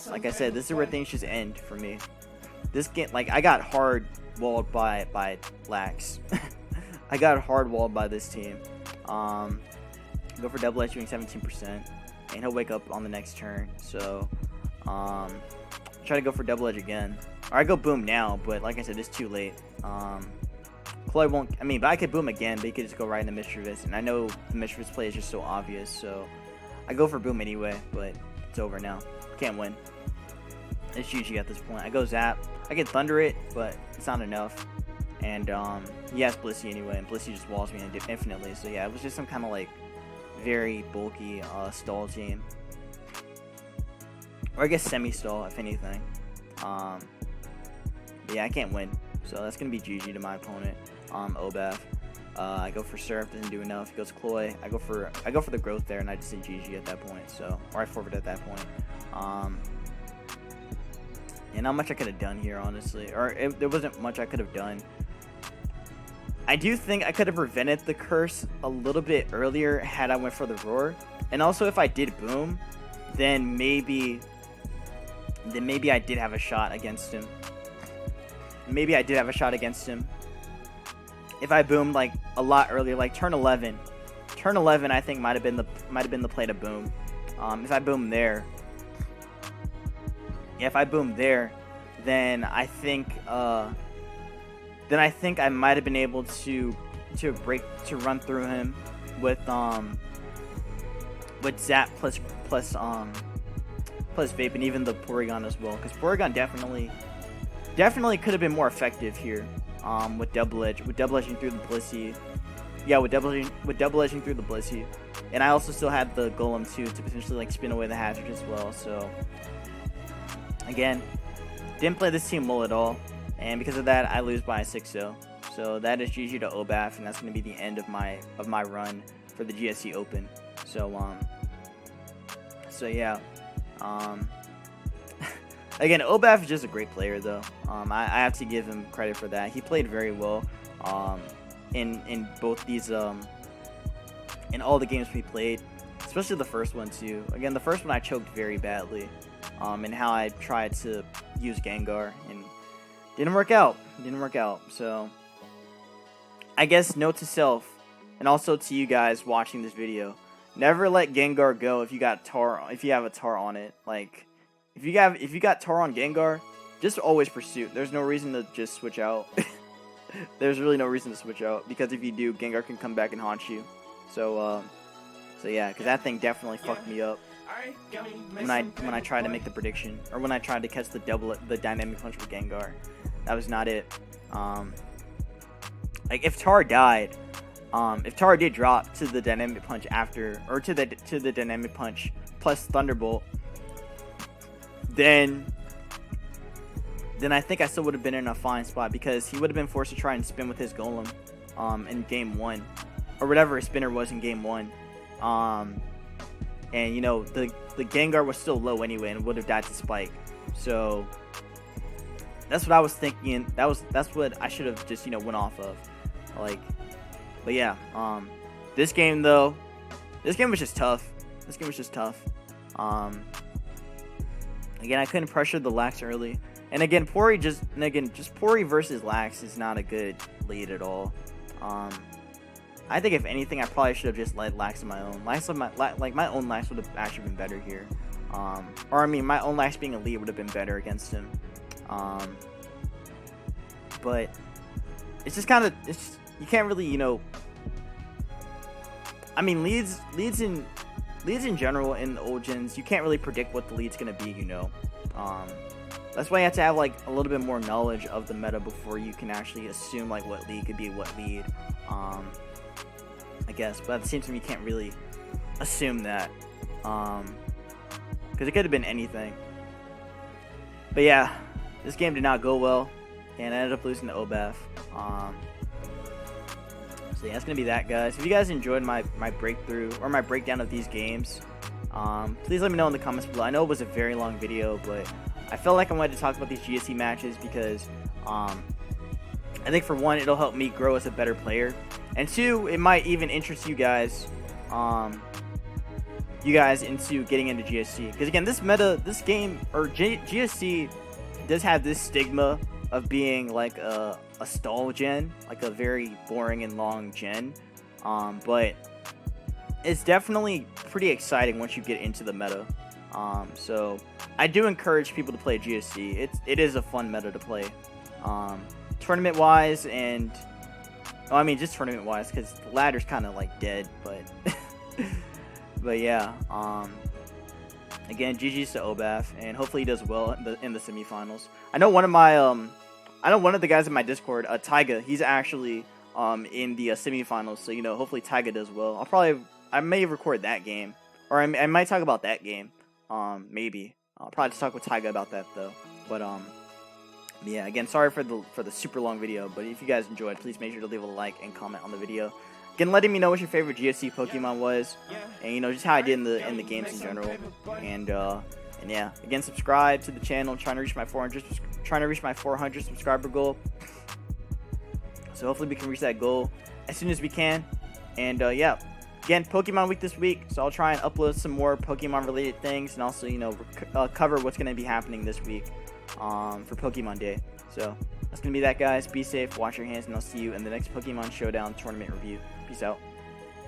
like I said, this is where things just end for me. This game, I got hard walled by Lax. I got hard walled by this team. Go for double edge, doing 17%, and he'll wake up on the next turn. So try to go for double edge again, or I go boom now, but like I said, it's too late. Cloy won't, but I could boom again, but he could just go right into Mischievous, and I know the Mischievous play is just so obvious, so I go for boom anyway, but it's over now. Can't win. It's GG at this point. I go Zap. I can Thunder it, but it's not enough, and he has Blissey anyway, and Blissey just walls me infinitely, so yeah, it was just some kind of very bulky stall team, or I guess semi-stall if anything. Yeah, I can't win, so that's gonna be GG to my opponent. Obaf. I go for Surf, doesn't do enough. He goes Cloy. I go for the growth there, and I just say GG at that point. So, or I forfeit at that point. And not much I could have done here, honestly, or there wasn't much I could have done. I do think I could have prevented the Curse a little bit earlier had I went for the Roar, and also if I did boom, then maybe I did have a shot against him. maybe I did have a shot against him. If I boomed like a lot earlier, like turn 11, I think might have been the play to boom. If I boomed there, yeah, if I boomed there, then I think I might have been able to run through him with Zap plus Vape, and even the Porygon as well, because Porygon definitely could have been more effective here. With double edging through the Blissey. Yeah, with double edging through the Blissey. And I also still had the Golem too to potentially like spin away the hazard as well. So again, didn't play this team well at all, and because of that, I lose by a 6-0. So that is GG to OBAF, and that's going to be the end of my run for the GSC Open. So yeah. Again, OBAF is just a great player, though. I have to give him credit for that. He played very well in both these in all the games we played, especially the first one too. Again, the first one I choked very badly, in how I tried to use Gengar and didn't work out. So I guess note to self, and also to you guys watching this video: never let Gengar go if you have a Tar on it. Like, if you got Tar on Gengar, just always Pursuit. There's no reason to just switch out. There's really no reason to switch out, because if you do, Gengar can come back and haunt you. So yeah, because that thing definitely fucked me up when I tried to make the prediction, or when I tried to catch the Dynamic Punch with Gengar. That was not it. Like, if Tar died, if Tar did drop to the Dynamic Punch after, or to the Dynamic Punch plus Thunderbolt, then I think I still would have been in a fine spot, because he would have been forced to try and spin with his Golem in game 1, or whatever his spinner was in game 1. And you know, the Gengar was still low anyway and would have died to Spike. So that's what I was thinking. That's what I should have just, you know, went off of. Like, but yeah, this game was just tough. Again, I couldn't pressure the Lax early. And again, just Pori versus Lax is not a good lead at all. I think if anything, I probably should have just led Lax on my own. My own Lax would have actually been better here. Or I mean, my own Lax being a lead would have been better against him. But it's just kind of, you can't really, you know. I mean, leads in general in the old gens, you can't really predict what the lead's gonna be, you know. That's why you have to have like a little bit more knowledge of the meta before you can actually assume like what lead could be what lead. I guess, but at the same time, you can't really assume that, because it could have been anything. But yeah, this game did not go well, and I ended up losing to OBAF. So yeah, that's gonna be that, guys. If you guys enjoyed my breakthrough or my breakdown of these games, please let me know in the comments below. I know it was a very long video, but I felt like I wanted to talk about these GSC matches because I think, for one, it'll help me grow as a better player, and two, it might even interest you guys into getting into GSC. Because again, this game, or GSC, does have this stigma of being like a stall gen, like a very boring and long gen, but it's definitely pretty exciting once you get into the meta. So I do encourage people to play GSC. It is a fun meta to play, tournament wise, and I mean just tournament wise, because the ladder's kind of like dead, but but yeah, again, GG's to OBAF, and hopefully he does well in the semifinals. I know one of the guys in my Discord, Taiga, he's actually in the semifinals, so you know, hopefully Taiga does well. I may record that game, or I might talk about that game. Maybe I'll probably just talk with Taiga about that though. But yeah, again, sorry for the super long video, but if you guys enjoyed, please make sure to leave a like and comment on the video. Again, letting me know what your favorite GSC Pokemon was, and you know, just how I did in the games in general. And yeah, again, subscribe to the channel. I'm trying to reach my 400 subscriber goal. So hopefully we can reach that goal as soon as we can. And yeah, again, Pokemon Week this week, so I'll try and upload some more Pokemon related things, and also, you know, cover what's going to be happening this week for Pokemon Day. So That's gonna be that, guys. Be safe, wash your hands, and I'll see you in the next Pokemon Showdown tournament review. Peace out.